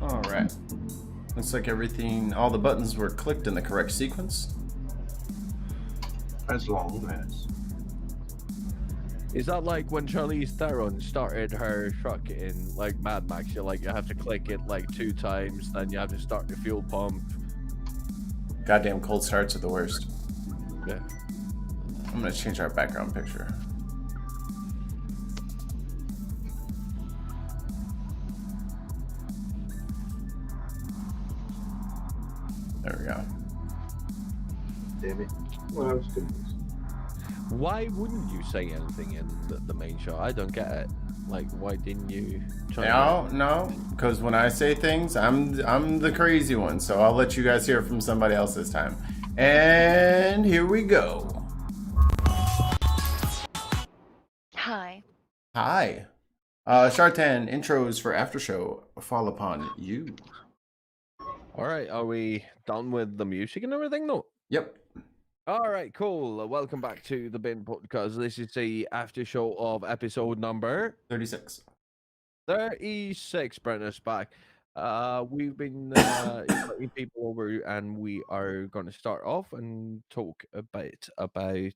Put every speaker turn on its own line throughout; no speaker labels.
All right. Looks like all the buttons were clicked in the correct sequence.
As long as.
Is that like when Charlize Theron started her truck in like Mad Max? You have to click it like 2 times, then you have to start the fuel pump.
Goddamn cold starts are the worst.
Yeah.
I'm gonna change our background picture. There we go.
Damn it. Well, I was good.
Why wouldn't you say anything in the main show? I don't get it. Like, why didn't you?
No, because when I say things, I'm the crazy one. So I'll let you guys hear from somebody else this time. And here we go.
Hi.
Hi. Shartan, intros for Aftershow fall upon you.
All right, are we done with the music and everything? No.
Yep.
All right, cool. Welcome back to the Bin Podcast. This is the after show of episode number
36.
36. Bringing us back. We've been inviting people over, and we are going to start off and talk a bit about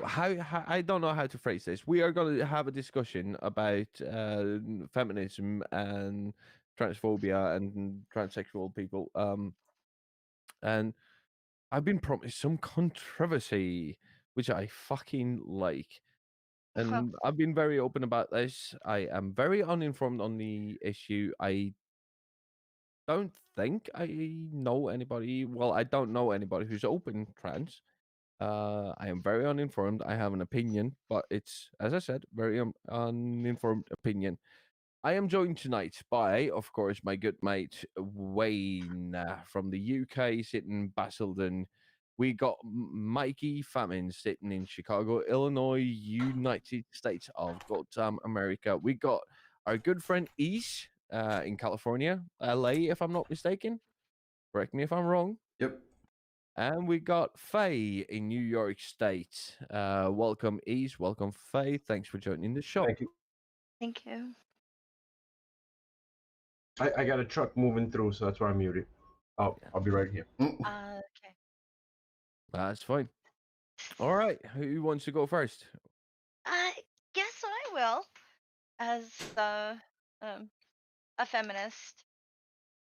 how I don't know how to phrase this. We are going to have a discussion about feminism and transphobia and transsexual people. And I've been promised some controversy, which I fucking like. And I've been very open about this. I am very uninformed on the issue. I don't think I know anybody. Well, I don't know anybody who's open trans. I am very uninformed. I have an opinion, but it's, as I said, very uninformed opinion. I am joined tonight by, of course, my good mate Wayne from the UK, sitting in Basildon. We got Mikey Famine sitting in Chicago, Illinois, United States of Goddamn America. We got our good friend East in California, LA, if I'm not mistaken. Correct me if I'm wrong.
Yep.
And we got Faye in New York State. Welcome, East. Welcome, Faye. Thanks for joining the show.
Thank you.
Thank you.
I got a truck moving through, so that's why I'm muted. I'll be right here.
Okay.
That's fine. All right. Who wants to go first?
I guess I will, as a feminist,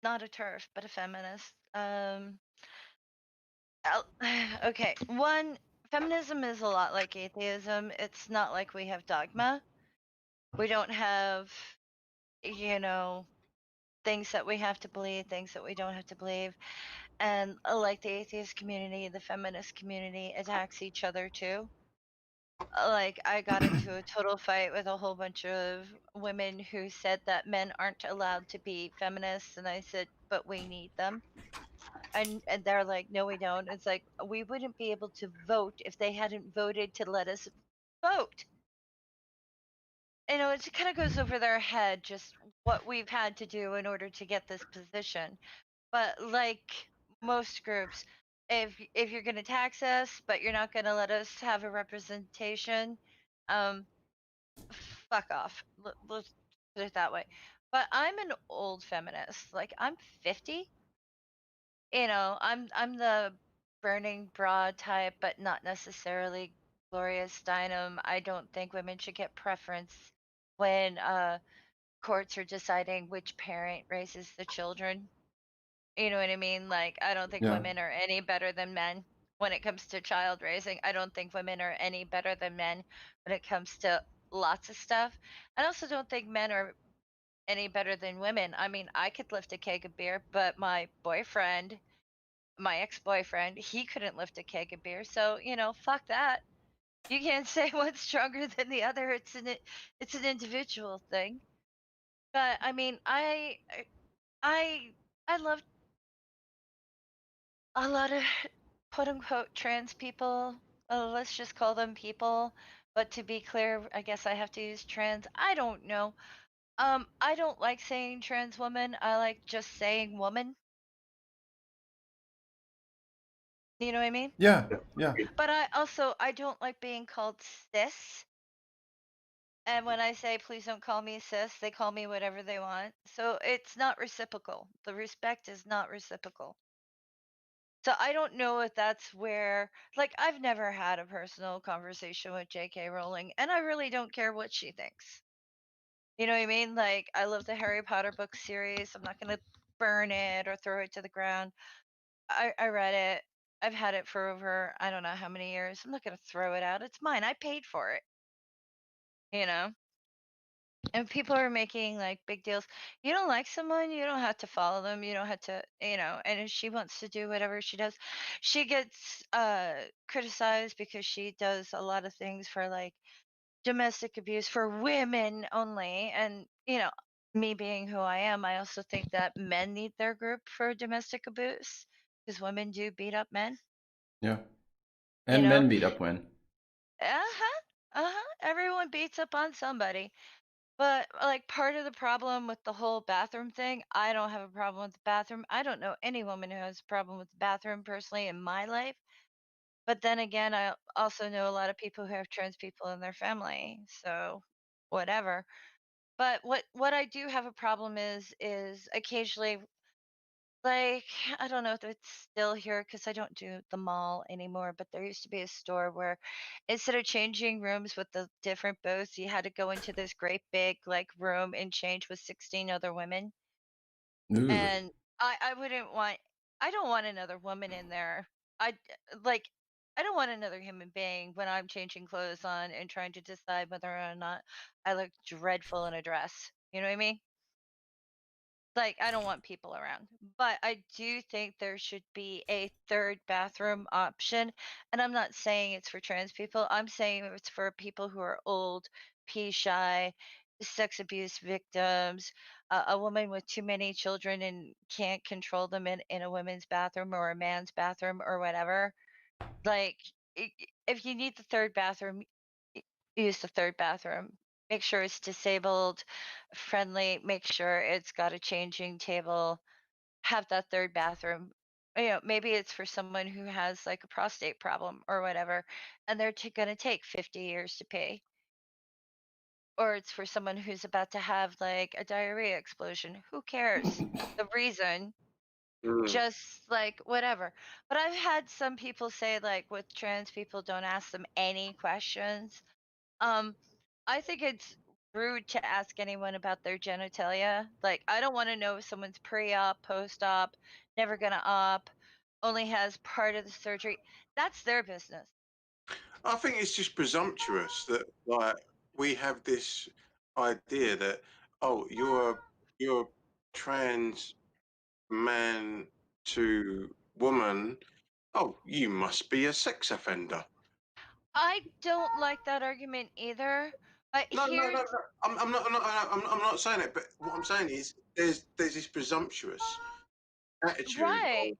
not a TERF, but a feminist. Okay. One, feminism is a lot like atheism. It's not like we have dogma. We don't have, things that we have to believe, things that we don't have to believe. And like the atheist community, the feminist community attacks each other too. Like, I got into a total fight with a whole bunch of women who said that men aren't allowed to be feminists, and I said, but we need them. And they're like, no, we don't. It's like, we wouldn't be able to vote if they hadn't voted to let us vote. It kind of goes over their head just what we've had to do in order to get this position. But like most groups, if you're going to tax us, but you're not going to let us have a representation, um, fuck off. Let's put it that way. But I'm an old feminist. Like, I'm 50. I'm the burning broad type, but not necessarily Gloria Steinem. I don't think women should get preference when courts are deciding which parent raises the children. You know what I mean? Like, I don't think
Yeah.
women are any better than men when it comes to child raising. I don't think women are any better than men when it comes to lots of stuff. I also don't think men are any better than women. I mean, I could lift a keg of beer, but my boyfriend, my ex-boyfriend, he couldn't lift a keg of beer. So, fuck that. You can't say one's stronger than the other. It's an individual thing. But I mean, I I love a lot of quote unquote trans people. Let's just call them people. But to be clear, I guess I have to use trans. I don't know. I don't like saying trans woman. I like just saying woman. You know what I mean?
Yeah. Yeah.
But I don't like being called cis. And when I say please don't call me sis, they call me whatever they want. So it's not reciprocal. The respect is not reciprocal. So I don't know if that's where, like, I've never had a personal conversation with J.K. Rowling, and I really don't care what she thinks. You know what I mean? Like, I love the Harry Potter book series. I'm not going to burn it or throw it to the ground. I read it. I've had it for over, I don't know how many years. I'm not going to throw it out. It's mine. I paid for it, you know? And people are making like big deals. You don't like someone, you don't have to follow them. You don't have to, and if she wants to do whatever she does, she gets criticized because she does a lot of things for like domestic abuse for women only. And, me being who I am, I also think that men need their group for domestic abuse because women do beat up men,
Yeah.
you
And
know?
men beat up women.
Uh-huh. Uh-huh. Everyone beats up on somebody. But like part of the problem with the whole bathroom thing, I don't have a problem with the bathroom. I don't know any woman who has a problem with the bathroom personally in my life. But then again, I also know a lot of people who have trans people in their family. So whatever. But what I do have a problem is occasionally, like, I don't know if it's still here because I don't do the mall anymore, but there used to be a store where instead of changing rooms with the different booths, you had to go into this great big like room and change with 16 other women.
Ooh.
And I wouldn't want, I don't want another woman in there. Like, I don't want another human being when I'm changing clothes on and trying to decide whether or not I look dreadful in a dress. You know what I mean? Like, I don't want people around, but I do think there should be a third bathroom option. And I'm not saying it's for trans people. I'm saying it's for people who are old, pee shy, sex abuse victims, a woman with too many children and can't control them in a women's bathroom or a man's bathroom or whatever. Like, if you need the third bathroom, y- use the third bathroom. Make sure it's disabled friendly. Make sure it's got a changing table. Have that third bathroom. Maybe it's for someone who has like a prostate problem or whatever, and they're going to take 50 years to pee. Or it's for someone who's about to have like a diarrhea explosion. Who cares? The reason,
Mm.
just like whatever. But I've had some people say like with trans people, don't ask them any questions. Um, I think it's rude to ask anyone about their genitalia. Like, I don't want to know if someone's pre-op, post-op, never gonna op, only has part of the surgery. That's their business.
I think it's just presumptuous that like we have this idea that oh you're trans man to woman, oh you must be a sex offender.
I don't like that argument either.
No, no, no,
Here's
no. I'm not saying it, but what I'm saying is there's this presumptuous attitude
right.
of,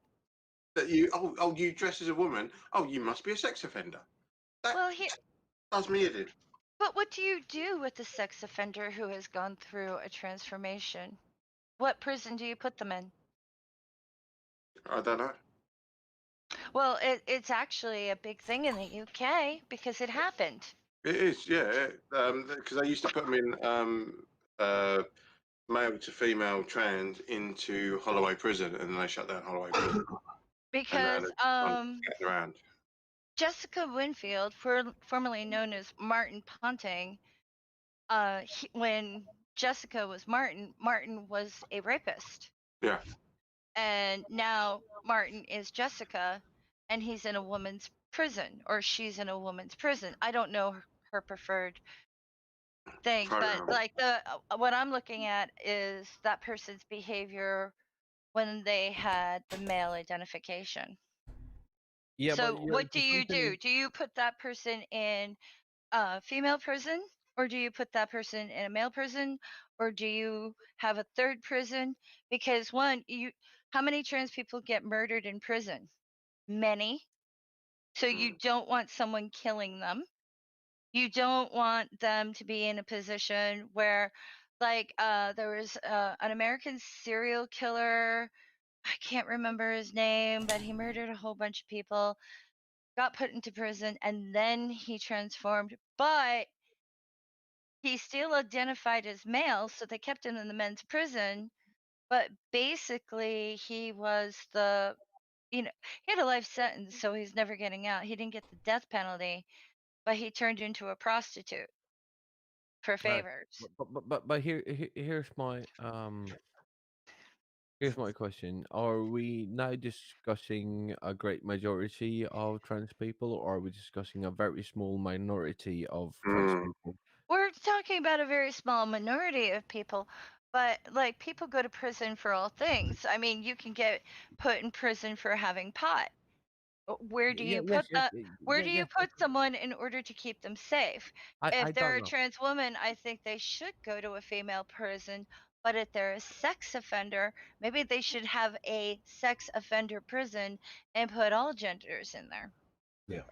that you dress as a woman, oh you must be a sex offender. That
Well, here,
does me in.
but what do you do with a sex offender who has gone through a transformation? What prison do you put them in?
I don't know.
Well, it's actually a big thing in the UK because it happened.
It is, yeah. Because I used to put them in male to female trans into Holloway Prison, and then they shut down Holloway Prison, and
Because
it's kind of getting around.
Jessica Winfield, formerly known as Martin Ponting, when Jessica was Martin, Martin was a rapist.
Yeah.
And now Martin is Jessica, and he's in a woman's prison, or she's in a woman's prison. I don't know her preferred thing,
I
but
don't know.
like what I'm looking at is that person's behavior when they had the male identification.
Yeah, but
So what do you
presumption is
do? Do you put that person in female prison, or do you put that person in a male prison, or do you have a third prison? Because how many trans people get murdered in prison? Many. So you don't want someone killing them. You don't want them to be in a position where, like, there was an American serial killer. I can't remember his name, but he murdered a whole bunch of people, got put into prison, and then he transformed. But he still identified as male, so they kept him in the men's prison. But basically, he was he had a life sentence, so he's never getting out. He didn't get the death penalty, but he turned into a prostitute for
Right.
favors.
But here's my question. Are we now discussing a great majority of trans people, or are we discussing a very small minority of trans people?
We're talking about a very small minority of people, but like people go to prison for all things. I mean, you can get put in prison for having pot. Where do you put that? Where do you put someone in order to keep them safe?
I
If they're
don't
a
know.
trans woman, I think they should go to a female prison. But if they're a sex offender, maybe they should have a sex offender prison and put all genders in there.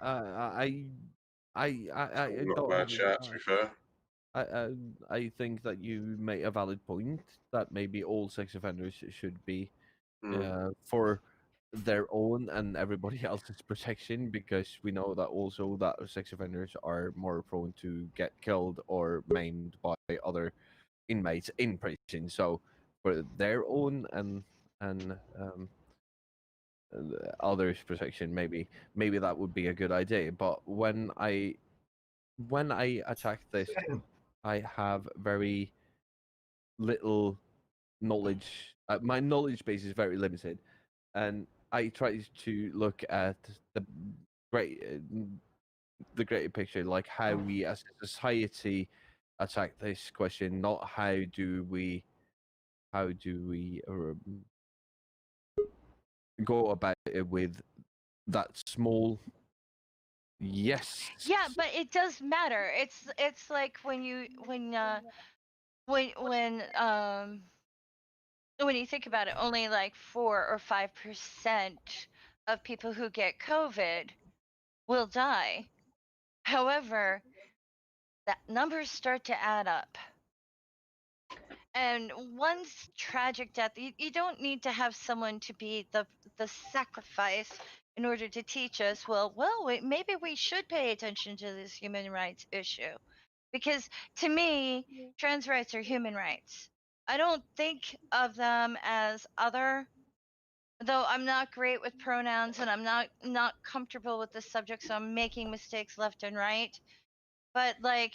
I
Not a
don't
bad
have
chat, to be fair.
I think that you make a valid point that maybe all sex offenders should be for their own and everybody else's protection, because we know that also that sex offenders are more prone to get killed or maimed by other inmates in prison. So for their own and others' protection, maybe that would be a good idea. But when I attack this, I have very little knowledge. My knowledge base is very limited, and I try to look at the great, the greater picture, like how we as a society attack this question, not how do we go about it with that small yes.
Yeah, but it does matter. It's like when when you think about it, only like 4 or 5% of people who get COVID will die. However, that numbers start to add up. And one's tragic death, you don't need to have someone to be the sacrifice in order to teach us, maybe we should pay attention to this human rights issue. Because to me, trans rights are human rights. I don't think of them as other, though I'm not great with pronouns and I'm not comfortable with the subject, so I'm making mistakes left and right. But like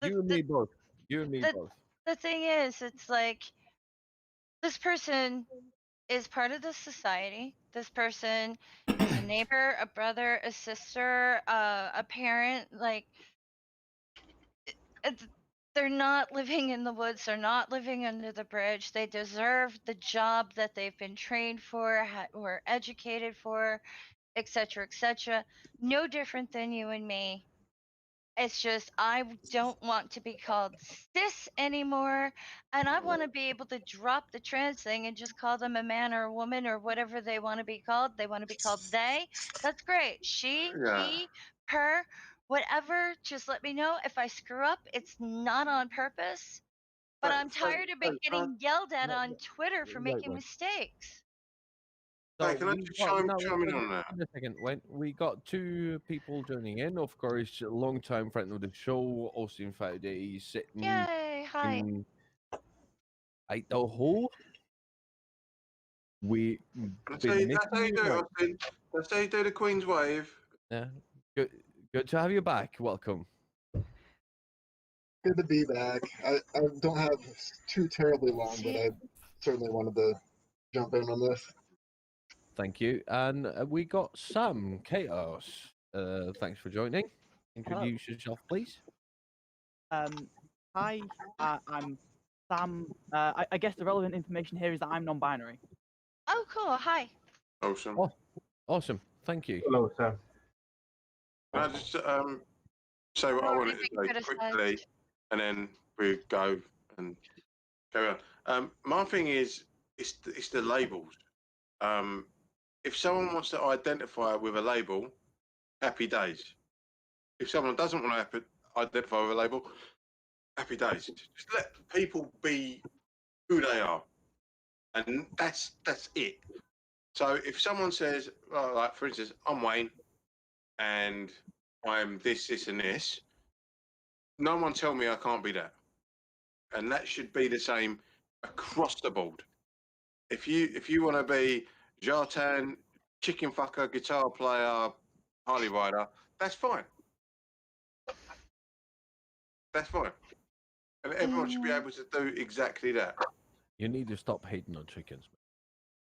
You and me both. You and me
the,
both.
the thing is, it's like this person is part of the society. This person is a neighbor, a brother, a sister, a parent. Like they're not living in the woods. They're not living under the bridge. They deserve the job that they've been trained for, were educated for, etc., etc. No different than you and me. It's just I don't want to be called cis anymore, and I want to be able to drop the trans thing and just call them a man or a woman or whatever they want to be called. They want to be called they. That's great. She,
Yeah.
he, her, whatever. Just let me know if I screw up. It's not on purpose, but I'm tired of getting yelled at on Twitter for making mistakes.
Hey, can I just chime in on that?
In a second, we got two people joining in. Of course, long-time friend of the show, Austin Fowdy, sitting
Yay! Hi.
in Idaho.
That's how you do it, Austin. That's how you do the Queen's Wave.
Yeah, good to have you back. Welcome.
Good to be back. I don't have too terribly long, but I certainly wanted to jump in on this.
Thank you. And we got Sam Chaos. Thanks for joining. Introduce yourself, please.
Hi, I'm Sam. I guess the relevant information here is that I'm non-binary.
Oh, cool. Hi.
Awesome.
Oh, awesome. Thank you.
Hello, Sam.
Can I just say what I wanted to say quickly, and then we go and carry on. My thing is, it's the labels. If someone wants to identify with a label, happy days. If someone doesn't want to identify with a label, happy days. Just let people be who they are, and that's it. So if someone says, like for instance, I'm Wayne, and I'm this, and this, no one tell me I can't be that. And that should be the same across the board. If you want to be Jartan, chicken fucker, guitar player, Harley rider, that's fine. That's fine. And everyone should be able to do exactly that.
You need to stop hating on chickens.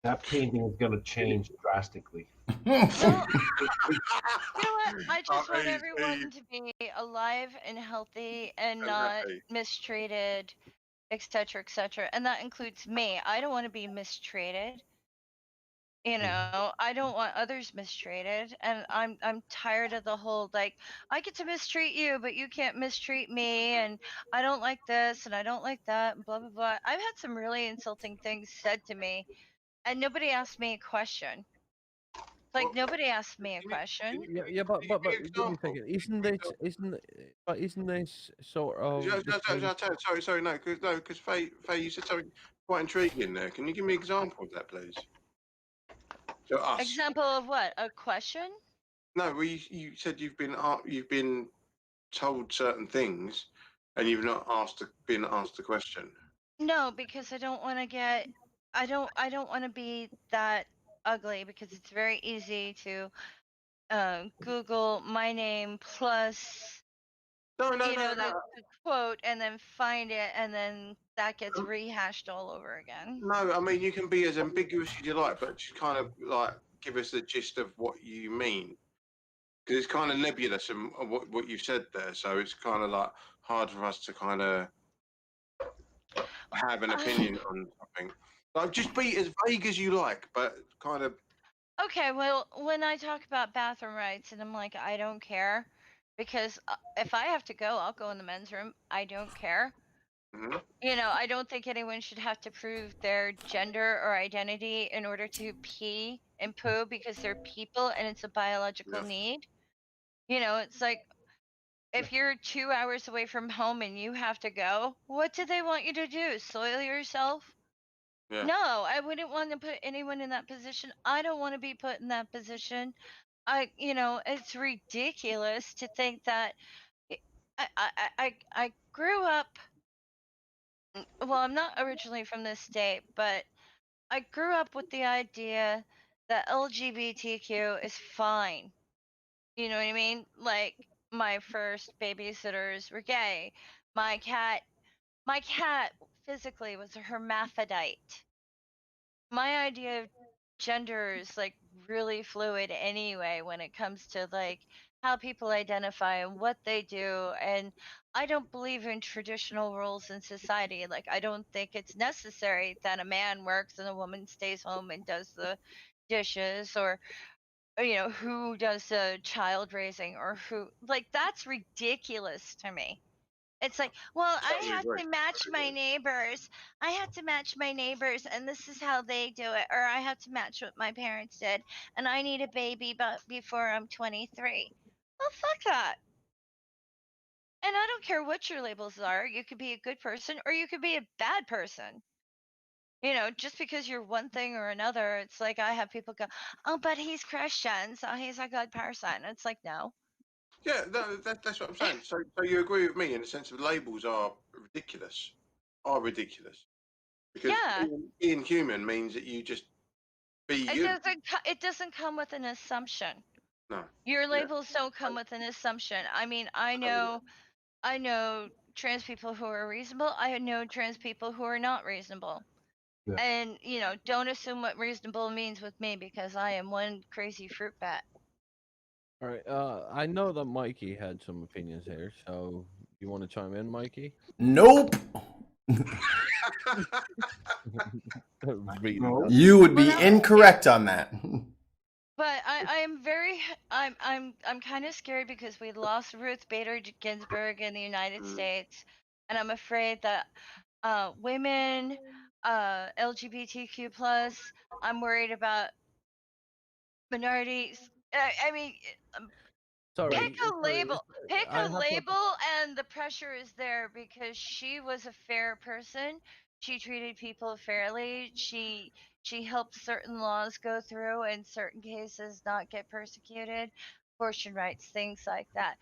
That painting is gonna change drastically.
No, you know what? I just want
Easy.
everyone to be alive and healthy and not
Exactly.
mistreated, etc., etc. And that includes me. I don't want to be mistreated. You know, I don't want others mistreated, and I'm tired of the whole like I get to mistreat you, but you can't mistreat me, and I don't like this and I don't like that, and blah blah blah. I've had some really insulting things said to me, and nobody asked me a question. Like
Well,
nobody asked me a
can you-
question.
Yeah, but
Give me an
give me a
example.
second. Isn't this sort of the same-
Sorry, no, because Faye, you said something quite intriguing there. Can you give me an example of that, please? So us.
Example of what? A question?
No, well, you said you've been told certain things, and you've not been asked a question.
No, because I don't want to get. I don't want to be that ugly because it's very easy to Google my name plus
No,
the quote and then find it and then that gets rehashed all over again.
no. I mean, you can be as ambiguous as you like, but just kind of like give us the gist of what you mean, because it's kind of nebulous and what you've said there. So it's kind of like hard for us to kind of have an opinion on something. Like, just be as vague as you like, but kind of.
Okay, well, when I talk about bathroom rights and I'm like, I don't care, because if I have to go, I'll go in the men's room. I don't care.
Mhm.
You know, I don't think anyone should have to prove their gender or identity in order to pee and poo because they're people and it's a biological
Yeah.
need. You know, it's like if you're 2 hours away from home and you have to go, what do they want you to do? Soil yourself?
Yeah.
No, I wouldn't want to put anyone in that position. I don't want to be put in that position. It's ridiculous to think that I grew up. Well, I'm not originally from this state, but I grew up with the idea that LGBTQ is fine. You know what I mean? Like my first babysitters were gay. My cat physically was a hermaphrodite. My idea of gender is like really fluid anyway when it comes to like how people identify and what they do, and I don't believe in traditional roles in society. Like I don't think it's necessary that a man works and a woman stays home and does the dishes, or who does the child raising, or who, like, that's ridiculous to me. It's like, well, I
Totally
have
agree.
to match my neighbors. I have to match my neighbors, and this is how they do it. Or I have to match what my parents did, and I need a baby but before I'm 23. Well, fuck that. And I don't care what your labels are. You could be a good person or you could be a bad person. Just because you're one thing or another, it's like I have people go, oh, but he's Christian, so he's a good person. It's like, no.
Yeah, no, that's what I'm saying. So you agree with me in the sense of labels are ridiculous, because
Yeah.
being human means that you just be you.
It doesn't come with an assumption.
No.
Your labels don't come with an assumption. I mean, I know trans people who are reasonable. I know trans people who are not reasonable.
Yeah.
And, don't assume what reasonable means with me because I am one crazy fruit bat.
All right. I know that Mikey had some opinions here, so you want to chime in, Mikey?
Nope.
Really
No.
does.
You would be
Well,
incorrect on that.
But I'm kind of scared because we lost Ruth Bader Ginsburg in the United States, and I'm afraid that women, LGBTQ plus, I'm worried about minorities. I mean,
Sorry.
pick a label. Pick
I
a
have to-
label, and the pressure is there because she was a fair person. She treated people fairly. She helped certain laws go through in certain cases not get persecuted, abortion rights, things like that.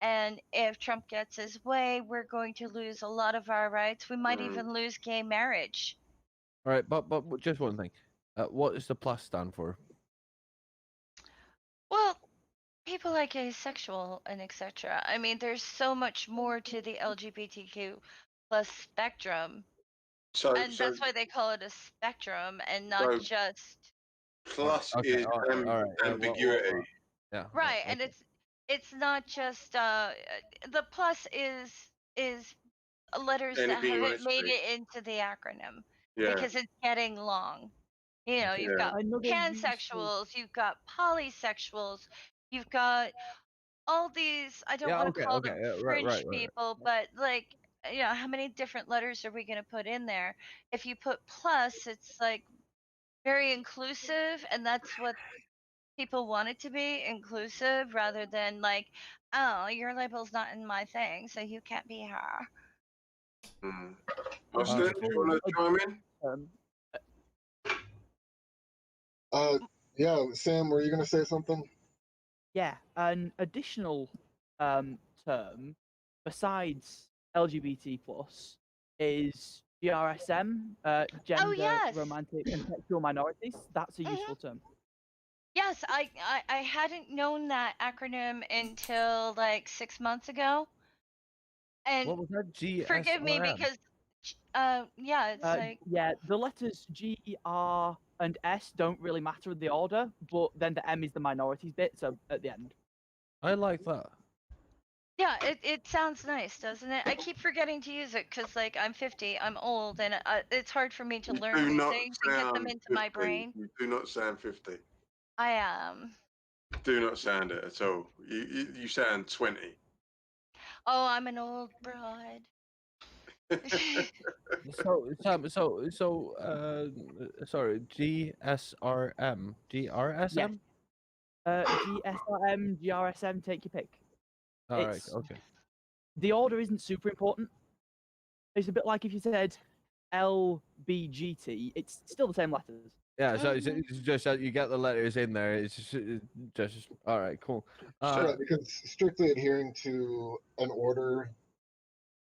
And if Trump gets his way, we're going to lose a lot of our rights. We might even lose gay marriage.
All right, but just one thing. What does the plus stand for?
Well, people like asexual and etc. I mean, there's so much more to the LGBTQ plus spectrum,
So,
and that's why they call it a spectrum and not
So-
just
plus
Okay,
is
all right.
ambiguity.
Yeah.
right. And
okay.
it's not just the plus is letters that
Anything you want
haven't
to
made
say.
it into the acronym
Yeah.
because it's getting long. You know, you've
Yeah.
got
Another useful.
pansexuals, you've got polysexuals, you've got all these. I don't
Yeah.
want to
Okay.
call
Okay.
them
Right.
fringe people, but like, you know, how many different letters are we going to put in there? If you put plus, it's like very inclusive, and that's what people want it to be, inclusive, rather than like, oh, your label's not in my thing, so you can't be her.
Austin, do you want to chime in?
Um,
Yeah, Sam, were you gonna say something?
yeah, an additional term besides LGBT plus is GRSM, gender,
yes.
romantic, and sexual minorities. That's a
Mhm.
useful term.
Yes, I hadn't known that acronym until like 6 months ago. And
What was that?
forgive me
GSRM.
because yeah, it's like
Yeah, the letters G, R, and S don't really matter in the order, but then the M is the minorities bit, so at the end.
I like that.
yeah, it sounds nice, doesn't it? I keep forgetting to use it because like I'm 50, I'm old, and it's hard for me to
You
learn
do
new
not
things and get them
sound
into my
50.
brain.
You do not sound 50.
I am.
Do not sound it at all. You sound 20.
Oh, I'm an old broad.
Sorry. GSRM. GRSM.
GSRM, GRSM, take your pick.
All right.
It's-
Okay.
The order isn't super important. It's a bit like if you said LBGT, it's still the same letters.
Yeah. So it's just that you get the letters in there. It's just all right. Cool.
Right, because strictly adhering to an order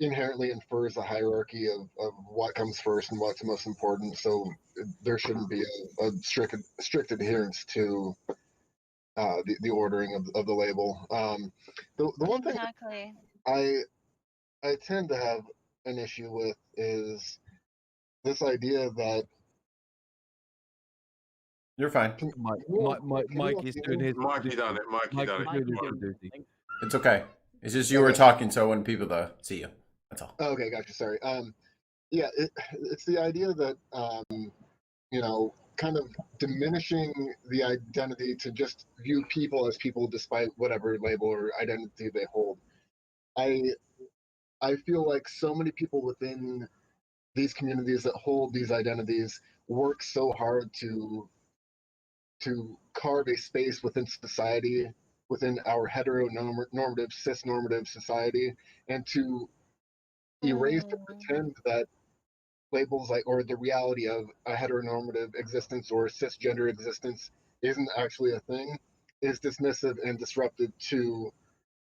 inherently infers a hierarchy of what comes first and what's most important. So there shouldn't be a strict adherence to the ordering of the label. The one thing
Exactly.
I tend to have an issue with is this idea that
You're fine.
Mike is doing his.
Mikey done it. Mikey done it.
Mikey's doing
Mike
his
is
duty.
It's okay. It's just you were talking, so I want people to see you. That's all.
Okay, gotcha. Sorry. Yeah, it's the idea that you know, kind of diminishing the identity to just view people as people despite whatever label or identity they hold. I feel like so many people within these communities that hold these identities work so hard to carve a space within society, within our heteronormative, cis-normative society, and to erase and pretend that labels like or the reality of a heteronormative existence or cisgender existence isn't actually a thing is dismissive and disruptive to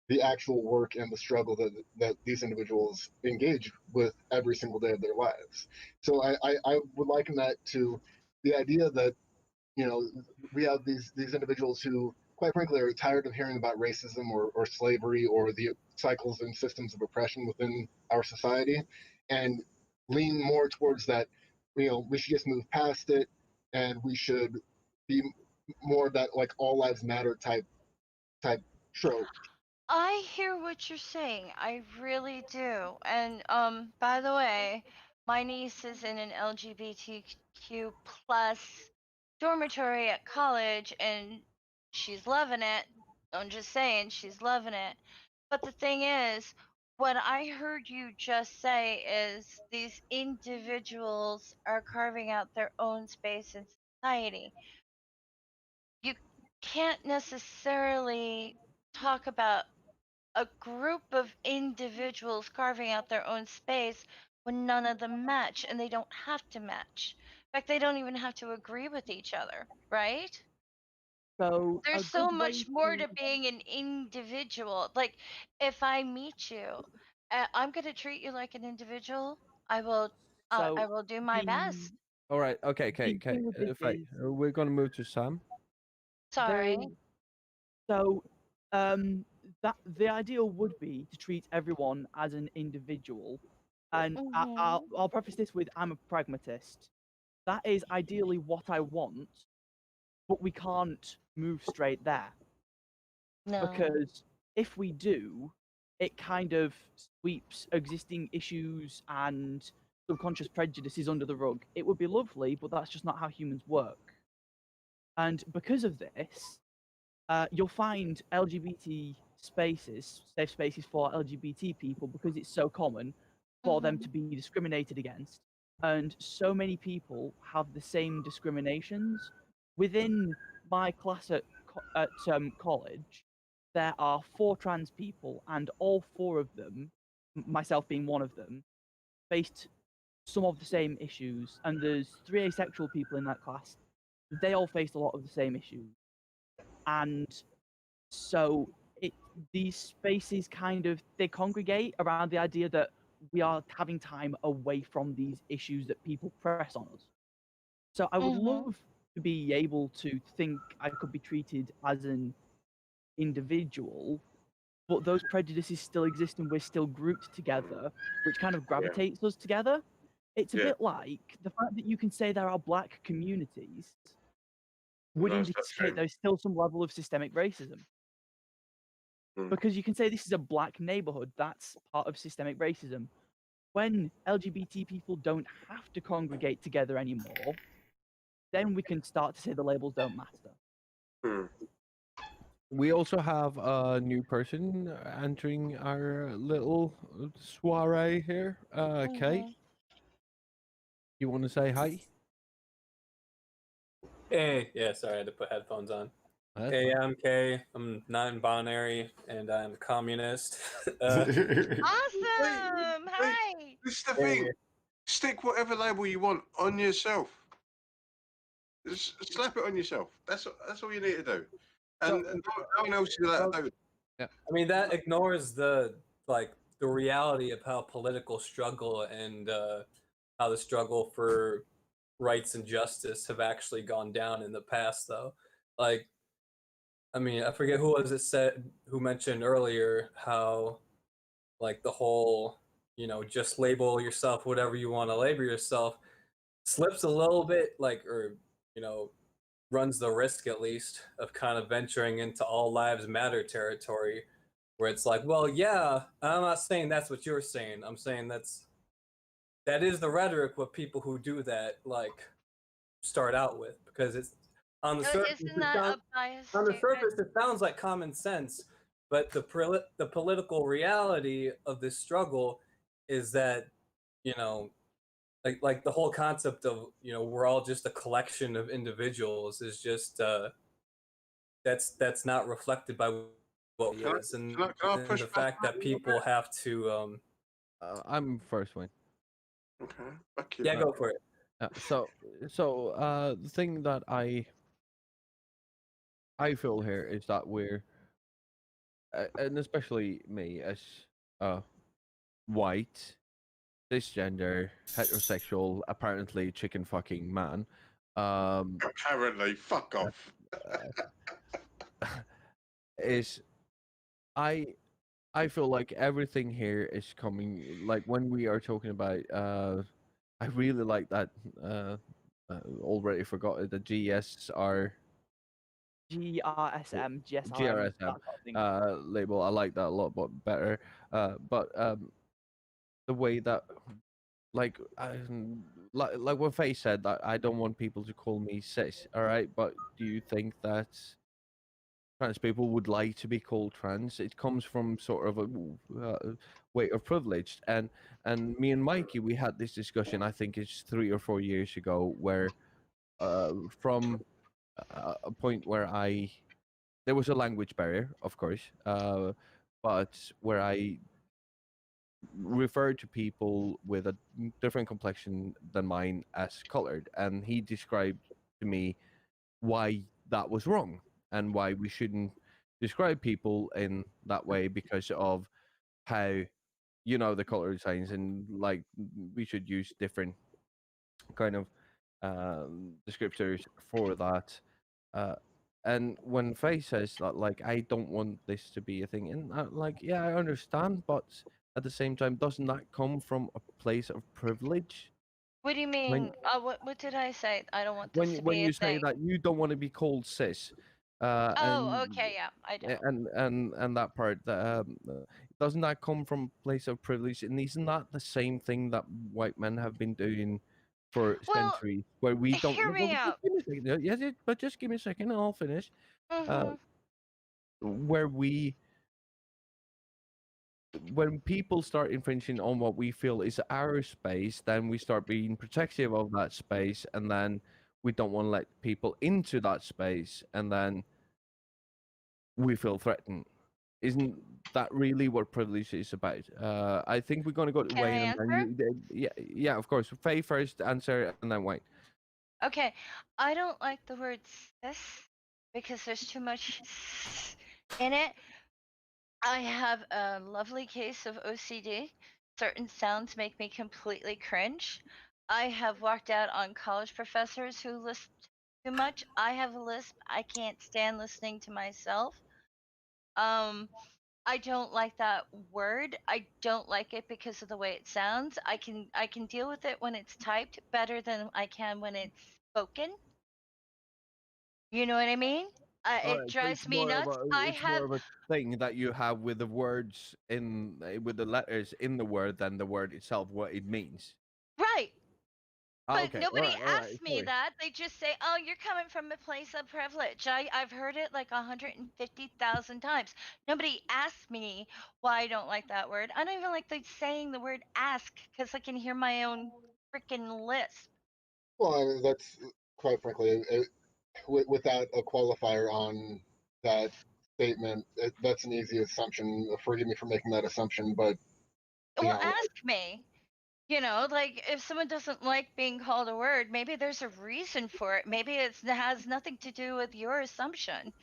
the actual work and the struggle that these individuals engage with every single day of their lives. So I would liken that to the idea that, you know, we have these individuals who quite frankly are tired of hearing about racism or slavery or the cycles and systems of oppression within our society and lean more towards that, you know, we should just move past it and we should be more of that like all lives matter type trope.
I hear what you're saying. I really do. And by the way, my niece is in an LGBTQ plus dormitory at college and she's loving it. I'm just saying she's loving it. But the thing is, what I heard you just say is these individuals are carving out their own space in society. You can't necessarily talk about a group of individuals carving out their own space when none of them match, and they don't have to match. In fact, they don't even have to agree with each other, right?
So a
There's so
good way
much more
to
to being an individual. Like, if I meet you, I'm gonna treat you like an individual. I will.
so
I will do my best.
the
All right. Okay. Okay.
the
Okay.
thing with this
Faye,
is
we're gonna move to Sam.
Sorry.
there. So that the ideal would be to treat everyone as an individual, and I'll preface this with I'm a pragmatist. That is ideally what I want, but we can't move straight there.
No.
Because if we do, it kind of sweeps existing issues and subconscious prejudices under the rug. It would be lovely, but that's just not how humans work. And because of this, you'll find LGBT spaces, safe spaces for LGBT people, because it's so common for them to be discriminated against. And so many people have the same discriminations. Within my class at college, there are 4 trans people, and all 4 of them, myself being one of them, faced some of the same issues. And there's 3 asexual people in that class. They all faced a lot of the same issues. And so these spaces kind of they congregate around the idea that we are having time away from these issues that people press on us. So I would love to be able to think I could be treated as an individual, but those prejudices still exist and we're still grouped together, which kind of gravitates us together. It's a bit like the fact that you can say there are black communities would
No, it's not
indicate
true.
there's still some level of systemic racism. Because you can say this is a black neighborhood, that's part of systemic racism. When LGBT people don't have to congregate together anymore, then we can start to say the labels don't matter.
Hmm.
We also have a new person entering our little soiree here. Kay, you want to say hi?
Hey, yeah, sorry, I had to put headphones on.
That's
Hey,
fine.
I'm Kay. I'm non-binary and I'm a communist.
Awesome! Hi.
This is the
Hey.
thing. Stick whatever label you want on yourself. Just slap it on yourself. That's all you need to do. And no one else is allowed to do it.
I mean, that ignores the reality of how political struggle and how the struggle for rights and justice have actually gone down in the past, though. Like, I mean, I forget who was it said who mentioned earlier how, like, the whole, just label yourself whatever you want to label yourself slips a little bit, like, or runs the risk at least of kind of venturing into all lives matter territory, where it's like, well, yeah, I'm not saying that's what you're saying. I'm saying that is the rhetoric what people who do that start out with, because it's on the surface.
Isn't that a biased
On the
statement?
surface, it sounds like common sense, but the political reality of this struggle is that like the whole concept of we're all just a collection of individuals is just that's not reflected by what
Can I-
is, and,
can I
and
push
the
back
fact
on
that
you a
people
bit?
have to
I'm first one.
Okay. Fuck you,
yeah,
man.
go for it.
So the thing that I feel here is that we're and especially me as white, cisgender, heterosexual, apparently chicken fucking man.
Apparently, fuck off.
Is I feel like everything here is coming like when we are talking about I really like that already forgot it, the GSR
GRSM, GSRM,
GRSM
that sort of thing.
label. I like that a lot better. But the way that like like what Faye said, that I don't want people to call me cis, all right? But do you think that trans people would like to be called trans? It comes from sort of a way of privilege, and me and Mikey, we had this discussion. I think it's 3 or 4 years ago, where from a point where there was a language barrier, of course, but where I referred to people with a different complexion than mine as colored, and he described to me why that was wrong. and why we shouldn't describe people in that way because of how the color signs, and like we should use different kind of descriptors for that. Uh, and when Faye says that, like, I don't want this to be a thing, and like, yeah, I understand, but at the same time, doesn't that come from a place of privilege?
What do you
When
mean? What did I say? I don't want
when
this
you-
to
when
be a
you say
thing.
that you don't want to be called cis,
Oh,
and
okay, yeah, I don't.
and that part, doesn't that come from a place of privilege? And isn't that the same thing that white men have been doing for
Well,
centuries, where we don't?
hear me
Well,
out.
just give me a second. But just give me a second, and I'll finish. Uh,
Hmm.
where when people start infringing on what we feel is our space, then we start being protective of that space, and then we don't want to let people into that space, and then we feel threatened. Isn't that really what privilege is about? I think we're gonna go to
Can I
Wayne, and then
answer?
yeah, of course. Faye first, answer, and then Wayne.
Okay, I don't like the word cis because there's too much in it. I have a lovely case of OCD. Certain sounds make me completely cringe. I have walked out on college professors who lisp too much. I have a lisp. I can't stand listening to myself. Um, I don't like that word. I don't like it because of the way it sounds. I can deal with it when it's typed better than I can when it's spoken. You know what I mean?
All
It
right, so
drives me nuts. I
it's
have
more of a thing that you have with the words in with the letters in the word than the word itself, what it means.
right.
Ah,
But
okay,
nobody
all right,
asks me
sorry.
that. They just say, "Oh, you're coming from a place of privilege." I've heard it like 150,000 times. Nobody asks me why I don't like that word. I don't even like saying the word "ask" because I can hear my own freaking lisp.
Well, I mean, that's quite frankly, without a qualifier on that statement, that's an easy assumption. Forgive me for making that assumption, but you
Well,
know,
ask me. Like if someone doesn't like being called a word, maybe there's a reason for it. Maybe it has nothing to do with your assumption.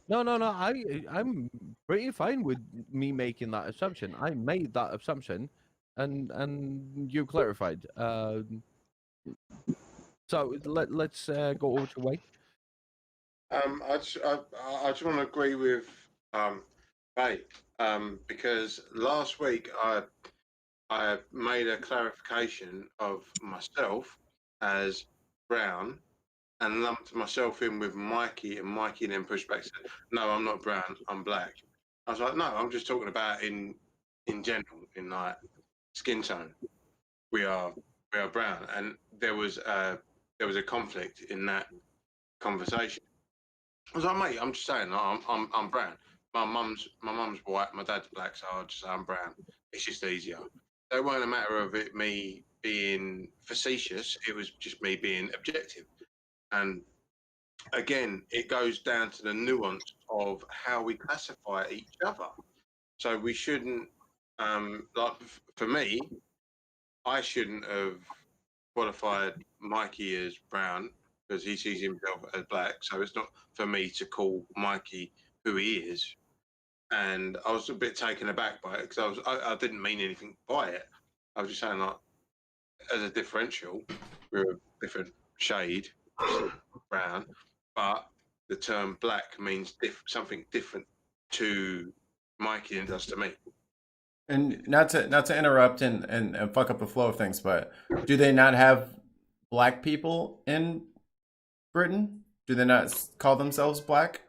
No, no, no. I'm pretty fine with me making that assumption. I made that assumption, and you clarified. So let's go over to Wayne.
I just want to agree with Faye, because last week I made a clarification of myself as brown and lumped myself in with Mikey, and Mikey then pushed back and said, "No, I'm not brown. I'm black." I was like, "No, I'm just talking about in general, in like skin tone. We are brown." And there was a conflict in that conversation. I was like, "Mate, I'm just saying, I'm brown. My mum's white, my dad's black, so I'll just say I'm brown. It's just easier." So it wasn't a matter of it me being facetious. It was just me being objective. And again, it goes down to the nuance of how we classify each other. So we shouldn't, like for me, I shouldn't have qualified Mikey as brown because he sees himself as black. So it's not for me to call Mikey who he is. And I was a bit taken aback by it because I didn't mean anything by it. I was just saying, like, as a differential, we're a different shade, brown, but the term black means something different to Mikey than it does to me.
And not to interrupt and fuck up the flow of things, but do they not have black people in Britain? Do they not call themselves black?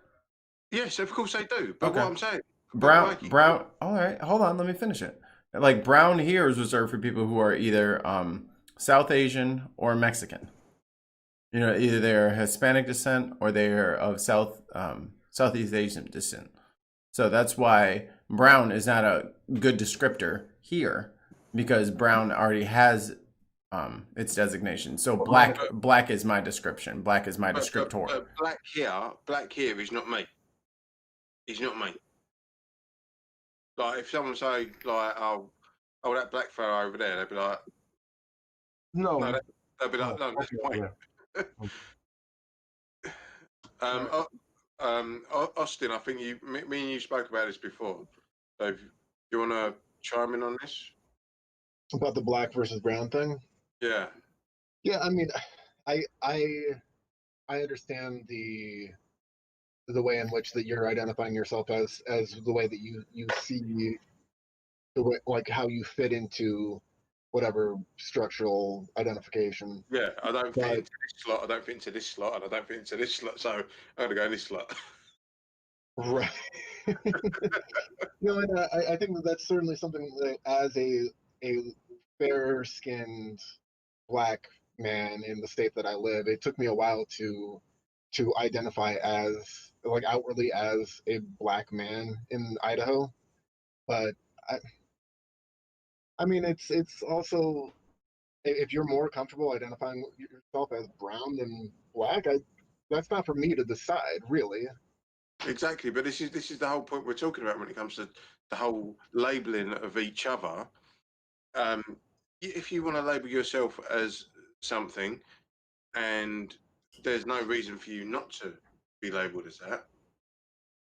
Yes, of course they do. But
Okay.
what I'm saying,
Brown. All right, hold on. Let me finish it. Like brown here is reserved for people who are either South Asian or Mexican. Either they're Hispanic descent or they're of Southeast Asian descent. So that's why brown is not a good descriptor here, because brown already has its designation. So black is my description. Black is my descriptor.
black here is not me. He's not me. Like if someone say like, oh, that black fellow over there, they'd be like,
No,
they'd be like, no, that's
okay,
white.
yeah.
Um, Austin, I think me and you spoke about this before. So, do you want to chime in on this?
About the black versus brown thing.
Yeah.
Yeah, I mean, I understand the way in which that you're identifying yourself as the way that you see the way, like how you fit into whatever structural identification.
Yeah, I don't fit
But-
into this slot. I don't fit into this slot, and I don't fit into this slot. So I'm gonna go in this slot.
Right. No, and I think that that's certainly something that, as a fair-skinned black man in the state that I live, it took me a while to identify as, like, outwardly as a black man in Idaho. But I mean, it's also, if you're more comfortable identifying yourself as brown than black, that's not for me to decide, really.
Exactly, but this is the whole point we're talking about when it comes to the whole labeling of each other. If you want to label yourself as something, and there's no reason for you not to be labelled as that,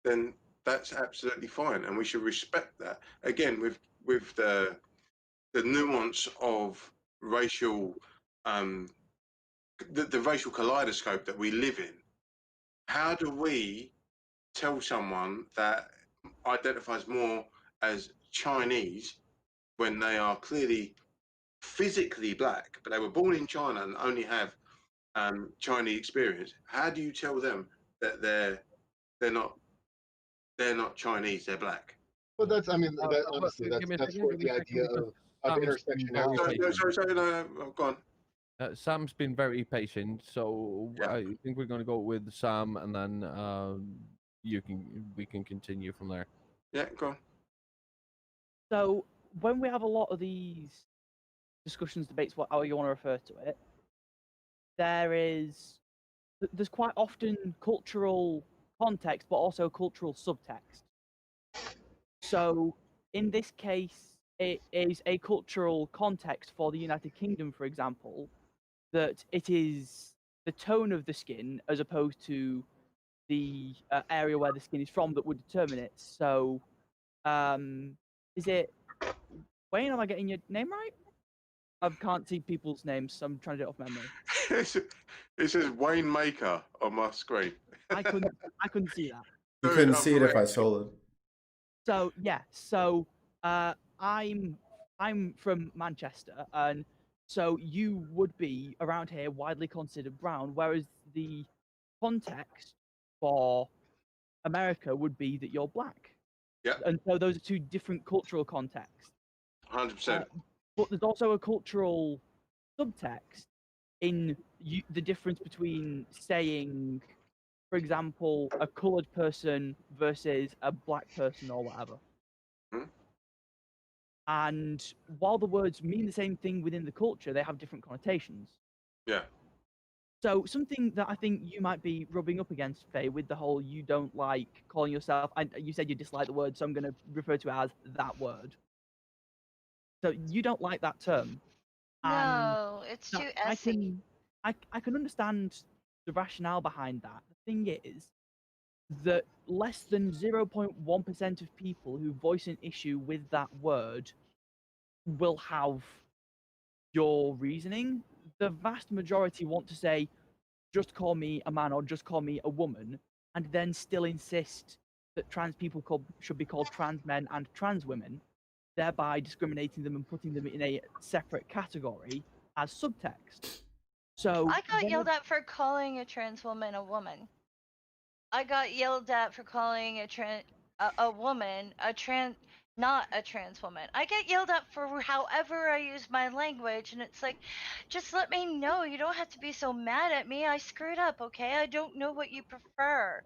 then that's absolutely fine, and we should respect that. Again, with the nuance of racial, the racial kaleidoscope that we live in. How do we tell someone that identifies more as Chinese when they are clearly physically black, but they were born in China and only have Chinese experience? How do you tell them that they're not Chinese, they're black?
But that's, I mean, that, honestly,
give me a
that's
second,
where
give me
the
a second,
idea
because
of
Sam's been very
intersectionality.
Sorry, no, go on.
Sam's been very patient, so
Yeah.
I think we're going to go with Sam, and then we can continue from there.
Yeah, go on.
So when we have a lot of these discussions, debates, however you want to refer to it, there's quite often cultural context, but also cultural subtext. So in this case, it is a cultural context for the United Kingdom, for example, that it is the tone of the skin as opposed to the area where the skin is from that would determine it. So, is it Wayne? Am I getting your name right? I can't see people's names, so I'm trying to do it off memory.
It says Wayne Maker on my screen.
I couldn't see that.
You couldn't see it if I stole it.
So yeah, I'm from Manchester, and so you would be around here widely considered brown, whereas the context for America would be that you're black.
Yeah.
And so those are two different cultural contexts.
100%.
But there's also a cultural subtext in the difference between saying, for example, a coloured person versus a black person or whatever.
Hmm.
And while the words mean the same thing within the culture, they have different connotations.
Yeah.
So something that I think you might be rubbing up against, Faye, with the whole you don't like calling yourself, you said you dislike the word, so I'm going to refer to it as that word. So you don't like that term.
No, it's
Now,
too essy.
I can understand the rationale behind that. The thing is that less than 0.1% of people who voice an issue with that word will have your reasoning. The vast majority want to say, just call me a man or just call me a woman, and then still insist that trans people should be called trans men and trans women, thereby discriminating them and putting them in a separate category as subtext. So
I got yelled at for calling a trans woman a woman. I got yelled at for calling a woman not a trans woman. I get yelled at for however I use my language, and it's like, just let me know. You don't have to be so mad at me. I screwed up, okay? I don't know what you prefer.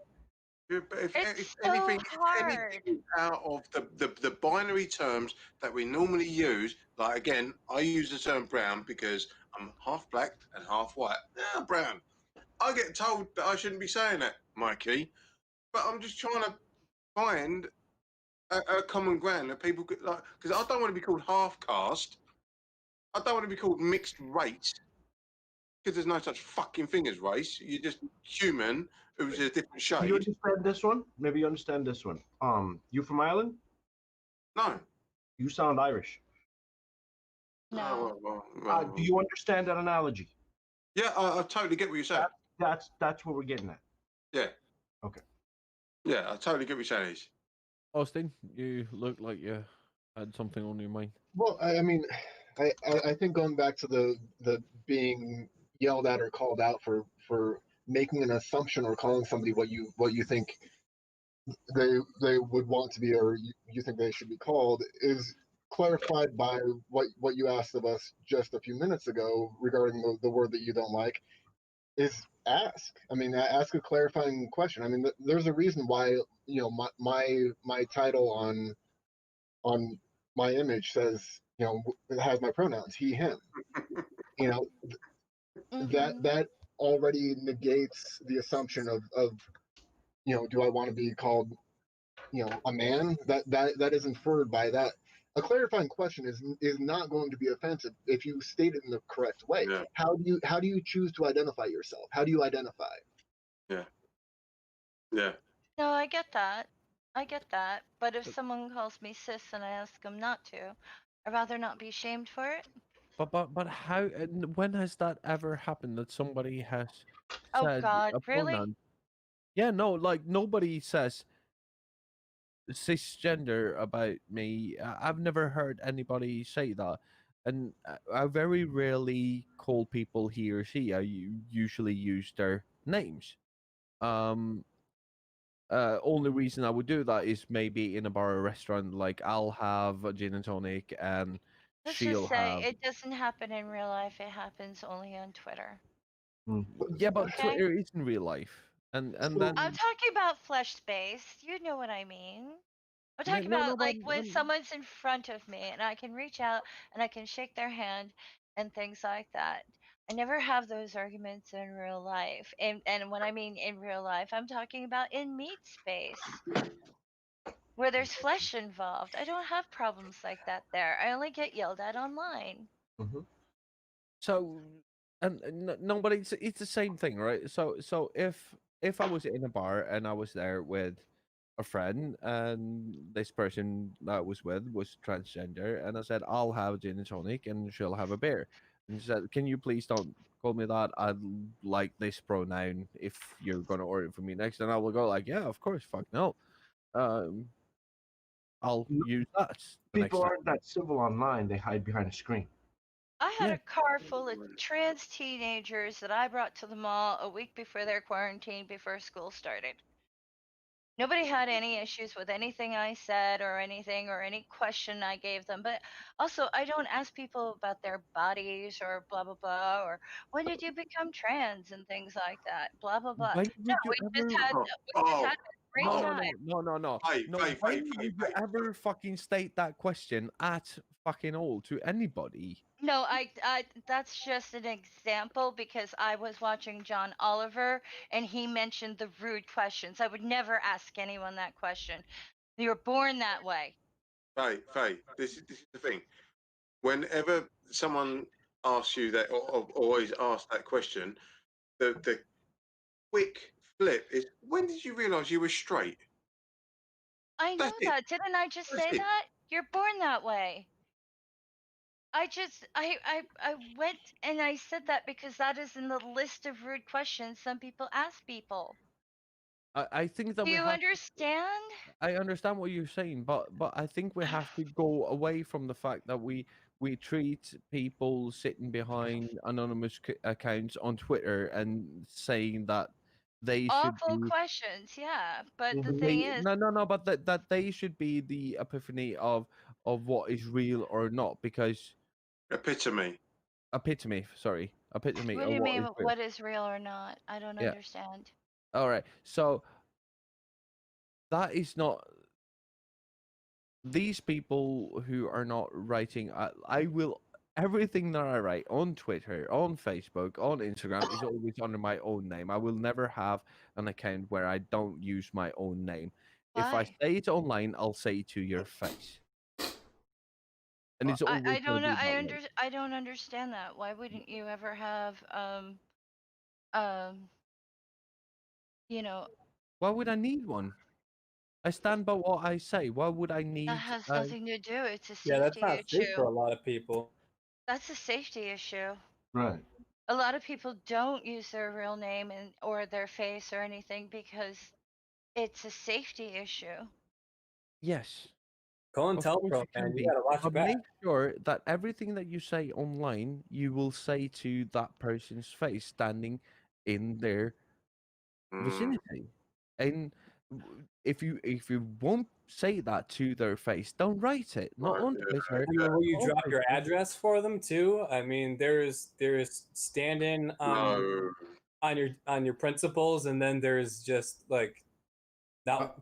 Yeah, but if
It's
anything,
so hard.
anything out of the binary terms that we normally use, like, again, I use the term brown because I'm half black and half white. Yeah, brown. I get told that I shouldn't be saying that, Mikey, but I'm just trying to find a common ground that people could, like, because I don't want to be called half caste. I don't want to be called mixed race. because there's no such fucking thing as race. You're just human who's a different
You
shade.
understand this one? Maybe you understand this one. You from Ireland?
No.
You sound Irish.
No.
Do you understand that analogy?
Yeah, I totally get what you're saying.
That's what we're getting at.
Yeah.
Okay.
Yeah, I totally get what you're saying. Is.
Austin, you look like you had something on your mind.
Well, I mean, I think going back to the being yelled at or called out for making an assumption or calling somebody what you think they would want to be or you think they should be called is clarified by what you asked of us just a few minutes ago regarding the word that you don't like is ask. I mean, ask a clarifying question. I mean, there's a reason why my title on my image says it has my pronouns he him. You know that already negates the assumption of do I want to be called a man? That is inferred by that. A clarifying question is not going to be offensive if you state it in the correct way.
Yeah.
How do you choose to identify yourself? How do you identify?
Yeah. Yeah.
No, I get that. But if someone calls me cis and I ask them not to, I'd rather not be shamed for it.
But how? When has that ever happened that somebody has
Oh
said
God,
a
really?
pronoun? Yeah, no, like nobody says cisgender about me. I've never heard anybody say that, and I very rarely call people he or she. I usually use their names. Only reason I would do that is maybe in a bar or restaurant, like I'll have a gin and tonic and
Let's
she'll
just say
have.
it doesn't happen in real life. It happens only on Twitter.
Yeah, but
Okay.
Twitter is in real life, and then
I'm talking about flesh space. You know what I mean. I'm
Yeah,
talking
no,
about
but
like when someone's in front of me and I can reach out and I can shake their hand and things like that. I never have those arguments in real life. And when I mean in real life, I'm talking about in meat space where there's flesh involved. I don't have problems like that there. I only get yelled at online.
So, no, but it's the same thing, right? So if I was in a bar and I was there with a friend and this person that I was with was transgender and I said I'll have gin and tonic and she'll have a beer, and she said, "Can you please don't call me that? I'd like this pronoun if you're gonna order it for me next." And I will go like, "Yeah, of course, fuck no." Um, I'll use that the next
People
time.
aren't that civil online. They hide behind a screen.
I had
Yeah.
a car full of trans teenagers that I brought to the mall a week before their quarantine before school started. Nobody had any issues with anything I said or anything or any question I gave them. But also, I don't ask people about their bodies or blah, blah, blah, or when did you become trans and things like that, blah, blah, blah.
When
No,
did you
we just
ever?
had, a great
No,
time.
no.
Hey,
No,
hey,
when
hey,
did
hey,
you
hey.
ever fucking state that question at fucking all to anybody?
No, I that's just an example because I was watching John Oliver and he mentioned the rude questions. I would never ask anyone that question. You're born that way.
Faye, this is the thing. Whenever someone asks you that, or always ask that question, the quick flip is, when did you realise you were straight?
I know
That's it.
that. Didn't I just
That's
say
it.
that? You're born that way. I went and I said that because that is in the list of rude questions some people ask people.
I think that
Do
we
you
have.
understand?
I understand what you're saying, but I think we have to go away from the fact that we treat people sitting behind anonymous accounts on Twitter and saying that they should
Awful
be.
questions, yeah. But the thing
They,
is,
no, but that they should be the epiphany of what is real or not, because
Epitome.
epitome
what do
of
you
what
mean
is real.
what is real or not? I don't
Yeah.
understand.
All right. So that is not these people who are not writing. I will everything that I write on Twitter, on Facebook, on Instagram is always under my own name. I will never have an account where I don't use my own name. If I
Why?
say it online, I'll say it to your face. and it's always
I
gonna
don't know.
be that way.
I don't understand that. Why wouldn't you ever have um you know
Why would I need one? I stand by what I say. Why would I
that
need?
has nothing to do. It's a
Yeah, that's
safety
not safe for
issue.
a lot of people.
That's a safety issue.
Right.
A lot of people don't use their real name and or their face or anything because it's a safety issue.
Yes,
Colin
of course
Telpro,
you can
man, you
be,
gotta watch
but
back.
make sure that everything that you say online, you will say to that person's face, standing in their vicinity. And if you won't say that to their face, don't write it. Not
Right,
on
yeah,
Twitter.
I mean, will you
not on
drop your
Facebook.
address for them too? I mean, there's stand-in
No.
on your principles, and then there's just like now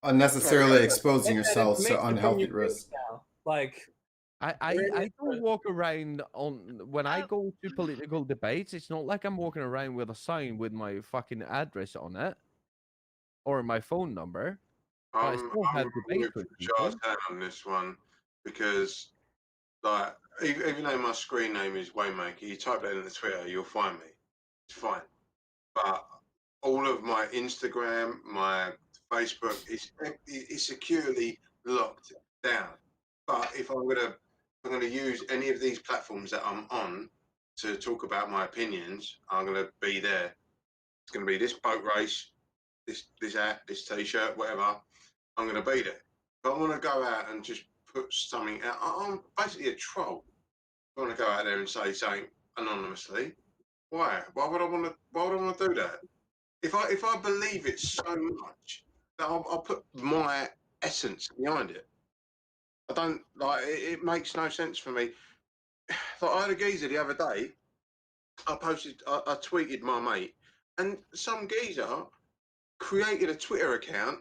Unnecessarily exposing
get that
yourselves to
information from
unhealthy
your
risks.
face now. Like
I don't walk around on when I go to political debates. It's not like I'm walking around with a sign with my fucking address on it or my phone number. But I
I'm
still have debates
with
with people.
Charles Dan on this one because, like, even though my screen name is Waymaker, you type that into Twitter, you'll find me. It's fine. But all of my Instagram, my Facebook is securely locked down. But if I'm gonna use any of these platforms that I'm on to talk about my opinions, I'm gonna be there. It's gonna be this boat race, this hat, this t-shirt, whatever. I'm gonna be there. But I want to go out and just put something out. I'm basically a troll. I want to go out there and say something anonymously. Why? Why would I want to? Why would I want to do that? If I believe it so much that I'll put my essence behind it. I don't like it makes no sense for me. Like I had a geezer the other day. I tweeted my mate, and some geezer created a Twitter account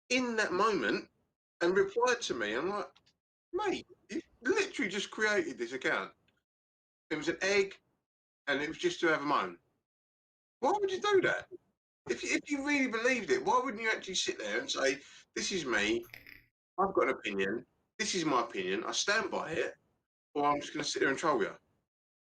in that moment and replied to me. I'm like, mate, you literally just created this account. It was an egg, and it was just to have a moan. Why would you do that? If you really believed it, why wouldn't you actually sit there and say, this is me, I've got an opinion, this is my opinion, I stand by it, or I'm just going to sit there and troll you?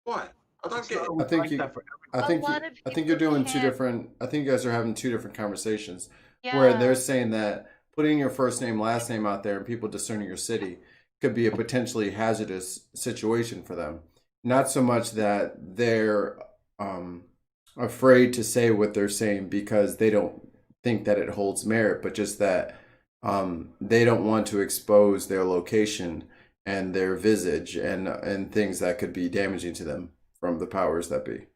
Why? I don't get it.
I think
like
you.
that for
I think
lot
you.
of
I think you're
people
doing two
can't-
different. I think you guys are having two different conversations. Where
Yeah.
they're saying that putting your first name, last name out there, and people discerning your city could be a potentially hazardous situation for them. Not so much that they're afraid to say what they're saying because they don't think that it holds merit, but just that they don't want to expose their location and their visage and things that could be damaging to them from the powers that be.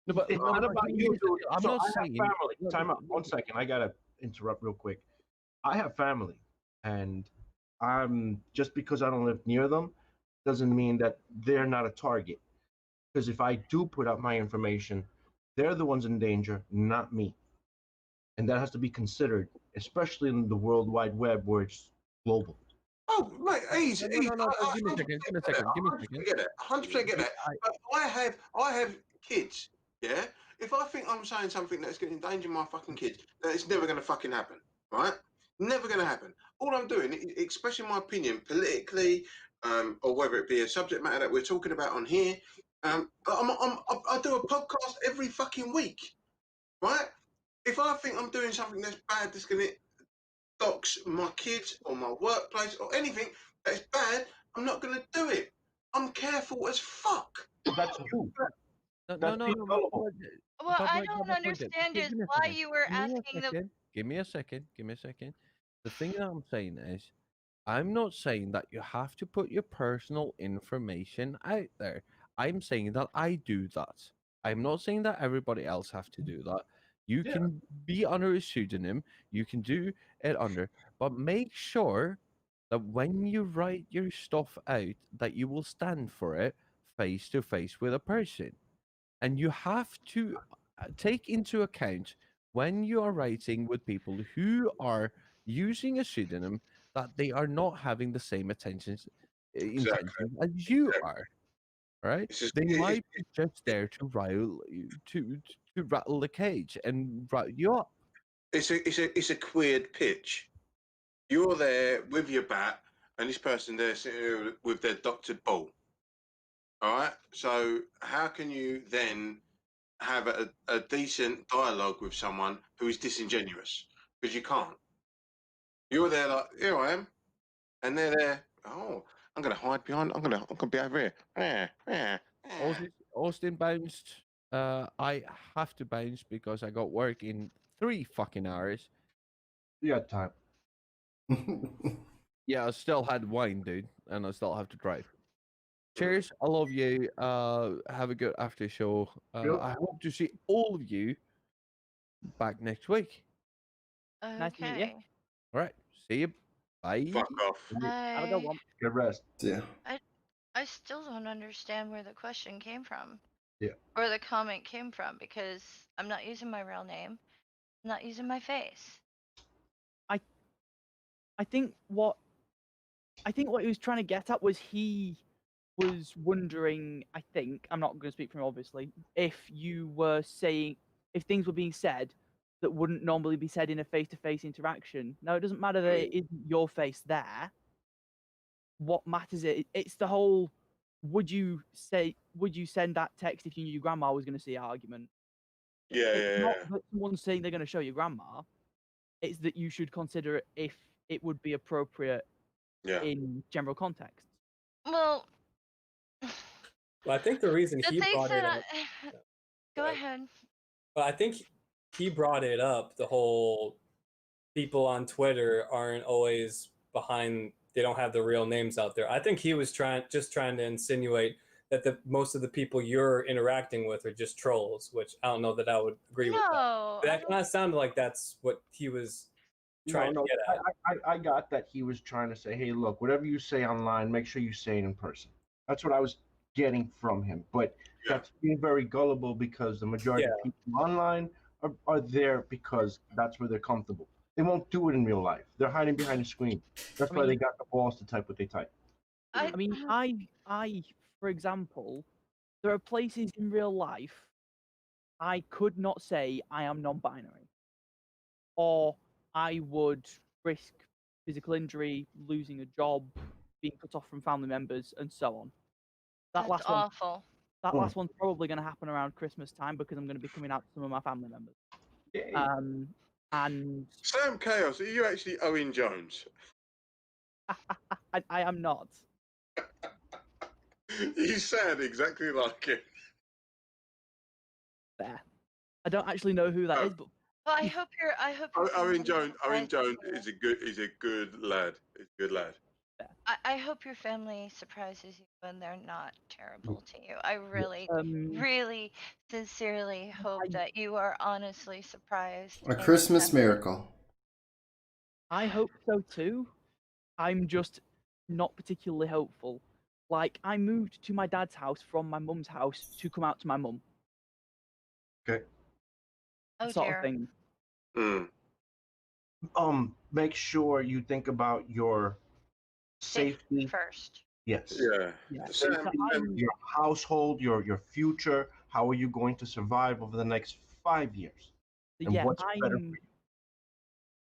No, but it's
No,
not
but
about
give
you,
me a
dude.
second. I'm
So
not
I have
saying-
family.
look,
Time out.
look,
1 second. I gotta interrupt real quick. I have family, and I'm just because I don't live near them doesn't mean that they're not a target. Because if I do put out my information, they're the ones in danger, not me. And that has to be considered, especially in the World Wide Web where it's global.
Oh, mate, easy.
No, give me a second, give me a second, give me a second.
Get it. 100% get that. But I have kids. Yeah. If I think I'm saying something that's going to endanger my fucking kids, then it's never going to fucking happen, right? Never going to happen. All I'm doing is expressing my opinion politically, or whether it be a subject matter that we're talking about on here. I do a podcast every fucking week, right? If I think I'm doing something that's bad, that's going to dox my kids or my workplace or anything that's bad, I'm not going to do it. I'm careful as fuck.
That's you.
No,
That's
no,
being
no.
gullible.
Well, I
But
don't
my point
understand is
give me a
why
second.
you were
Give me a
asking the.
second. Give me a second. Give me a second. The thing that I'm saying is, I'm not saying that you have to put your personal information out there. I'm saying that I do that. I'm not saying that everybody else have to do that. You
Yeah.
can be under a pseudonym. You can do it under, but make sure that when you write your stuff out, that you will stand for it face to face with a person. And you have to take into account when you are writing with people who are using a pseudonym that they are not having the same intentions as you are, right? They might be just there to rile you, to rattle the cage and rile you up.
It's a queered pitch. You're there with your bat and this person there sitting here with their doctored ball. All right. So how can you then have a decent dialogue with someone who is disingenuous? Because you can't. You're there like, here I am, and they're there. Oh, I'm gonna hide behind. I'm gonna be over here.
Austin bounced. I have to bounce because I got work in 3 fucking hours.
You got time.
Yeah, I still had wine, dude, and I still have to drive. Cheers. I love you. Have a good after show.
Yep.
I hope to see all of you back next week.
Nice to meet you.
Okay.
All right. See you. Bye.
Fuck off.
Have a good one.
Good rest.
Yeah.
I still don't understand where the question came from.
Yeah.
Or the comment came from, because I'm not using my real name. I'm not using my face.
I think what he was trying to get at was he was wondering, I think, I'm not going to speak for him obviously, if you were saying, if things were being said that wouldn't normally be said in a face-to-face interaction. Now, it doesn't matter that it isn't your face there. What matters it's the whole, would you send that text if you knew your grandma was going to see an argument?
Yeah,
It's
yeah,
not
yeah.
that someone's saying they're going to show your grandma. It's that you should consider it if it would be appropriate
Yeah.
in general context.
Well,
Well, I think the reason
the
he
things
brought it
that
up.
Go ahead.
Well, I think he brought it up. The whole people on Twitter aren't always behind. They don't have the real names out there. I think he was trying to insinuate that most of the people you're interacting with are just trolls, which I don't know that I would agree with that.
No, I
That
don't.
kind of sounded like that's what he was trying to get at.
I got that he was trying to say, hey, look, whatever you say online, make sure you say it in person. That's what I was getting from him. But
Yeah.
that's being very gullible, because the majority of people online are there because that's where they're comfortable. They won't do it in real life. They're hiding behind a screen. That's why they got the balls to type what they type.
I mean, I, for example, there are places in real life I could not say I am non-binary, or I would risk physical injury, losing a job, being cut off from family members, and so on. That
That's
last one,
awful.
that last one's probably going to happen around Christmas time because I'm going to be coming out to some of my family members. And
Sam Chaos, are you actually Owen Jones?
I am not.
You sound exactly like him.
There. I don't actually know who that is, but
Well, I hope you're.
Owen Jones. Owen
family
Jones
surprises
is a good lad. He's a good lad.
I hope your family surprises you when they're not terrible to you. I really,
um,
really, sincerely hope that you are honestly surprised.
A
and
Christmas
happy.
miracle.
I hope so too. I'm just not particularly hopeful. Like, I moved to my dad's house from my mum's house to come out to my mum.
Okay.
Oh
Sort
dear.
of thing.
Make sure you think about your safety
first.
Yes.
Yeah.
Safety, your household, your future. How are you going to survive over the next 5 years? And
Yeah,
what's better for you?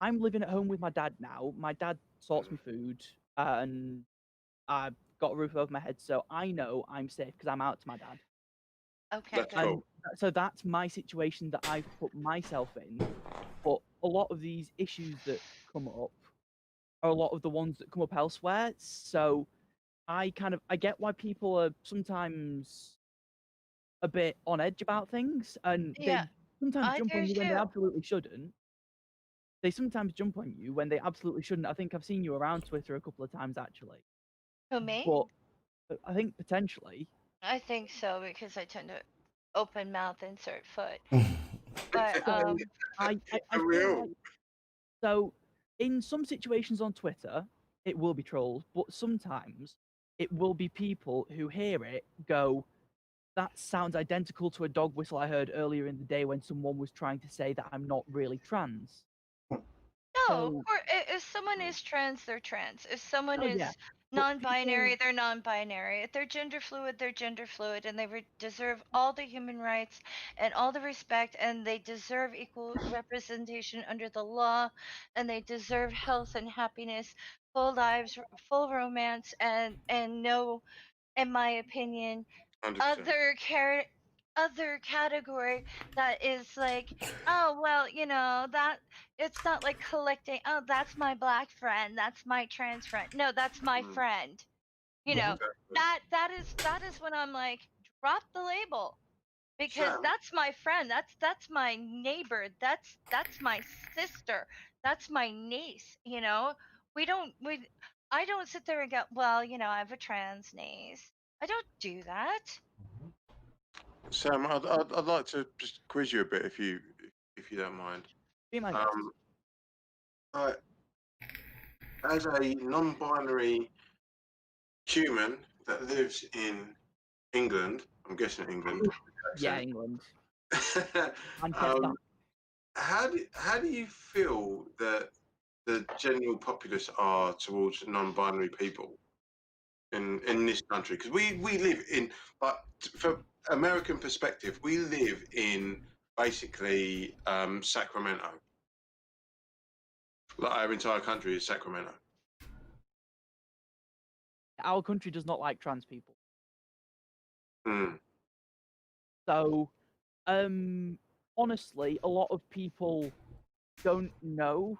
I'm living at home with my dad now. My dad sorts me food, and I've got a roof over my head, so I know I'm safe because I'm out to my dad.
Okay.
That's
good.
cool.
So that's my situation that I've put myself in. But a lot of these issues that come up are a lot of the ones that come up elsewhere. So I get why people are sometimes a bit on edge about things, and
Yeah,
they sometimes
I
jump on
do
you when they
too.
absolutely shouldn't. They sometimes jump on you when they absolutely shouldn't. I think I've seen you around Twitter a couple of times actually.
Who, me?
But I think potentially.
I think so, because I tend to open mouth, insert foot. But
So I
For
feel
real.
like, so in some situations on Twitter, it will be trolls, but sometimes it will be people who hear it go, that sounds identical to a dog whistle I heard earlier in the day when someone was trying to say that I'm not really trans.
no,
So-
or if someone is trans, they're trans. If someone
Oh,
is
yeah.
Non-binary, they're non-binary. If they're gender fluid, they're gender fluid, and they deserve all the human rights and all the respect, and they deserve equal representation under the law, and they deserve health and happiness, full lives, full romance, and no, in my opinion,
100%.
other category that is like, oh well, that it's not like collecting, oh, that's my black friend, that's my trans friend, no, that's my
Mm,
friend.
Yeah.
exactly.
That is when I'm like, drop the label, because
Sam,
that's my friend, that's my neighbor, that's my sister, that's my niece. We don't we I don't sit there and go, well, I have a trans niece. I don't do that.
Sam, I'd like to just quiz you a bit if you don't mind.
Be my guest.
Like, as a non-binary human that lives in England, I'm guessing England.
Yeah,
accent,
England.
um,
Manchester.
how do you feel that the general populace are towards non-binary people in this country? Because we live in, but from American perspective, we live in basically Sacramento. Like our entire country is Sacramento.
Our country does not like trans people.
Mm.
So, honestly, a lot of people don't know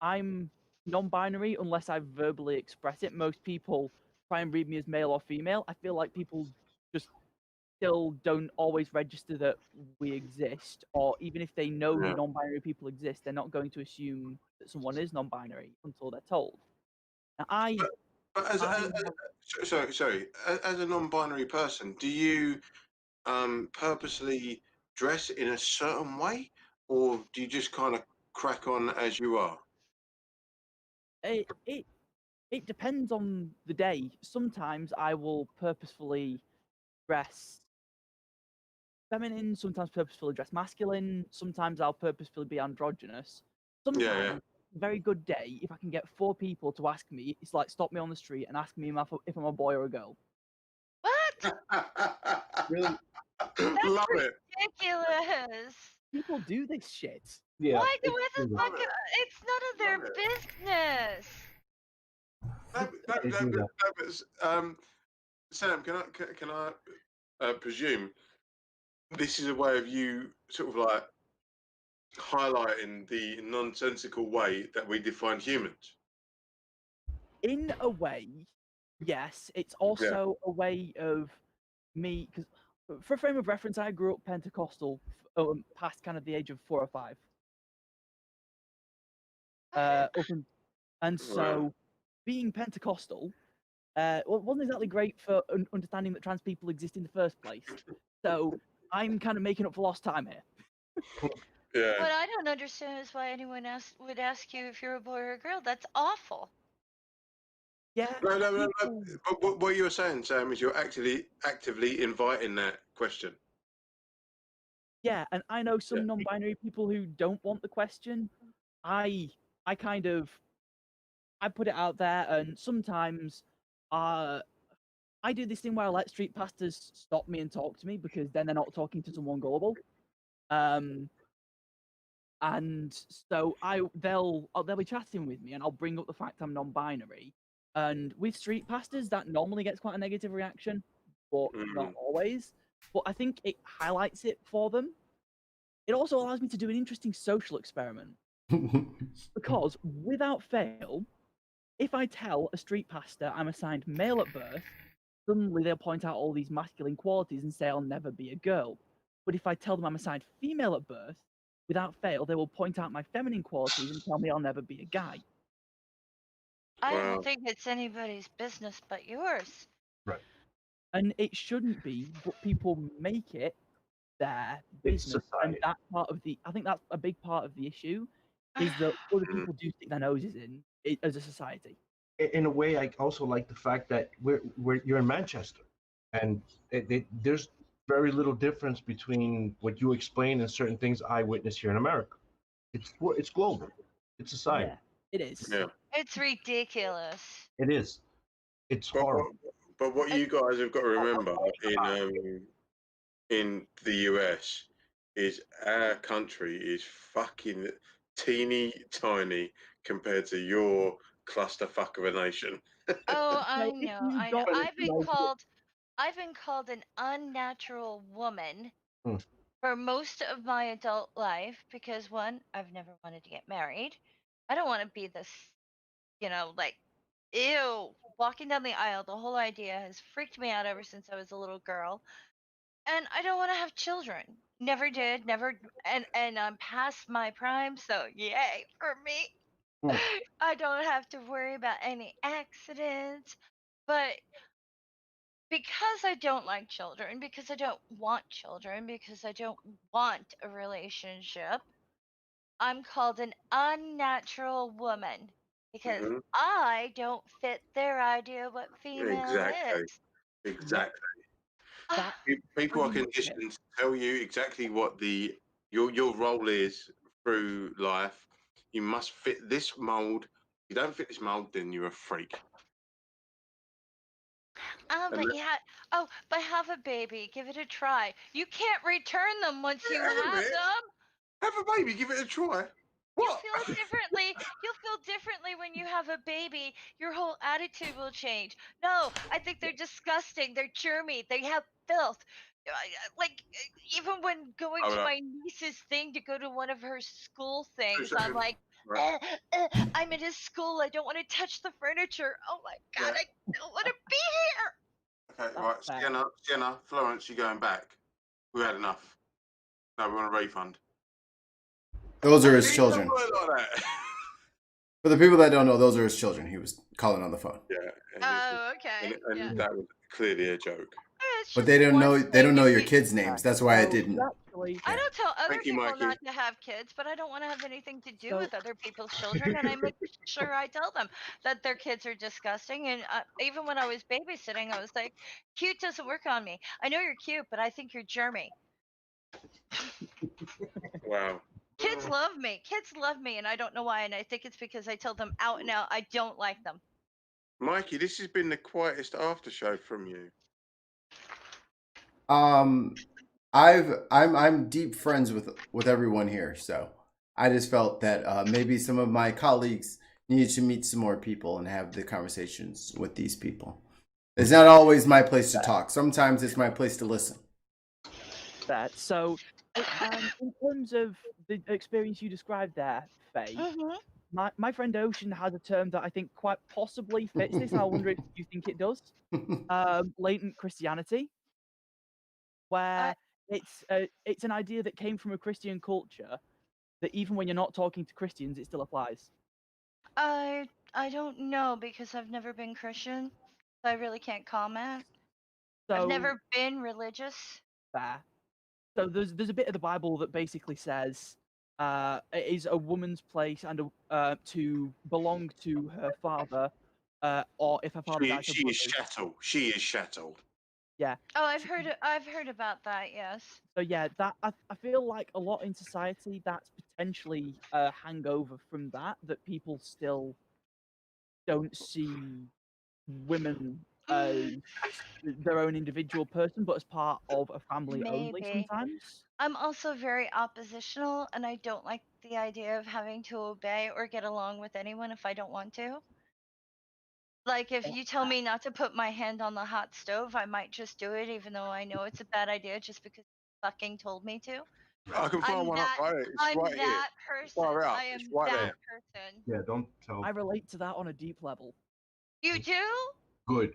I'm non-binary unless I verbally express it. Most people try and read me as male or female. I feel like people just still don't always register that we exist, or even if they know
Yeah.
non-binary people exist, they're not going to assume that someone is non-binary until they're told. Now,
But sorry, as a non-binary person, do you purposely dress in a certain way, or do you just kind of crack on as you are?
It depends on the day. Sometimes I will purposefully dress feminine, sometimes purposefully dress masculine, sometimes I'll purposefully be androgynous. Sometimes, very good day, if I can get 4 people to ask me, it's like stop me on the street and ask me if I'm a boy or a girl.
What?
Really?
Love it.
Ridiculous.
People do this shit.
Yeah.
Why the
it's-
fuck? It's none of their
Love
business.
They do that.
Sam, can I presume this is a way of you sort of like highlighting the nonsensical way that we define humans?
In a way, yes. It's also a way of me, because for frame of reference, I grew up Pentecostal past kind of the age of 4 or 5. And so, being Pentecostal wasn't exactly great for understanding that trans people exist in the first place. So I'm kind of making up for lost time here.
Yeah.
What I don't understand is why anyone would ask you if you're a boy or a girl. That's awful.
Yeah.
No. But what you were saying, Sam, is you're actively inviting that question.
Yeah, and I know some non-binary people who don't want the question. I kind of put it out there, and sometimes I do this thing where I let street pastors stop me and talk to me, because then they're not talking to someone gullible. And so they'll be chatting with me, and I'll bring up the fact I'm non-binary. And with street pastors, that normally gets quite a negative reaction, but not always. But I think it highlights it for them. It also allows me to do an interesting social experiment. Because without fail, if I tell a street pastor I'm assigned male at birth, suddenly they'll point out all these masculine qualities and say I'll never be a girl. But if I tell them I'm assigned female at birth, without fail, they will point out my feminine qualities and tell me I'll never be a guy.
I don't think it's anybody's business but yours.
Right.
And it shouldn't be, but people make it their business. And that's I think that's a big part of the issue, is that other people do stick their noses in it as a society.
In a way, I also like the fact that you're in Manchester, and there's very little difference between what you explain and certain things I witness here in America. It's global. It's society.
Yeah, it is.
Yeah.
It's ridiculous.
It is. It's
But
horrible.
what you guys have got to remember in the US is our country is fucking teeny tiny compared to your clusterfuck of a nation.
Oh,
Okay,
I
if
know,
you
I know.
got
I've been called an unnatural woman
Hmm.
for most of my adult life because one, I've never wanted to get married. I don't want to be this, like, ew, walking down the aisle. The whole idea has freaked me out ever since I was a little girl. And I don't want to have children. Never did, never, and I'm past my prime, so yay for me.
Hmm.
I don't have to worry about any accidents. But because I don't like children, because I don't want children, because I don't want a relationship, I'm called an unnatural woman because
Mhm.
I don't fit their idea of what female
Exactly.
is.
Exactly.
that
People are
pretty much it.
conditioned to tell you exactly what your role is through life. You must fit this mold. If you don't fit this mold, then you're a freak. And
But yeah, but have a baby, give it a try. You can't return them once you
hang on a
have
minute.
them.
Have a baby, give it a try. What?
You'll feel differently when you have a baby. Your whole attitude will change. No, I think they're disgusting. They're germy. They have filth. Like, even when going
Hold
to
up.
my niece's thing to go to one of her school things, I'm
seconds.
like,
Right.
I'm in his school. I don't want to touch the furniture. Oh my God,
Yeah.
I don't want to be here.
Okay,
That's
right.
fair.
Sienna, Florence, you're going back. We had enough. No, we want a refund.
Those are his
He don't
children.
work like that.
For the people that don't know, those are his children. He was calling on the phone.
Yeah. And,
Oh, okay. Yeah.
and that was clearly a joke.
It's
But
just
they don't
one
know. They don't
thing.
know
If
your
you,
kids' names. That's why I
So
didn't.
actually,
I don't tell other
Thank you,
people
Mikey.
not to have kids, but I don't want to have anything to do
So-
with other people's children, and I make sure I tell them that their kids are disgusting. And even when I was babysitting, I was like, "Cute doesn't work on me. I know you're cute, but I think you're germy."
Wow.
Kids love me. Kids love me, and I don't know why. And I think it's because I tell them out and out I don't like them.
Mikey, this has been the quietest after show from you.
I'm deep friends with everyone here, so I just felt that maybe some of my colleagues needed to meet some more people and have the conversations with these people. It's not always my place to talk. Sometimes it's my place to listen.
that. So, in terms of the experience you described there, Faye, my friend Ocean has a term that I think quite possibly fits this. I wonder if you think it does. Latent Christianity, where it's an idea that came from a Christian culture that even when you're not talking to Christians, it still applies.
I don't know because I've never been Christian, so I really can't comment. I've
So
never been religious.
fair. So there's a bit of the Bible that basically says it is a woman's place and to belong to her father, or if her father dies, her
She is
brothers.
chattel. She is chattel.
Yeah.
Oh, I've heard about that. Yes.
So yeah, that I feel like a lot in society that's potentially a hangover from that people still don't see women as their own individual person, but as part of a family only
Maybe.
sometimes.
I'm also very oppositional, and I don't like the idea of having to obey or get along with anyone if I don't want to. Like, if you tell me not to put my hand on the hot stove, I might just do it, even though I know it's a bad idea just because you fucking told me to.
I can find one up right. It's
I'm
right here.
that person.
Far out.
I
It's
am
right
that
there.
person.
Yeah, don't tell.
I relate to that on a deep level.
You do?
Good.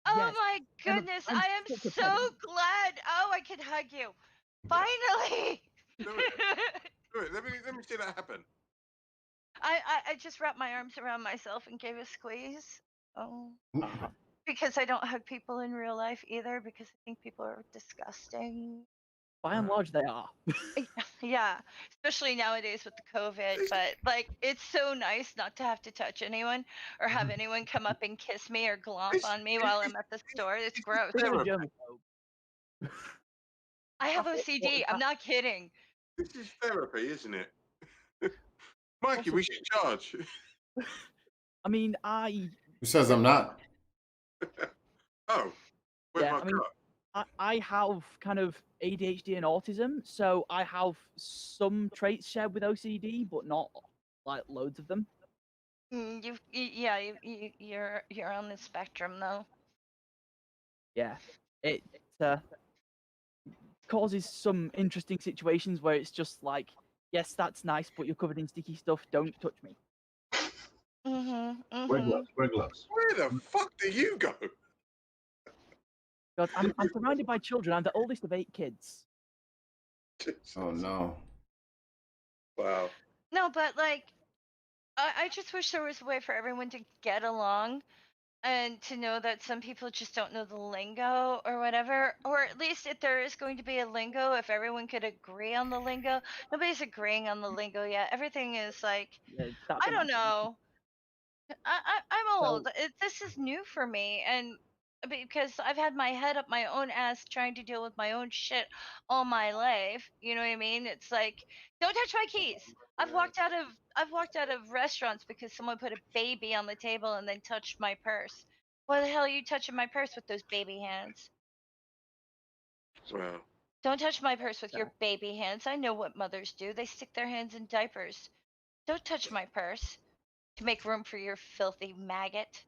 Oh
Yes,
my
I'm
goodness!
I'm
I am
such a
so
pedant.
glad. Oh, I can hug you. Finally.
Do it. Do it. Let me see that happen.
I just wrapped my arms around myself and gave a squeeze. Oh.
Uh-huh.
Because I don't hug people in real life either because I think people are disgusting.
By and large, they are.
Yeah, especially nowadays with the COVID. But like, it's so nice not to have to touch anyone or have anyone come up and kiss me or glomp on me while I'm at the store. It's gross.
Being a
Therapy.
germaphobe.
I have
That's what
OCD. I'm not kidding.
This is therapy, isn't it? Mikey, we should charge.
I mean, I
Who says I'm not?
Oh, where's
Yeah,
my
I mean,
car?
I have kind of ADHD and autism, so I have some traits shared with OCD, but not like loads of them.
You're on the spectrum though.
Yeah, it uh, causes some interesting situations where it's just like, yes, that's nice, but you're covered in sticky stuff. Don't touch me.
Wear gloves. Wear gloves.
Where the fuck do you go?
God, I'm surrounded by children. I'm the oldest of 8 kids.
Oh no.
Wow.
No, but like, I just wish there was a way for everyone to get along and to know that some people just don't know the lingo or whatever. Or at least if there is going to be a lingo, if everyone could agree on the lingo. Nobody's agreeing on the lingo yet. Everything is like,
Yeah, that's
I
a
don't
massive issue.
know. I'm
So-
old. This is new for me, and because I've had my head up my own ass trying to deal with my own shit all my life. You know what I mean? It's like, don't touch my keys. I've walked out of restaurants because someone put a baby on the table and then touched my purse. Why the hell are you touching my purse with those baby hands?
Wow.
Don't touch my purse with your baby hands. I know what mothers do. They stick their hands in diapers. Don't touch my purse to make room for your filthy maggot.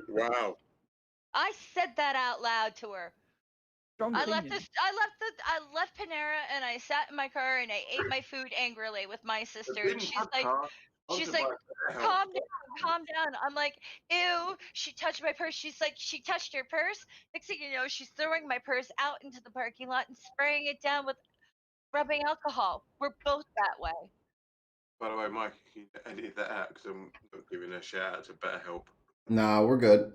Wow.
I said that out loud to her.
Strong
I left
opinion.
I left Panera and I sat in my car and I ate my food angrily with my sister, and she's like, calm down, calm down. I'm like, ew, she touched my purse. She's like, she touched your purse. Next thing you know, she's throwing my purse out into the parking lot and spraying it down with rubbing alcohol. We're both that way.
By the way, Mike, can you edit that out because I'm not giving a shout out to BetterHelp.
Nah, we're good.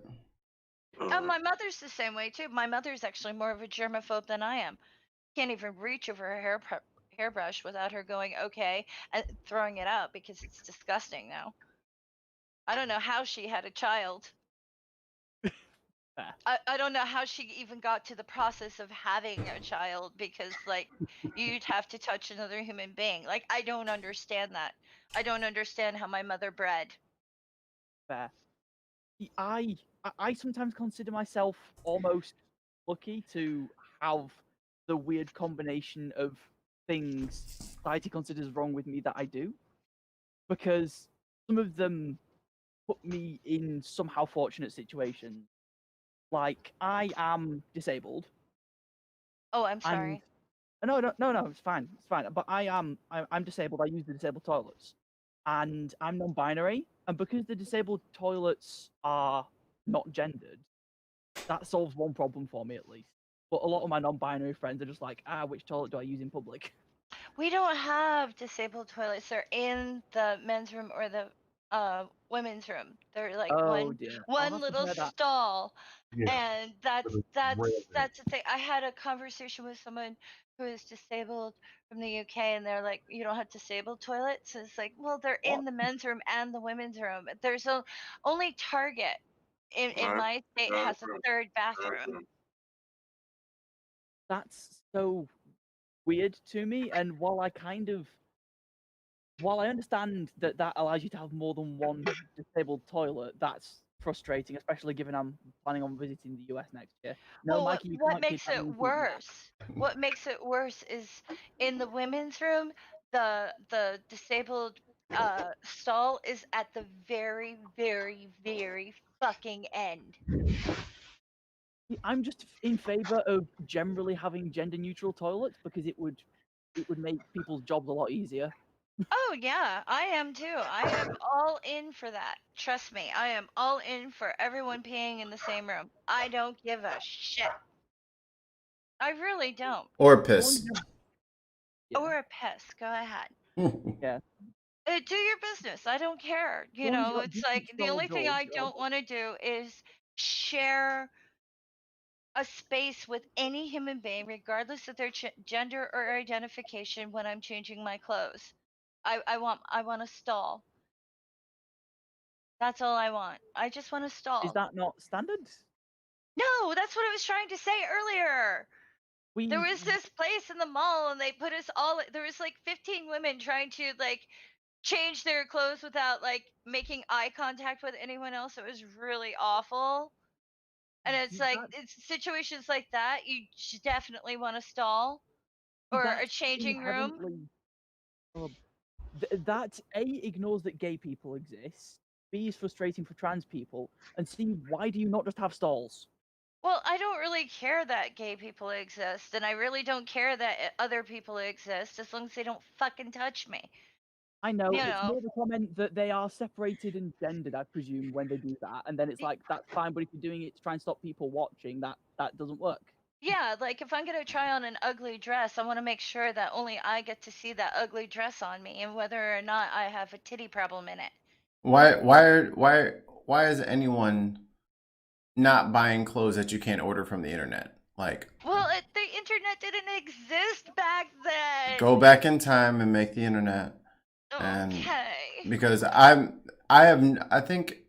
And my mother's the same way too. My mother's actually more of a germaphobe than I am. Can't even reach over her hairbrush without her going okay and throwing it out because it's disgusting now. I don't know how she had a child. I don't know how she even got to the process of having a child because like you'd have to touch another human being. Like I don't understand that. I don't understand how my mother bred.
Fair. I sometimes consider myself almost lucky to have the weird combination of things society considers wrong with me that I do, because some of them put me in somehow fortunate situations. Like I am disabled.
Oh, I'm sorry.
No, it's fine, it's fine. But I'm disabled. I use the disabled toilets, and I'm non-binary. And because the disabled toilets are not gendered, that solves one problem for me at least. But a lot of my non-binary friends are just like, which toilet do I use in public?
We don't have disabled toilets. They're in the men's room or the women's room. They're like
Oh dear, I'll
one
have to
little
wear that.
stall.
Yeah.
And that's the thing. I had a conversation with someone who is disabled from the UK, and they're like, "You don't have disabled toilets." And it's like, well, they're in the men's room and the women's room. There's only Target in my state has a third bathroom.
That's so weird to me. And while I understand that that allows you to have more than one disabled toilet, that's frustrating, especially given I'm planning on visiting the US next year. No,
Well,
Mikey, you
what
can't keep
makes
having
it
me keep
worse? What makes it worse is in the women's room, the disabled stall is at the very, very, very fucking end.
I'm just in favor of generally having gender neutral toilets because it would make people's jobs a lot easier.
Oh yeah, I am too. I am all in for that. Trust me, I am all in for everyone peeing in the same room. I don't give a shit. I really don't.
Or piss.
Yeah.
Or a piss. Go ahead.
Yeah.
Do your business. I don't care. You
As long as
know,
you're not
it's
decent
like the
stall
only thing
doors,
I
you're all
don't want to do is share a space with any human being, regardless of their gender or identification, when I'm changing my clothes. I want a stall. That's all I want. I just want a stall.
Is that not standard?
No, that's what I was trying to say earlier. There was this place in the mall and they put us all, there was like 15 women trying to like change their clothes without like making eye contact with anyone else. It was really awful. And it's like
That,
it's situations like that you definitely want to stall or a
that's
changing room.
inherently. That A ignores that gay people exist. B is frustrating for trans people, and C, why do you not just have stalls?
Well, I don't really care that gay people exist, and I really don't care that other people exist as long as they don't fucking touch me.
I know
You
it's
know.
more the comment that they are separated and gendered, I presume, when they do that, and then it's like that's fine. But if you're doing it to try and stop people watching, that doesn't work.
Yeah, like if I'm gonna try on an ugly dress, I want to make sure that only I get to see that ugly dress on me, and whether or not I have a titty problem in it.
Why is anyone not buying clothes that you can't order from the internet? Like,
Well, the internet didn't exist back then.
go back in time and make the internet. And
Okay.
because I think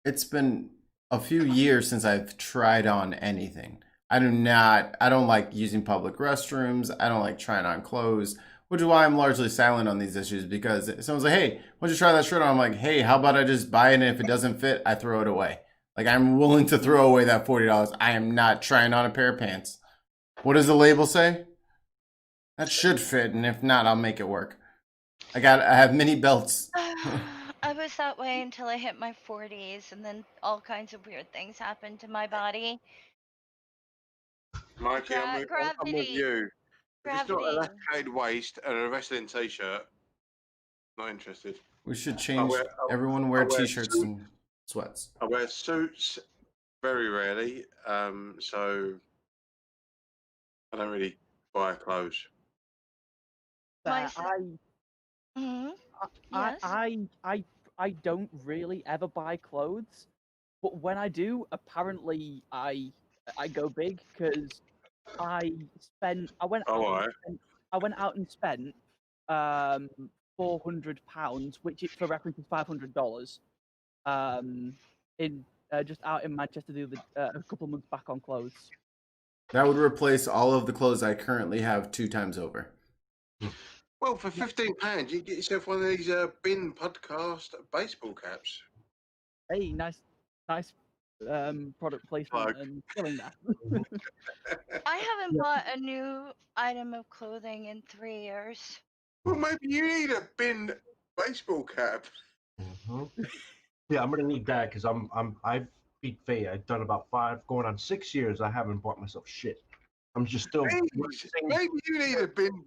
it's been a few years since I've tried on anything. I don't like using public restrooms. I don't like trying on clothes, which is why I'm largely silent on these issues, because someone's like, hey, why don't you try that shirt on? I'm like, hey, how about I just buy it, and if it doesn't fit, I throw it away. Like, I'm willing to throw away that $40. I am not trying on a pair of pants. What does the label say? That should fit, and if not, I'll make it work. I have mini belts.
I was that way until I hit my 40s, and then all kinds of weird things happened to my body.
Mikey, I'm with
Gravity.
you. If it's not a
Gravity.
left-handed waist and a wrestling t-shirt, not interested.
We should change. Everyone wear t-shirts and sweats.
I wear suits very rarely, so I don't really buy clothes.
But
Mhm. Yes.
I don't really ever buy clothes, but when I do, apparently I go big because I went out
All right.
I went out and spent £400, which for reference is $500, in just out in Manchester a couple of months back on clothes.
That would replace all of the clothes I currently have 2 times over.
Well, for £15, you can get yourself one of these bin podcast baseball caps.
Hey, nice product placement and killing that.
I haven't bought a new item of clothing in 3 years.
Well, maybe you need a bin baseball cap.
Yeah, I'm gonna need that because I beat Faye. I've done about 5, going on 6 years. I haven't bought myself shit. I'm just still.
Maybe you need a bin.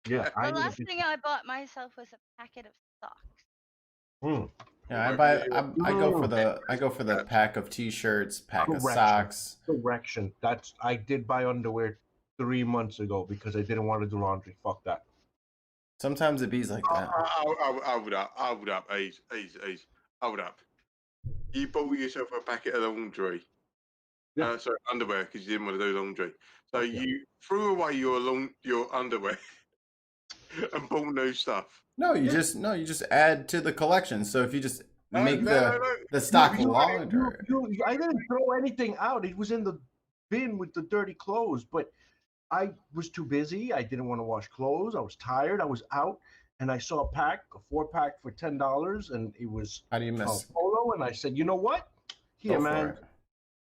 Yeah,
The last thing I bought myself was a packet of socks.
Yeah, I go for the pack of t-shirts, pack of socks.
Correction. I did buy underwear 3 months ago because I didn't want to do laundry. Fuck that.
Sometimes it bees like that.
I would up. Ease. I would up. You bought yourself a packet of laundry.
Yeah.
Sorry, underwear, because you didn't want to do laundry. So you threw away your underwear and bought new stuff.
No, you just add to the collection. So if you just make the stock longer.
I didn't throw anything out. It was in the bin with the dirty clothes, but I was too busy. I didn't want to wash clothes. I was tired. I was out, and I saw a 4-pack for $10, and it was
How do you miss?
Polo, and I said, you know what? Here,
Go for
man.
it.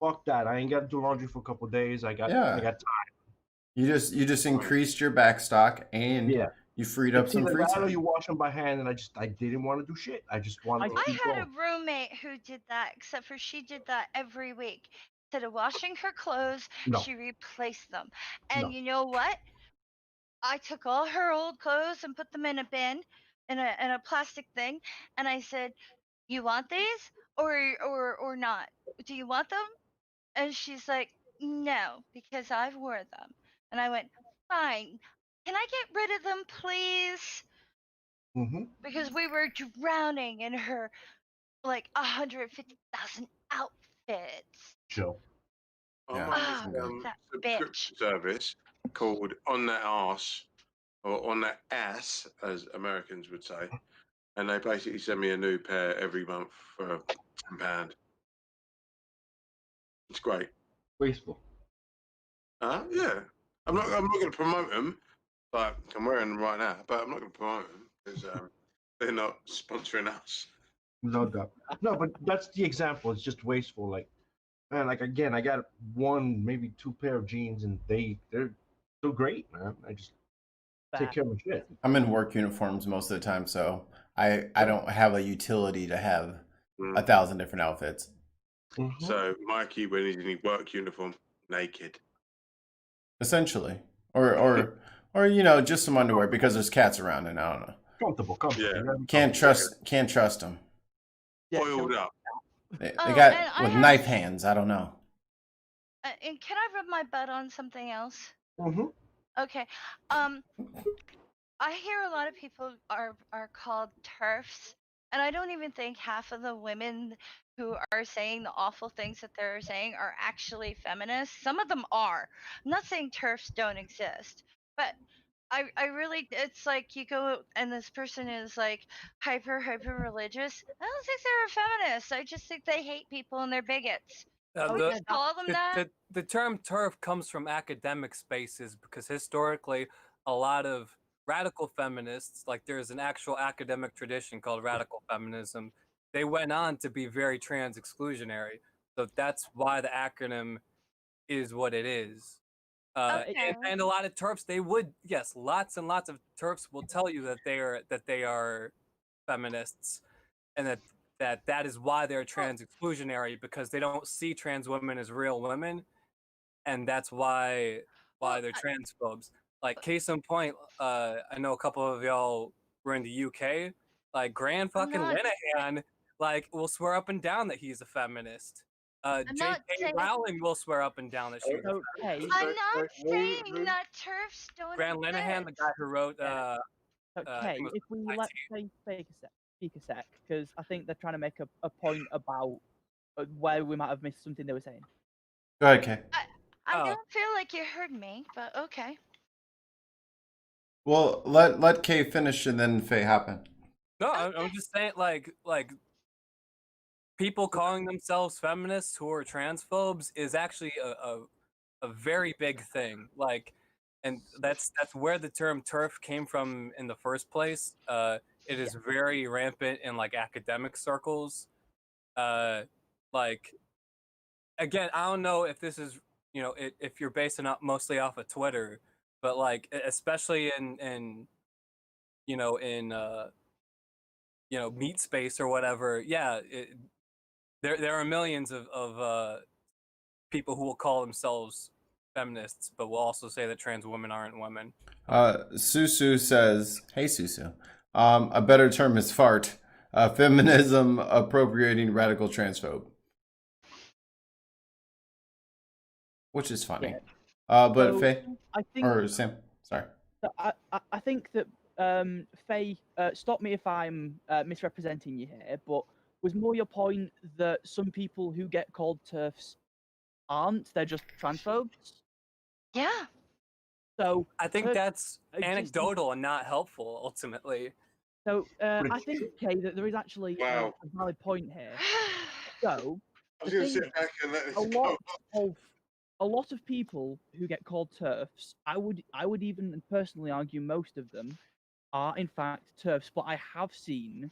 Fuck that. I ain't got to do laundry for a couple of days. I got time.
You just increased your back stock and you freed up some free time.
You wash them by hand, and I didn't want to do shit. I just wanted to keep
I had
going.
a roommate who did that, except for she did that every week. Instead of washing her clothes, she replaced them. And you know what? I took all her old clothes and put them in a bin, in a plastic thing, and I said, "You want these or not? Do you want them?" And she's like, "No, because I've wore them." And I went, "Fine. Can I get rid of them, please?" Because we were drowning in her like 150,000 outfits.
Joe.
That bitch.
Service called On That Arse, or On That Ass, as Americans would say, and they basically send me a new pair every month for £10. It's great.
Wasteful.
Yeah. I'm not going to promote them, but I'm wearing them right now. But I'm not going to promote them because they're not sponsoring us.
No doubt. No, but that's the example. It's just wasteful. Like, man, like again, I got one, maybe two pair of jeans, and they're so great, man. I just take
Fair.
care of my shit.
I'm in work uniforms most of the time, so I don't have a utility to have
Mm.
1,000 different outfits.
Mhm.
So Mikey, when he's in his work uniform, naked.
Essentially, or just some underwear because there's cats around, and I don't know.
Comfortable.
Yeah.
You gotta be
Can't
comfortable.
trust them.
Yeah,
Oiled up.
They
Oh,
got
and I
with
have-
knife hands. I don't know.
And can I rub my butt on something else?
Mhm.
Okay. I hear a lot of people are called TERFs, and I don't even think half of the women who are saying the awful things that they're saying are actually feminists. Some of them are. I'm not saying TERFs don't exist, but I really, it's like you go and this person is like hyper religious. I don't think they're a feminist. I just think they hate people and they're bigots. Can we
The,
just call them that?
the term TERF comes from academic spaces because historically, a lot of radical feminists, like there's an actual academic tradition called radical feminism, they went on to be very trans exclusionary. So that's why the acronym is what it is.
Okay.
And a lot of TERFs, they would, yes, lots and lots of TERFs will tell you that they are feminists, and that is why they're trans exclusionary, because they don't see trans women as real women, and that's why they're transphobes. Like case in point, I know a couple of y'all were in the UK. Like Grand fucking
not
Linehan, like will swear up and down that he's a feminist.
I'm not
J.K.
saying.
Rowling will swear up and down that she's a
Okay.
I'm not saying that TERFs don't
Grand Linehan, the
exist.
guy who wrote I
Okay,
think it was
if we
IT.
let Faye speak a sec, because I think they're trying to make a point about where we might have missed something they were saying.
Go ahead, Kay.
I
Oh.
don't feel like you heard me, but okay.
Well, let Kay finish and then Faye happen.
No, I'm just saying, like people calling themselves feminists who are transphobes is actually a very big thing. Like, and that's where the term TERF came from in the first place. It is very rampant in like academic circles. Like, again, I don't know if this is if you're basing it mostly off of Twitter, but like especially in meat space or whatever. Yeah, there are millions of people who will call themselves feminists, but will also say that trans women aren't women.
Susu says, "Hey, Susu. A better term is fart. Feminism appropriating radical transphobe." Which is funny.
Yeah.
But
So,
Faye
I think
or Sam, sorry.
I think that Faye, stop me if I'm misrepresenting you here, but was more your point that some people who get called TERFs aren't? They're just transphobes.
Yeah.
So
I think
TERFs
that's
existing-
anecdotal and not helpful ultimately.
So I think, Kay, that there is actually
Wow.
a valid point here. So
I was
the
going to
thing
sit back and let this
a
go.
lot of people who get called TERFs, I would even personally argue most of them are in fact TERFs, but I have seen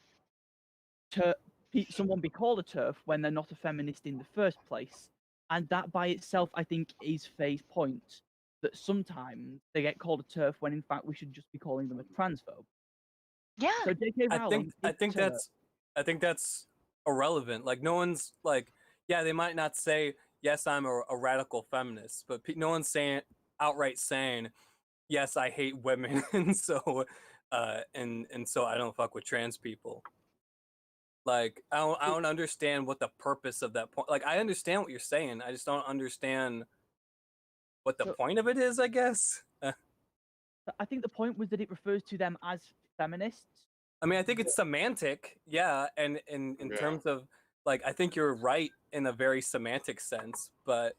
someone be called a TERF when they're not a feminist in the first place, and that by itself I think is Faye's point, that sometimes they get called a TERF when in fact we should just be calling them a transphobe.
Yeah.
So J.K. Rowling,
I think that's irrelevant. Like no one's like, yeah, they might not say yes, I'm a radical feminist, but no one's outright saying yes, I hate women, and so and so I don't fuck with trans people. Like I don't understand what the purpose of that point. Like I understand what you're saying, I just don't understand what the point of it is, I guess.
I think the point was that it refers to them as feminists.
I mean, I think it's semantic, yeah, and in
Yeah.
terms of like, I think you're right in a very semantic sense, but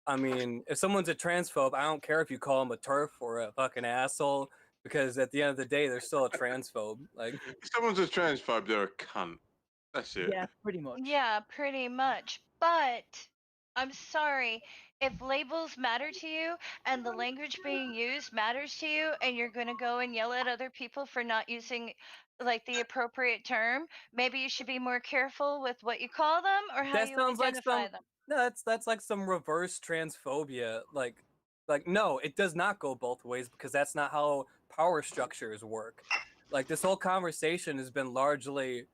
I mean, if someone's a transphobe, I don't care if you call them a TERF or a fucking asshole, because at the end of the day, they're still a transphobe. Like,
If someone's a transphobe, they're a cunt. That's it.
Yeah, pretty much.
Yeah, pretty much. But I'm sorry. If labels matter to you and the language being used matters to you, and you're going to go and yell at other people for not using like the appropriate term, maybe you should be more careful with what you call them or how
That
you
sounds like
identify
some
them.
no, that's like some reverse transphobia. Like no, it does not go both ways because that's not how power structures work. Like this whole conversation has been largely,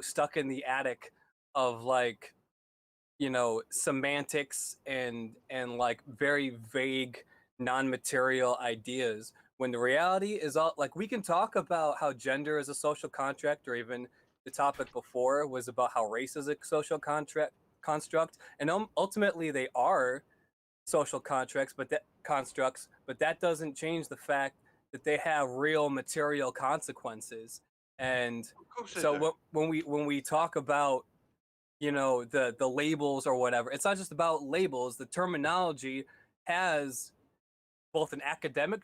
stuck in the attic of like, semantics and like very vague non-material ideas when the reality is all like we can talk about how gender is a social contract, or even the topic before was about how race is a social construct, and ultimately they are social constructs, but that doesn't change the fact that they have real material consequences. And
Of course they
so
do.
when we talk about the labels or whatever, it's not just about labels. The terminology has both an academic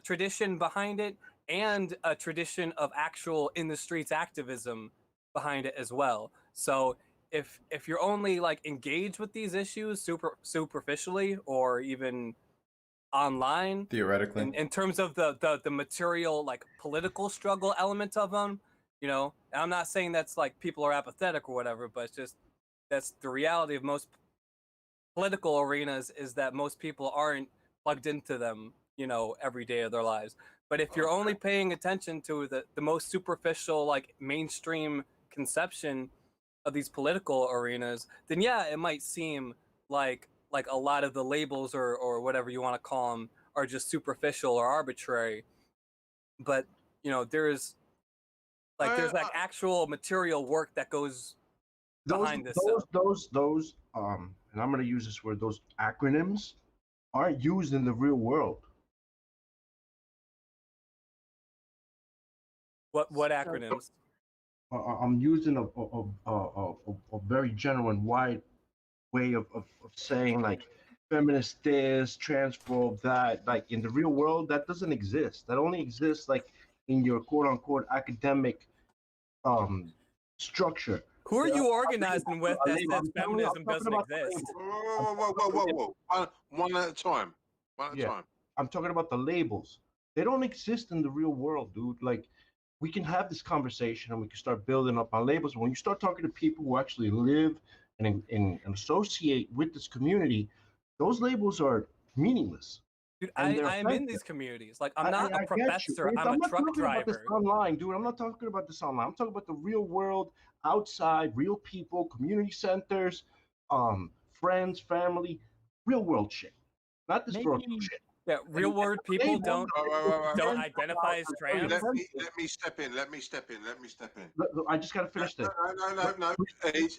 tradition behind it and a tradition of actual in the streets activism behind it as well. So if you're only like engaged with these issues superficially or even online
Theoretically.
in terms of the material like political struggle element of them, and I'm not saying that's like people are apathetic or whatever, but it's just that's the reality of most political arenas, is that most people aren't plugged into them, every day of their lives. But if you're only paying attention to the most superficial, like mainstream conception of these political arenas, then yeah, it might seem like a lot of the labels or whatever you want to call them are just superficial or arbitrary. But there's like actual material work that goes behind this stuff.
Those and I'm going to use this word, those acronyms aren't used in the real world.
What acronyms?
I'm using a very general and wide way of saying like feminist this, transphobe that. Like in the real world, that doesn't exist. That only exists like in your quote unquote academic structure.
Who are you organizing with that says
I'm
feminism
talking
doesn't
about the
exist?
labels.
Whoa. One at a time. One at a
Yeah.
time.
I'm talking about the labels. They don't exist in the real world, dude. Like, we can have this conversation and we can start building up on labels. When you start talking to people who actually live and associate with this community, those labels are meaningless.
Dude,
And they're
I'm in
offensive.
these communities. Like I'm not
I
a
get you.
professor.
But
I'm a
not
truck
talking about this
driver.
online, dude. I'm not talking about this online. I'm talking about the real world, outside, real people, community centers, friends, family, real world shit. Not this virtual
Maybe
shit.
Yeah, real world people don't
Right.
identify as trans.
Let me step in.
Look, I just got to finish this.
No.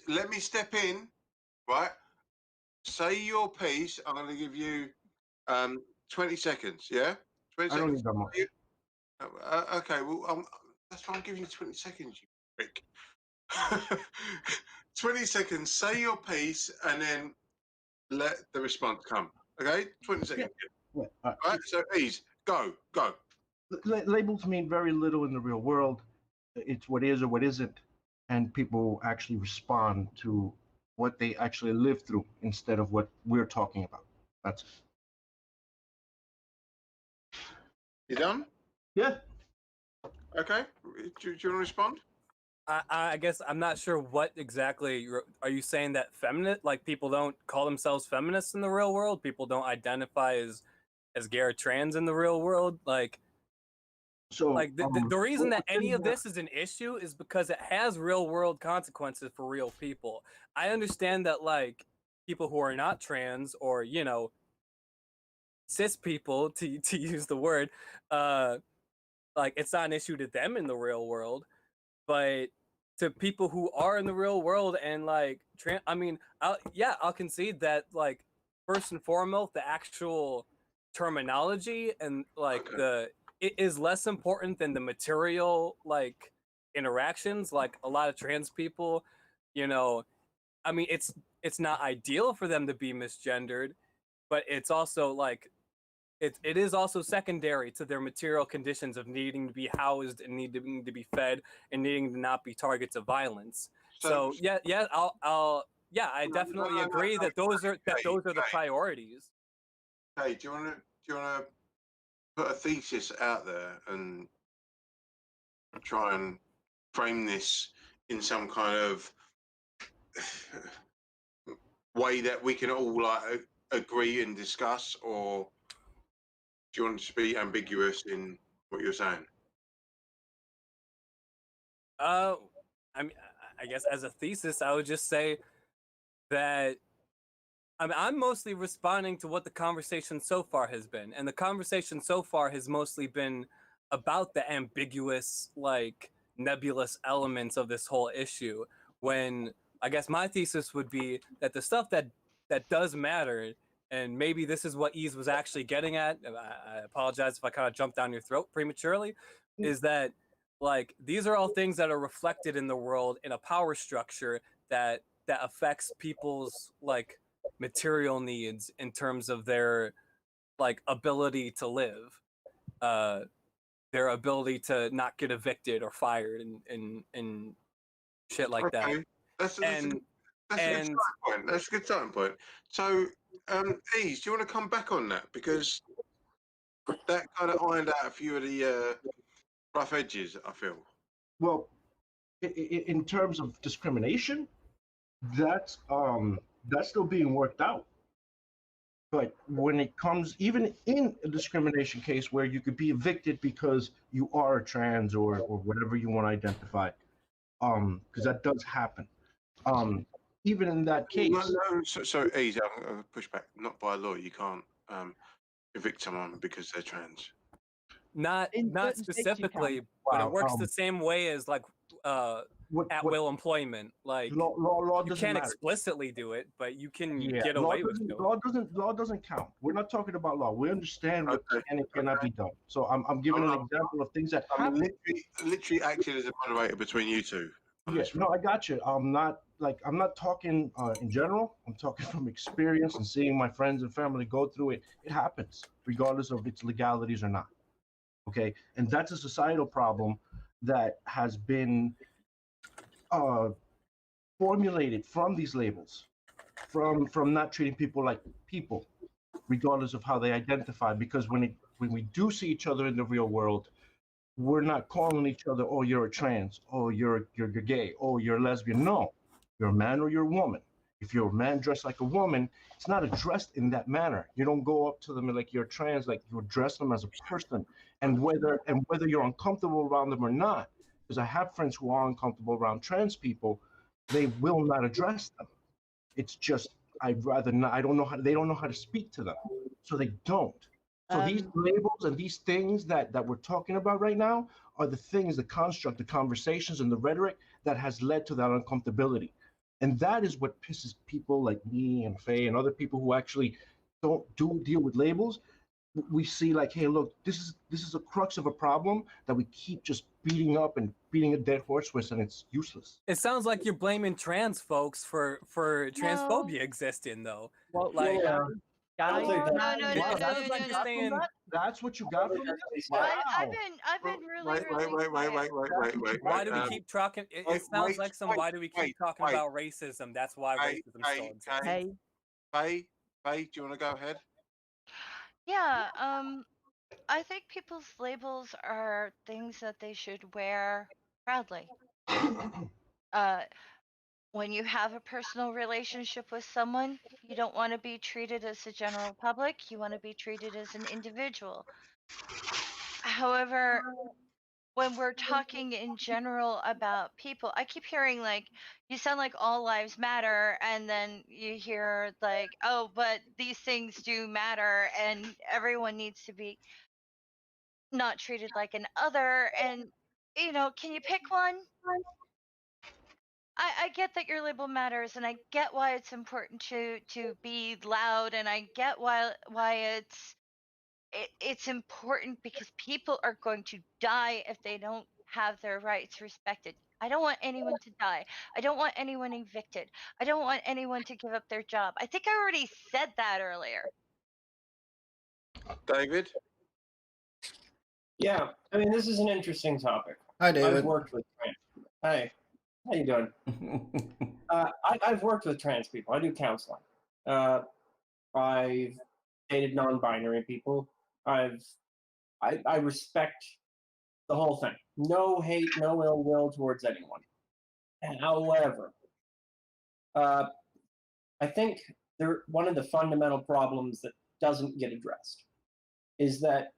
Let me step in. Right. Say your piece. I'm going to give you 20 seconds. Yeah. 20
I don't
seconds.
need that much.
Okay. Well, that's why I'm giving you 20 seconds, you prick. 20 seconds. Say your piece, and then let the response come. Okay. 20 seconds.
Yeah,
Right. So, ease. Go.
labels mean very little in the real world. It's what is or what isn't, and people actually respond to what they actually live through instead of what we're talking about. That's it.
You done?
Yeah.
Okay. Do you want to respond?
I guess I'm not sure what exactly are you saying, that feminist, like people don't call themselves feminists in the real world? People don't identify as gay or trans in the real world? Like
So
the reason that any of this is an issue is because it has real world consequences for real people. I understand that like people who are not trans or cis people to use the word, like it's not an issue to them in the real world, but to people who are in the real world and like I'll concede that like first and foremost the actual terminology and like it is less important than the material like interactions. Like a lot of trans people, it's not ideal for them to be misgendered, but it's also like it is also secondary to their material conditions of needing to be housed and needing to be fed and needing to not be targets of violence. So yeah, yeah, I definitely
no,
agree that those are
okay,
the
okay.
priorities.
Hey, do you wanna put a thesis out there and try and frame this in some kind of way that we can all like agree and discuss, or do you want it to be ambiguous in what you're saying?
I mean, I guess as a thesis, I would just say that I'm mostly responding to what the conversation so far has been, and the conversation so far has mostly been about the ambiguous, like nebulous elements of this whole issue. When I guess my thesis would be that the stuff that does matter, and maybe this is what Ease was actually getting at. And I apologize if I kind of jumped down your throat prematurely. Is that like these are all things that are reflected in the world in a power structure that affects people's like material needs in terms of their like ability to live, their ability to not get evicted or fired and shit like that.
Okay, that's
And
a good starting point. That's a good starting point. So, Ease, do you want to come back on that, because that kind of ironed out a few of the rough edges, I feel.
Well, in terms of discrimination, that's still being worked out. But when it comes, even in a discrimination case where you could be evicted because you are trans or whatever you want to identify, because that does happen. Even in that case,
No, so Ease, I'll push back. Not by law, you can't evict someone because they're trans.
not
In certain states you
specifically,
can.
but
Wow,
it works the same way as like at will employment. Like
law
you
doesn't
can't
matter.
explicitly do it, but you can
Yeah,
get away with it.
law doesn't count. We're not talking about law. We understand what
Okay,
can and cannot be done. So I'm giving an example of things that
I'm
happen.
literally acting as a moderator between you two.
Yeah, no, I got you. I'm not talking in general. I'm talking from experience and seeing my friends and family go through it. It happens, regardless of its legalities or not. Okay, and that's a societal problem that has been formulated from these labels, from not treating people like people, regardless of how they identify. Because when we do see each other in the real world, we're not calling each other, oh, you're a trans, oh, you're gay, oh, you're a lesbian. No, you're a man or you're a woman. If you're a man dressed like a woman, it's not addressed in that manner. You don't go up to them like you're trans, like you address them as a person. And whether you're uncomfortable around them or not, because I have friends who are uncomfortable around trans people, they will not address them. It's just I'd rather not. I don't know how. They don't know how to speak to them, so they don't. So these labels and these things that we're talking about right now are the things, the construct, the conversations, and the rhetoric that has led to that uncomfortability. And that is what pisses people like me and Faye and other people who actually don't deal with labels. We see like, hey, look, this is a crux of a problem that we keep just beating up and beating a dead horse with, and it's useless.
It sounds like you're blaming trans folks for transphobia existing, though.
Well,
Like,
guys,
No,
guys,
no, no,
It
no,
sounds
no,
like
no,
you're
no.
saying
That's what you got from this? Wow.
I've been really, really
Wait.
why do we keep talking? It sounds like some why do we keep talking about racism? That's why racism still exists.
hey,
Faye, do you want to go ahead?
Yeah, I think people's labels are things that they should wear proudly. When you have a personal relationship with someone, you don't want to be treated as the general public. You want to be treated as an individual. However, when we're talking in general about people, I keep hearing like, you sound like all lives matter, and then you hear like, oh, but these things do matter, and everyone needs to be not treated like an other. And can you pick one? I get that your label matters, and I get why it's important to be loud, and I get why it's important, because people are going to die if they don't have their rights respected. I don't want anyone to die. I don't want anyone evicted. I don't want anyone to give up their job. I think I already said that earlier.
David?
Yeah, I mean, this is an interesting topic.
Hi,
I've
David.
worked with trans. Hi. How you doing? I've worked with trans people. I do counseling. I've dated non-binary people. I respect the whole thing. No hate, no ill will towards anyone. However, I think one of the fundamental problems that doesn't get addressed is that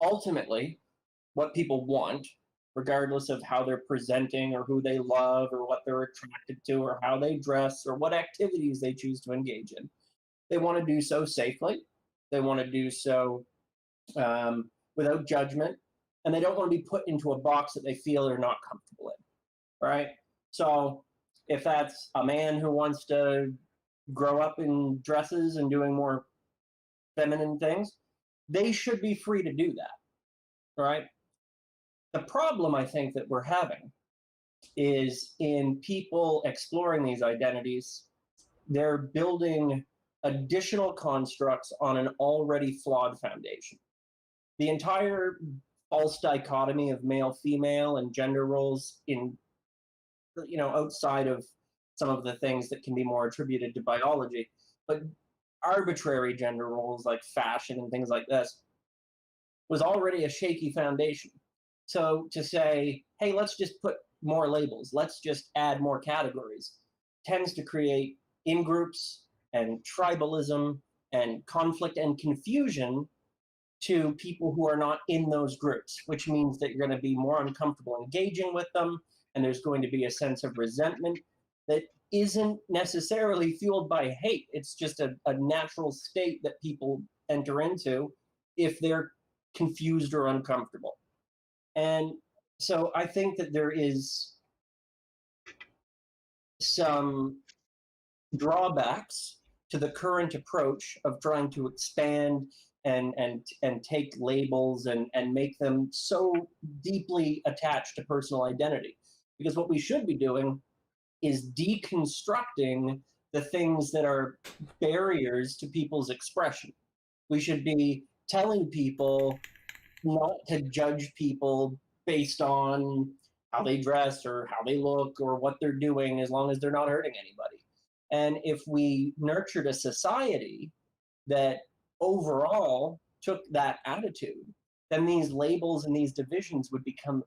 ultimately what people want, regardless of how they're presenting or who they love or what they're attracted to or how they dress or what activities they choose to engage in, they want to do so safely. They want to do so without judgment, and they don't want to be put into a box that they feel they're not comfortable in, right? So if that's a man who wants to grow up in dresses and doing more feminine things, they should be free to do that, right? The problem I think that we're having is in people exploring these identities, they're building additional constructs on an already flawed foundation. The entire false dichotomy of male-female and gender roles in, outside of some of the things that can be more attributed to biology, but arbitrary gender roles like fashion and things like this was already a shaky foundation. So to say, hey, let's just put more labels, let's just add more categories, tends to create in-groups and tribalism and conflict and confusion to people who are not in those groups, which means that you're going to be more uncomfortable engaging with them, and there's going to be a sense of resentment that isn't necessarily fueled by hate. It's just a natural state that people enter into if they're confused or uncomfortable. And so I think that there is some drawbacks to the current approach of trying to expand and take labels and make them so deeply attached to personal identity. Because what we should be doing is deconstructing the things that are barriers to people's expression. We should be telling people not to judge people based on how they dress or how they look or what they're doing, as long as they're not hurting anybody. And if we nurtured a society that overall took that attitude, then these labels and these divisions would become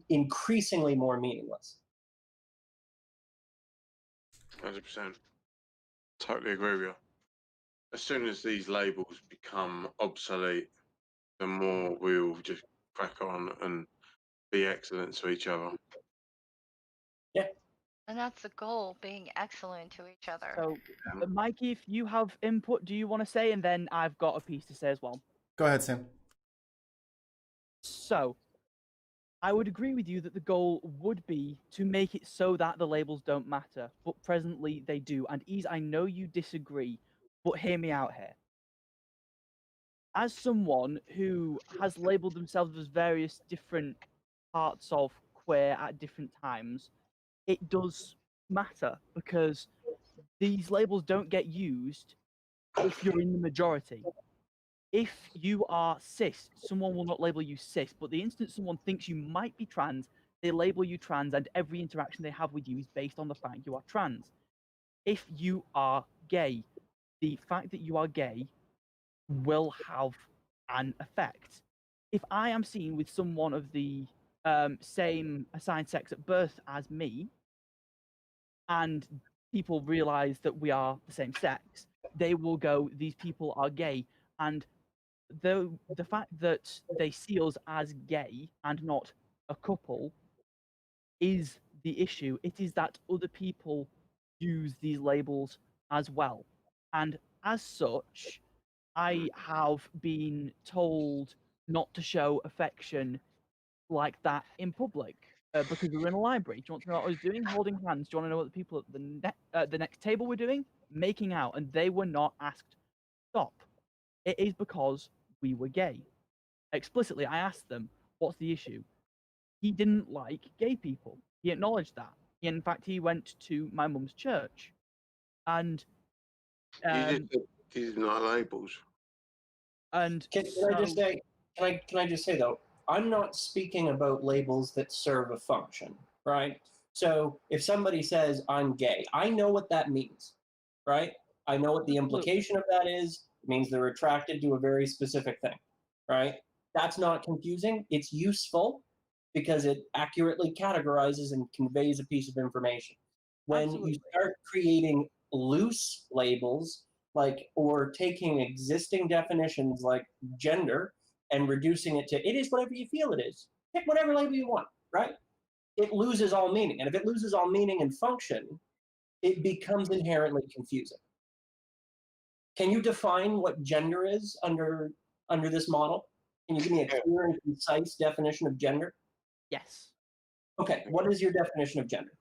increasingly more meaningless.
100%. Totally agree with you. As soon as these labels become obsolete, the more we'll just crack on and be excellent to each other.
Yeah.
And that's the goal, being excellent to each other.
So, Mikey, if you have input, do you want to say? And then I've got a piece to say as well.
Go ahead, Sam.
So, I would agree with you that the goal would be to make it so that the labels don't matter, but presently they do. And Ease, I know you disagree, but hear me out here. As someone who has labeled themselves as various different parts of queer at different times, it does matter because these labels don't get used if you're in the majority. If you are cis, someone will not label you cis, but the instant someone thinks you might be trans, they label you trans, and every interaction they have with you is based on the fact you are trans. If you are gay, the fact that you are gay will have an effect. If I am seen with someone of the same assigned sex at birth as me, and people realize that we are the same sex, they will go, these people are gay. And the fact that they see us as gay and not a couple is the issue. It is that other people use these labels as well. And as such, I have been told not to show affection like that in public. Because we were in a library. Do you want to know what I was doing? Holding hands. Do you want to know what the people at the next table were doing? Making out, and they were not asked stop. It is because we were gay. Explicitly, I asked them, "What's the issue?" He didn't like gay people. He acknowledged that. In fact, he went to my mum's church, and
You didn't like labels.
and
Can I just say? Can I just say though? I'm not speaking about labels that serve a function, right? So if somebody says I'm gay, I know what that means, right? I know what the implication of that is. It means they're attracted to a very specific thing, right? That's not confusing. It's useful because it accurately categorizes and conveys a piece of information. When you start creating loose labels, like, or taking existing definitions like gender and reducing it to it is whatever you feel it is. Pick whatever label you want, right? It loses all meaning. And if it loses all meaning and function, it becomes inherently confusing. Can you define what gender is under this model? Can you give me a clear and concise definition of gender?
Yes.
Okay, what is your definition of gender?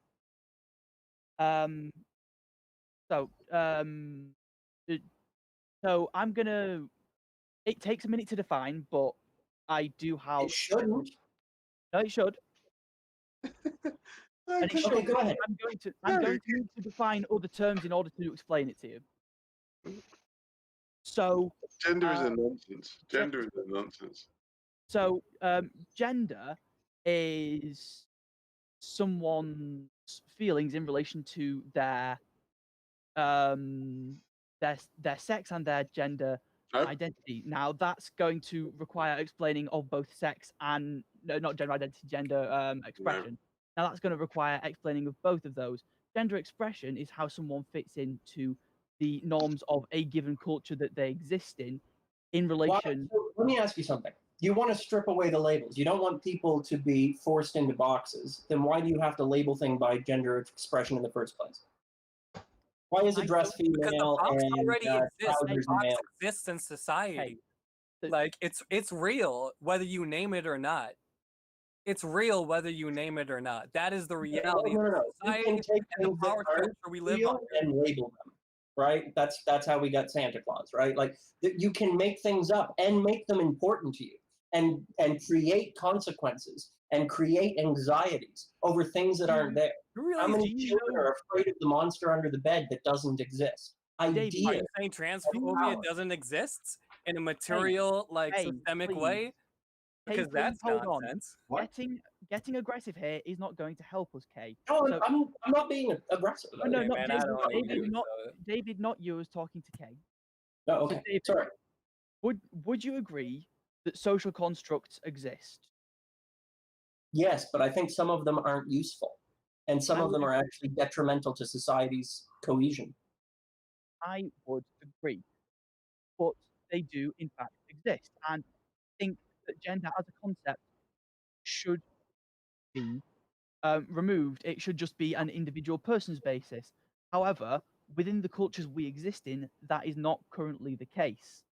So I'm gonna. It takes a minute to define, but I do have.
It shouldn't.
No, it should. And it should.
Okay, go ahead.
I'm going to need to define other terms in order to explain it to you. So
Gender is a nonsense. Gender is a nonsense.
So gender is someone's feelings in relation to their sex and their gender identity. Now that's going to require explaining of both sex and not gender identity, gender expression. Now that's going to require explaining of both of those. Gender expression is how someone fits into the norms of a given culture that they exist in relation.
So let me ask you something. You want to strip away the labels. You don't want people to be forced into boxes. Then why do you have to label things by gender expression in the first place? Why is a dress female
Because the box
and
already exists.
trousers
The box
male?
exists in society. Like it's real whether you name it or not. It's real whether you name it or not. That is the reality
No.
of
You
society
can take
and the
things that
power
aren't
structure we live
real
under.
and label them, right? That's how we got Santa Claus, right? Like you can make things up and make them important to you, and create consequences and create anxieties over things that aren't there. How many children are afraid of the monster under the bed that doesn't exist?
Are you saying transphobia doesn't exist in a material, systemic way? Because that's nonsense.
Getting aggressive here is not going to help us, Kay.
No, I'm not being aggressive.
No, not David, not you. I was talking to Kay.
Oh, okay.
So David,
sorry.
Would you agree that social constructs exist?
Yes, but I think some of them aren't useful, and some of them are actually detrimental to society's cohesion.
I would agree, but they do in fact exist, and I think that gender as a concept should be removed. It should just be an individual person's basis. However, within the cultures we exist in, that is not currently the case.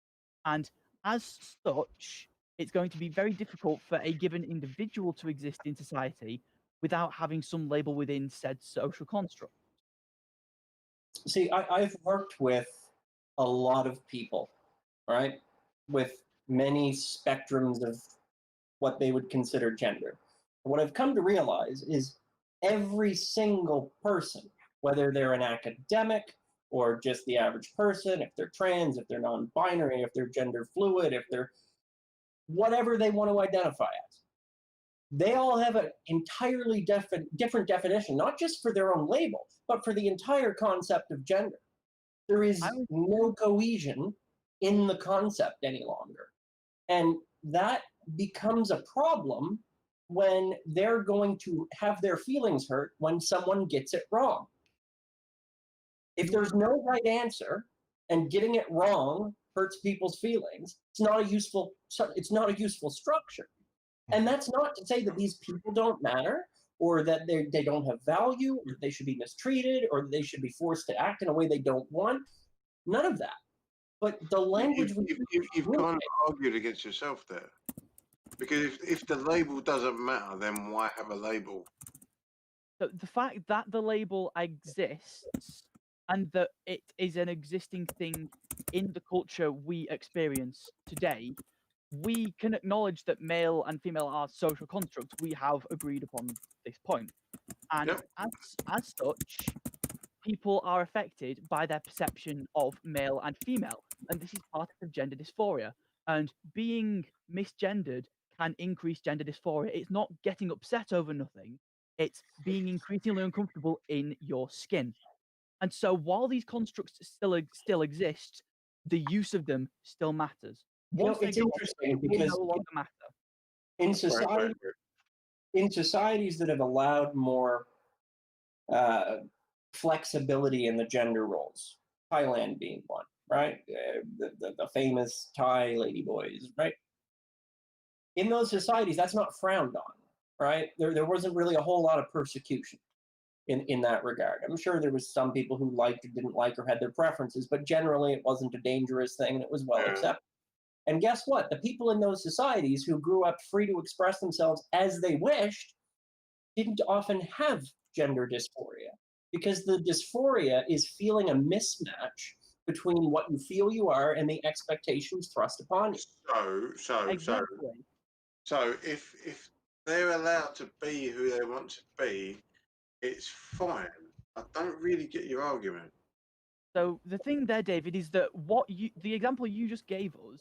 And as such, it's going to be very difficult for a given individual to exist in society without having some label within said social construct.
See, I've worked with a lot of people, right, with many spectrums of what they would consider gender. What I've come to realize is every single person, whether they're an academic or just the average person, if they're trans, if they're non-binary, if they're gender fluid, if they're whatever they want to identify as, they all have an entirely different definition, not just for their own label, but for the entire concept of gender. There is no cohesion in the concept any longer. And that becomes a problem when they're going to have their feelings hurt when someone gets it wrong. If there's no right answer and getting it wrong hurts people's feelings, it's not a useful structure. And that's not to say that these people don't matter, or that they don't have value, or they should be mistreated, or they should be forced to act in a way they don't want. None of that. But the language
you've kind of argued against yourself there. Because if the label doesn't matter, then why have a label?
So the fact that the label exists and that it is an existing thing in the culture we experience today, we can acknowledge that male and female are social constructs. We have agreed upon this point. And as such, people are affected by their perception of male and female. And this is part of gender dysphoria. And being misgendered can increase gender dysphoria. It's not getting upset over nothing. It's being increasingly uncomfortable in your skin. And so while these constructs still exist, the use of them still matters. Once
it's
they go,
interesting
it will
because
no longer matter.
in society, in societies that have allowed more flexibility in the gender roles, Thailand being one, right? The famous Thai ladyboys, right? In those societies, that's not frowned on, right? There wasn't really a whole lot of persecution in that regard. I'm sure there was some people who liked or didn't like or had their preferences, but generally it wasn't a dangerous thing and it was well accepted. And guess what? The people in those societies who grew up free to express themselves as they wished didn't often have gender dysphoria, because the dysphoria is feeling a mismatch between what you feel you are and the expectations thrust upon you.
So if they're allowed to be who they want to be, it's fine. I don't really get your argument.
So the thing there, David, is that the example you just gave us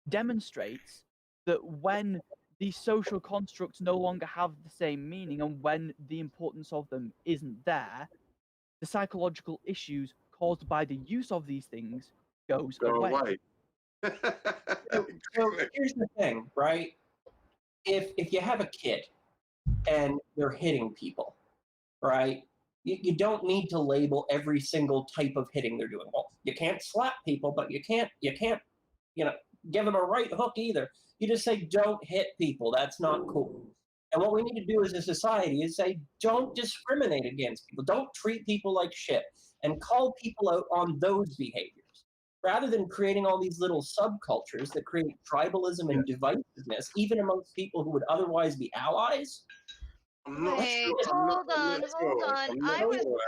demonstrates that when these social constructs no longer have the same meaning and when the importance of them isn't there, the psychological issues caused by the use of these things go away.
So here's the thing, right? If you have a kid and they're hitting people, right? You don't need to label every single type of hitting they're doing. Well, you can't slap people, but you can't, give them a right hook either. You just say, don't hit people. That's not cool. And what we need to do as a society is say, don't discriminate against people. Don't treat people like shit, and call people out on those behaviors, rather than creating all these little subcultures that create tribalism and divisiveness, even amongst people who would otherwise be allies.
I'm not
Hey,
sure.
hold on.
I'm not
I was
sure.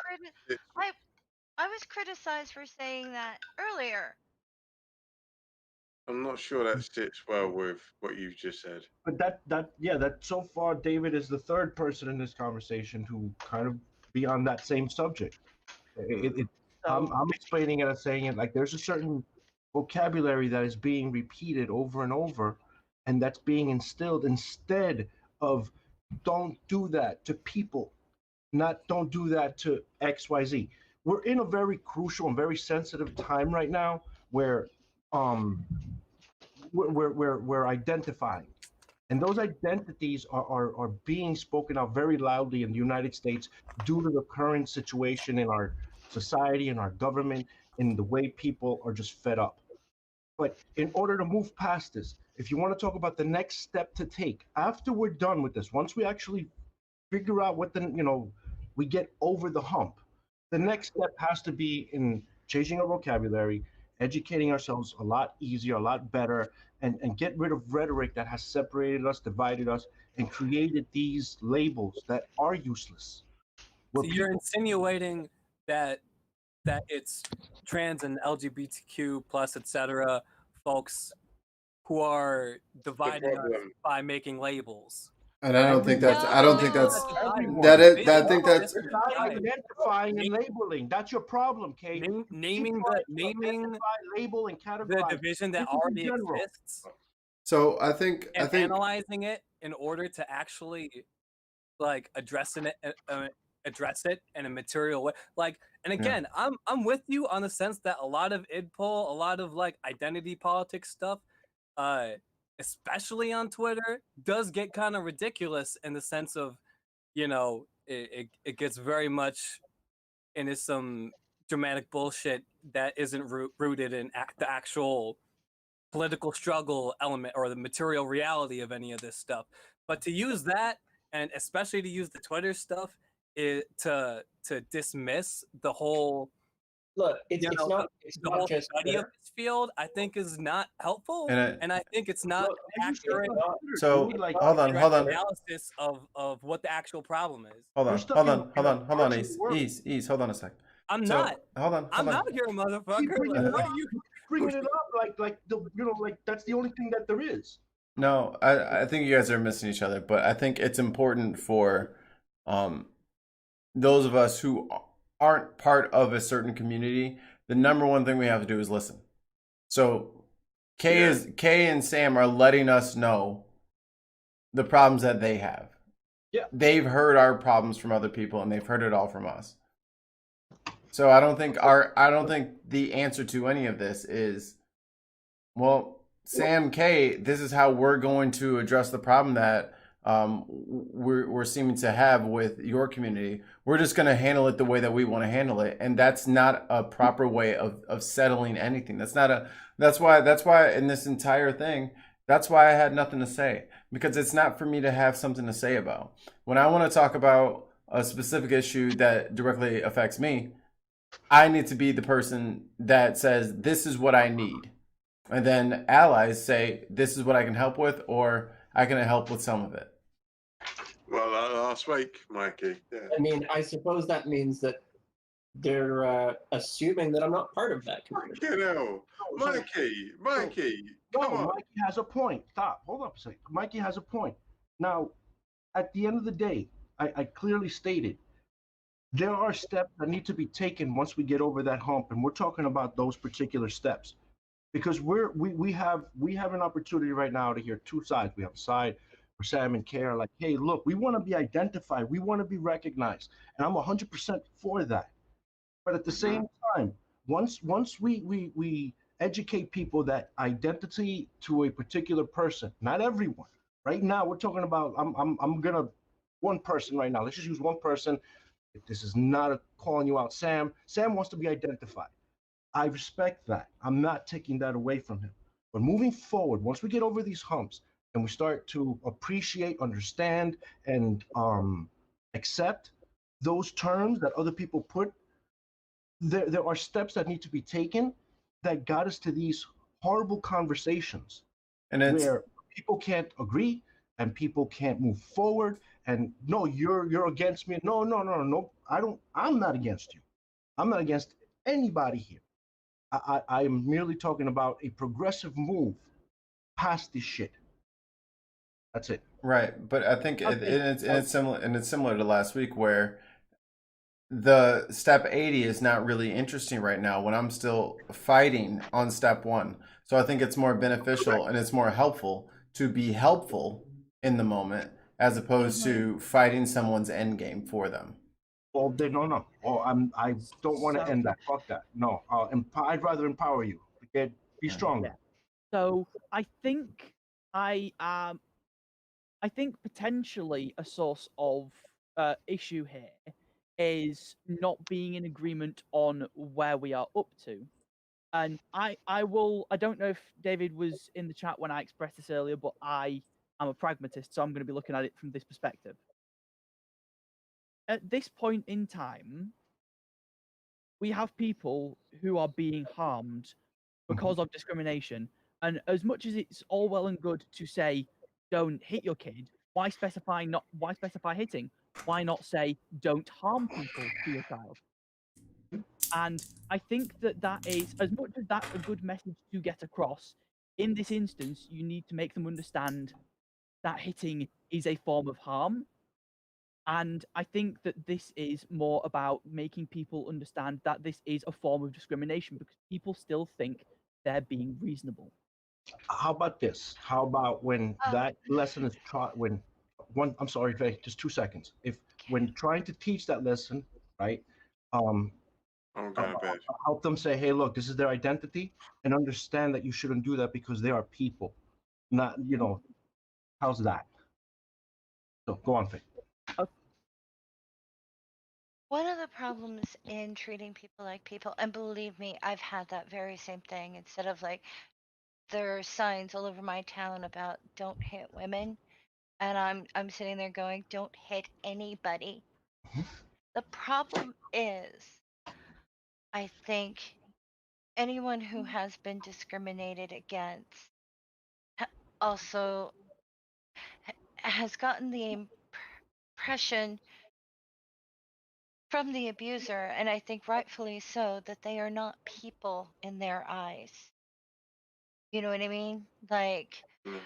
I was criticized for saying that earlier.
I'm not sure that sits well with what you've just said.
But that so far David is the third person in this conversation to kind of be on that same subject. I'm explaining it and saying it like there's a certain vocabulary that is being repeated over and over, and that's being instilled instead of don't do that to people, not don't do that to XYZ. We're in a very crucial and very sensitive time right now where we're identifying, and those identities are being spoken out very loudly in the United States due to the current situation in our society and our government, and the way people are just fed up. But in order to move past this, if you want to talk about the next step to take after we're done with this, once we actually figure out we get over the hump, the next step has to be in changing our vocabulary, educating ourselves a lot easier, a lot better, and get rid of rhetoric that has separated us, divided us, and created these labels that are useless.
So you're insinuating that it's trans and LGBTQ plus, etc. folks who are dividing us by making labels.
And I don't think that's. I don't think that's.
Everyone.
That is. I think that's.
Identifying and labeling. That's your problem, Kate.
Naming
label and categorize
the division that already exists.
So I think
analyzing it in order to actually address it in a material way. And again, I'm with you on the sense that a lot of idpol, a lot of identity politics stuff, especially on Twitter, does get kind of ridiculous in the sense of, it gets very much into some dramatic bullshit that isn't rooted in the actual political struggle element or the material reality of any of this stuff. But to use that, and especially to use the Twitter stuff, to dismiss the whole
it's just
study of this field, I think is not helpul, and I think it's not accurate.
So hold on.
Analysis of what the actual problem is.
Hold on, Ease. Hold on a sec.
I'm
not
here, motherfucker. What are you
bringing it up like that's the only thing that there is?
No, I think you guys are missing each other, but I think it's important for those of us who aren't part of a certain community. The number one thing we have to do is listen. So Kay and Sam are letting us know the problems that they have.
Yeah.
They've heard our problems from other people, and they've heard it all from us. So I don't think the answer to any of this is, well, Sam K, this is how we're going to address the problem that we're seeming to have with your community. We're just going to handle it the way that we want to handle it, and that's not a proper way of settling anything. That's why in this entire thing, that's why I had nothing to say, because it's not for me to have something to say about. When I want to talk about a specific issue that directly affects me, I need to be the person that says, this is what I need. And then allies say, this is what I can help with, or I can help with some of it.
Well, last week, Mikey. Yeah.
I mean, I suppose that means that they're assuming that I'm not part of that community.
You know, Mikey, come on.
Mikey has a point. Stop. Hold up a second. Mikey has a point. Now, at the end of the day, I clearly stated there are steps that need to be taken once we get over that hump, and we're talking about those particular steps, because we have an opportunity right now to hear two sides. We have a side where Sam and Kay are like, hey, look, we want to be identified, we want to be recognized, and I'm 100% for that. But at the same time, once we educate people that identity to a particular person, not everyone. Right now, we're talking about I'm gonna one person right now. Let's just use one person. This is not a calling you out, Sam. Sam wants to be identified. I respect that. I'm not taking that away from him. But moving forward, once we get over these humps and we start to appreciate, understand, and accept those terms that other people put, there are steps that need to be taken that got us to these horrible conversations
And it's
where people can't agree and people can't move forward. And no, you're against me. No. I'm not against you. I'm not against anybody here. I am merely talking about a progressive move past this shit. That's it.
right, but I think
Okay.
it's similar to last week, where the step 80 is not really interesting right now when I'm still fighting on step 1. So I think it's more beneficial and it's more helpful to be helpful in the moment as opposed to fighting someone's end game for them.
Oh, no. Oh, I don't want to
So-
end that. Fuck that. No. I'd rather empower you. Be
Yeah.
stronger.
Yeah. So I think I think potentially a source of issue here is not being in agreement on where we are up to. And I don't know if David was in the chat when I expressed this earlier, but I am a pragmatist, so I'm going to be looking at it from this perspective. At this point in time, we have people who are being harmed because of discrimination. And as much as it's all well and good to say, don't hit your kid, why specify hitting? Why not say, don't harm people to your child? And I think that is, as much as that's a good message to get across, in this instance, you need to make them understand that hitting is a form of harm. And I think that this is more about making people understand that this is a form of discrimination, because people still think they're being reasonable.
How about this? How about when
Oh.
that lesson is taught? I'm sorry, Faye, just 2 seconds. If when trying to teach that lesson, right?
I'm going to bed.
Help them say, hey, look, this is their identity, and understand that you shouldn't do that because they are people. Not, how's that? So go on, Faye.
One of the problems in treating people like people, and believe me, I've had that very same thing. Instead of like, there are signs all over my town about don't hit women, and I'm sitting there going, don't hit anybody. The problem is, I think anyone who has been discriminated against also has gotten the impression from the abuser, and I think rightfully so, that they are not people in their eyes. You know what I mean? Like,
Mm.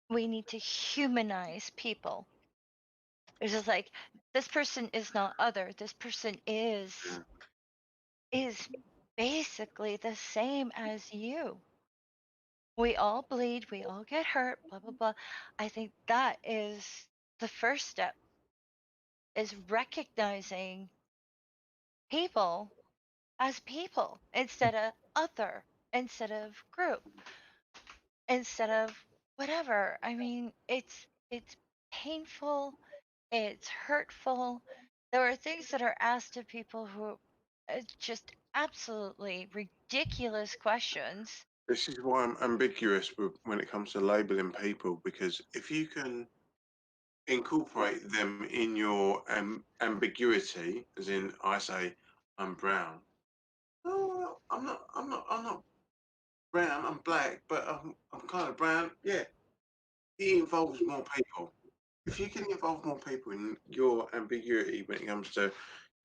we need to humanize people. It's just like, this person is not other. This person is basically the same as you. We all bleed, we all get hurt, blah blah blah. I think that is the first step, is recognizing people as people instead of other, instead of group, instead of whatever. I mean, it's painful, it's hurtful. There are things that are asked of people who just absolutely ridiculous questions.
This is why I'm ambiguous when it comes to labeling people, because if you can incorporate them in your ambiguity, as in I say I'm brown. Oh, I'm not brown. I'm black, but I'm kind of brown. Yeah, it involves more people. If you can involve more people in your ambiguity when it comes to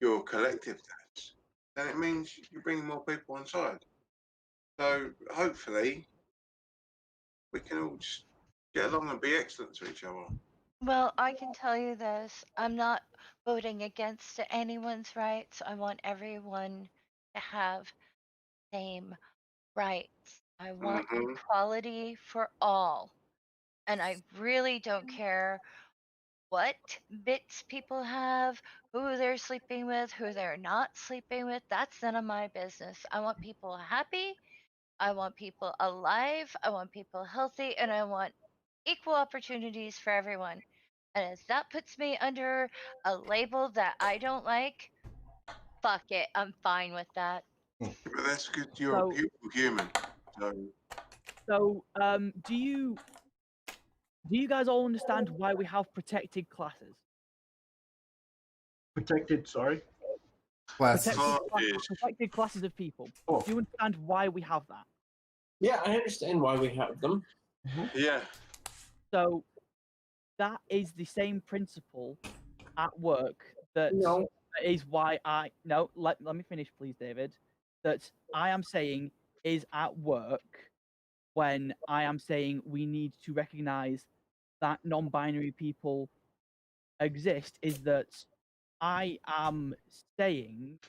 your collectiveness, then it means you're bringing more people on side. So hopefully we can all just get along and be excellent to each other.
Well, I can tell you this. I'm not voting against anyone's rights. I want everyone to have same rights. I want
Mm-hmm.
equality for all. And I really don't care what bits people have, who they're sleeping with, who they're not sleeping with. That's none of my business. I want people happy. I want people alive. I want people healthy. And I want equal opportunities for everyone. And if that puts me under a label that I don't like, fuck it. I'm fine with that.
But that's good. You're
So-
a beautiful human.
So, do you guys all understand why we have protected classes?
Protected, sorry.
Classes.
Protected classes of people.
Oh.
Do you understand why we have that?
Yeah, I understand why we have them.
Yeah.
So, that is the same principle at work that
No.
is why let me finish, please, David. That I am saying is at work when I am saying we need to recognize that non-binary people exist, is that I am saying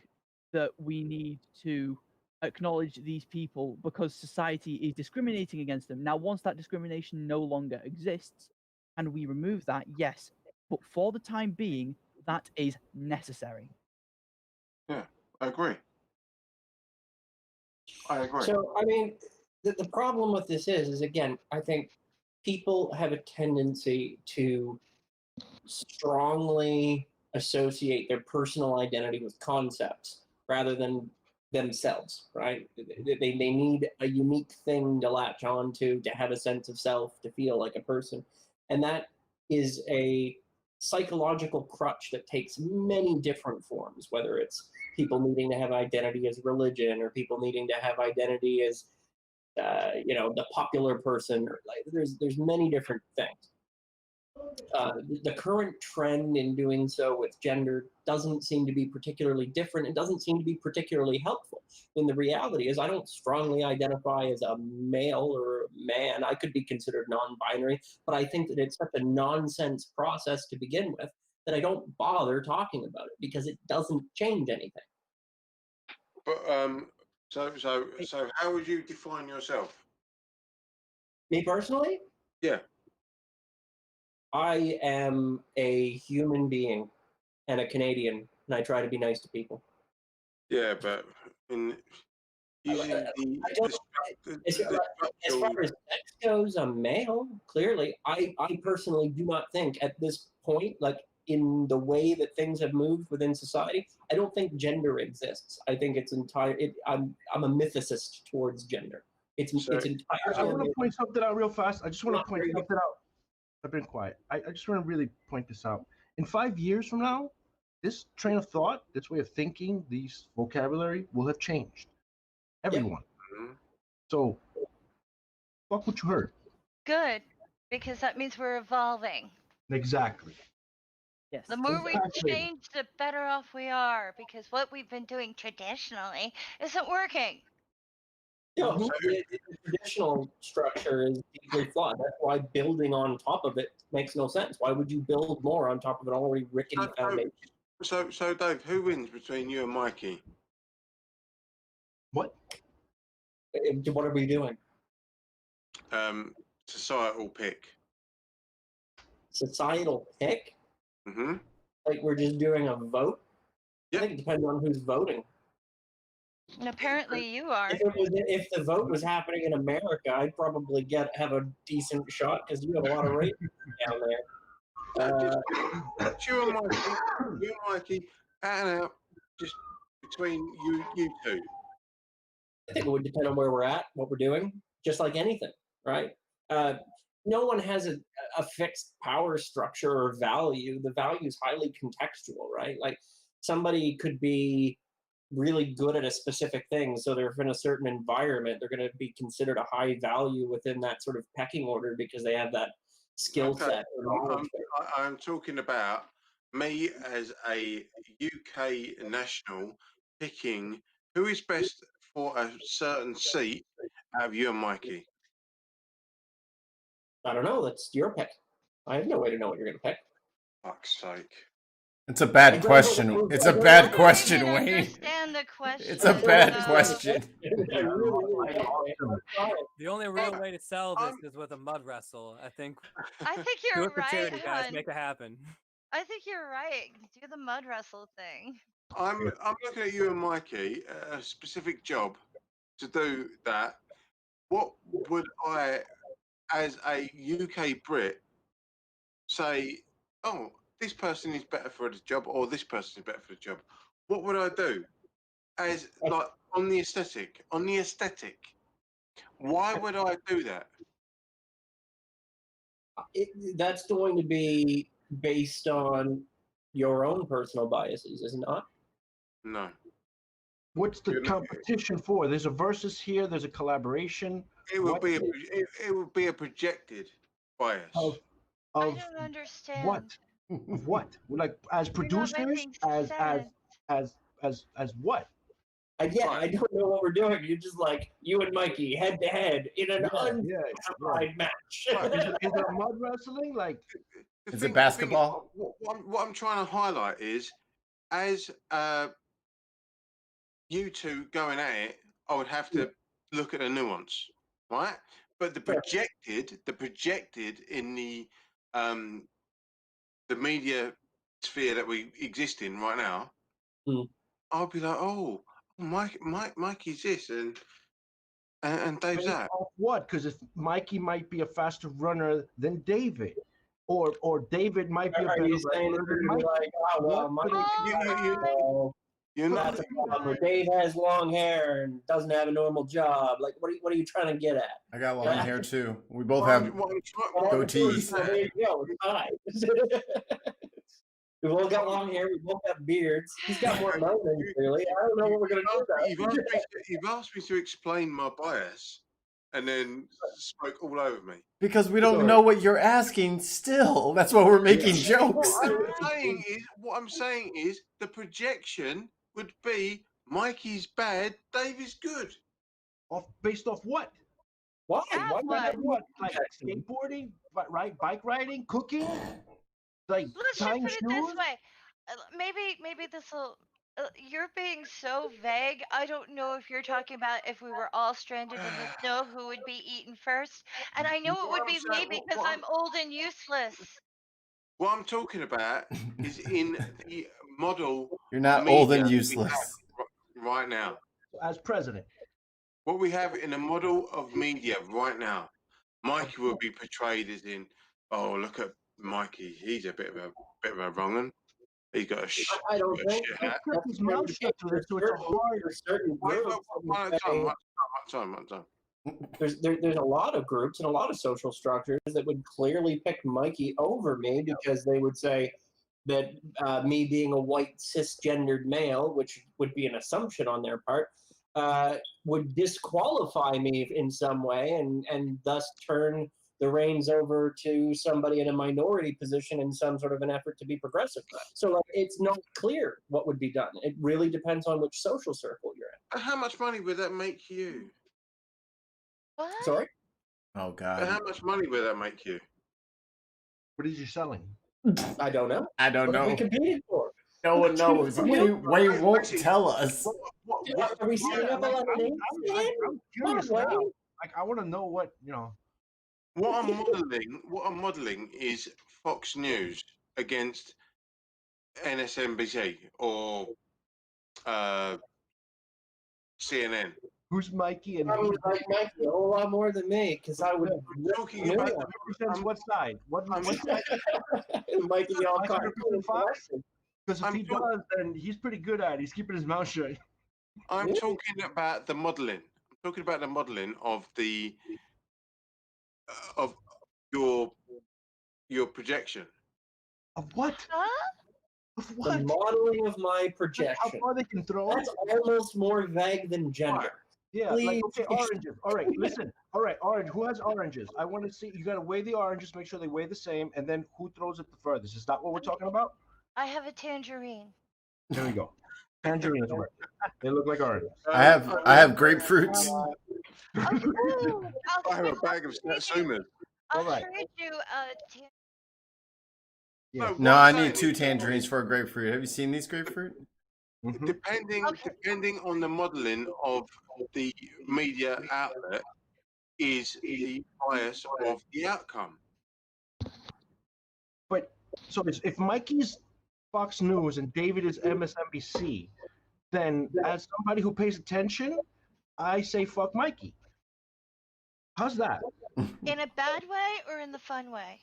that we need to acknowledge these people because society is discriminating against them. Now, once that discrimination no longer exists, and we remove that, yes, but for the time being, that is necessary.
Yeah, I agree. I agree.
So, I mean, the problem with this is again, I think people have a tendency to strongly associate their personal identity with concepts rather than themselves, right? They need a unique thing to latch on to have a sense of self, to feel like a person. And that is a psychological crutch that takes many different forms, whether it's people needing to have identity as religion or people needing to have identity as the popular person, or like there's many different things. The current trend in doing so with gender doesn't seem to be particularly different. It doesn't seem to be particularly helpful. When the reality is, I don't strongly identify as a male or a man. I could be considered non-binary, but I think that it's such a nonsense process to begin with that I don't bother talking about it because it doesn't change anything.
But so how would you define yourself?
Me personally?
Yeah.
I am a human being and a Canadian, and I try to be nice to people.
Yeah, but in using
As far as sex goes, I'm male, clearly. I personally do not think at this point, like in the way that things have moved within society, I don't think gender exists. I think it's I'm a mythicist towards gender. It's entirely.
I want to point something out real fast. I just want to point something out. I've been quiet. I just want to really point this out. In 5 years from now, this train of thought, this way of thinking, these vocabulary will have changed. Everyone.
Mm-hmm.
So, fuck what you heard.
Good, because that means we're evolving.
Exactly.
Yes.
The more
Exactly.
we change, the better off we are, because what we've been doing traditionally isn't working.
The traditional structure is deeply flawed. That's why building on top of it makes no sense. Why would you build more on top of an already rickety foundation?
So Dave, who wins between you and Mikey?
What?
What are we doing?
societal pick?
Societal pick?
Mm-hmm.
Like we're just doing a vote?
Yep.
I think it depends on who's voting.
And apparently you are.
If the vote was happening in America, I'd probably have a decent shot because you have a lot of race down there.
You and Mikey, out and out, just between you two.
I think it would depend on where we're at, what we're doing, just like anything, right? No one has a fixed power structure or value. The value is highly contextual, right? Like somebody could be really good at a specific thing, so they're in a certain environment, they're going to be considered a high value within that sort of pecking order because they have that skill set.
I'm talking about me as a UK national picking who is best for a certain seat out of you and Mikey.
I don't know. That's your pick. I have no way to know what you're going to pick.
Fuck's sake.
It's a bad question. It's a bad question,
I
Wayne.
understand the question.
It's a bad question.
The only real way to sell this is with a mud wrestle. I think.
I think
Do
you're
it for
right,
charity, guys.
hon.
Make it happen.
I think you're right. Do the mud wrestle thing.
I'm looking at you and Mikey, a specific job to do that. What would I, as a UK Brit, say, oh, this person is better for the job, or this person is better for the job? What would I do? As like on the aesthetic. Why would I do that?
That's going to be based on your own personal biases, is it not?
No.
What's the competition for? There's a versus here. There's a collaboration.
It would be a projected bias.
Of
I don't understand.
what? Of what? Like as producers, as what?
Yeah, I don't know what we're doing. You're just like you and Mikey head to head in an unjustified match.
Is it mud wrestling? Like,
is it basketball?
What I'm trying to highlight is, as you two going at it, I would have to look at the nuance, right? But the projected in the media sphere that we exist in right now, I'll be like, oh, Mikey's this and Dave's that.
Off what? Because if Mikey might be a faster runner than David, or David might be a better runner than Mikey.
Like, oh, well, Mikey, that's a problem. Dave has long hair and doesn't have a normal job. Like, what are you trying to get at?
I got long hair too. We both have goatees.
There you go. It's fine. We've all got long hair. We both have beards. He's got more money than you, really. I don't know what we're going to do about it.
You've asked me to explain my bias and then spoke all over me.
Because we don't know what you're asking still. That's why we're making jokes.
What I'm saying is the projection would be Mikey's bad, Dave is good.
Based off what?
Why?
What? Like skateboarding, right? Bike riding, cooking? Like
let's just put it this way. Maybe this will. You're being so vague. I don't know if you're talking about if we were all stranded in the snow, who would be eaten first. And I know it would be me because I'm old and useless.
What I'm talking about is in the model.
You're not old and useless.
Right now.
As president.
What we have in a model of media right now, Mikey will be portrayed as in, oh, look at Mikey. He's a bit of a wrong un. He's got a
I don't think
his mouth shut to this, so it's a hard.
There's a lot of groups and a lot of social structures that would clearly pick Mikey over me because they would say that me being a white cisgendered male, which would be an assumption on their part, would disqualify me in some way and thus turn the reins over to somebody in a minority position in some sort of an effort to be progressive. So like, it's not clear what would be done. It really depends on which social circle you're in.
How much money would that make you?
What?
Sorry?
Oh, God.
How much money would that make you?
What is you selling?
I don't know.
I don't know.
What are we competing for?
No one knows. Wayne won't tell us.
Are we setting up a lot of names?
I'm curious now. Like, I want to know what,
What I'm modelling is Fox News against NSNBC or CNN.
Who's Mikey and
I would like Mikey a whole lot more than me because I would.
Talking about
Mikey represents what side? What's
Mikey all
Mikey represent Fox? Because if
I'm
he does, then he's pretty good at it. He's keeping his mouth shut.
I'm
Yeah.
talking about the modelling. I'm talking about the modelling of the of your projection.
Of what?
Huh?
Of
The
what?
modeling of my
How
projection.
far they can throw?
That's almost more vague than gender.
Yeah, like,
Please.
okay, oranges. All right, listen. All right, orange. Who has oranges? I want to see. You got to weigh the oranges, make sure they weigh the same, and then who throws it the furthest. Is that what we're talking about?
I have a tangerine.
There we go. Tangerines work. They look like oranges.
I have grapefruits.
Oh, cool.
I have a bag of Satsumas.
I'll
All right.
trade you a
Yeah.
No,
what
I
I'm
need
saying
2
is,
tangerines for a grapefruit. Have you seen these grapefruit?
Mhm.
Depending on the modelling of the media outlet is the bias of the outcome.
But so if Mikey's Fox News and David is MSNBC, then as somebody who pays attention, I say fuck Mikey. How's that?
in a bad way or in the fun way?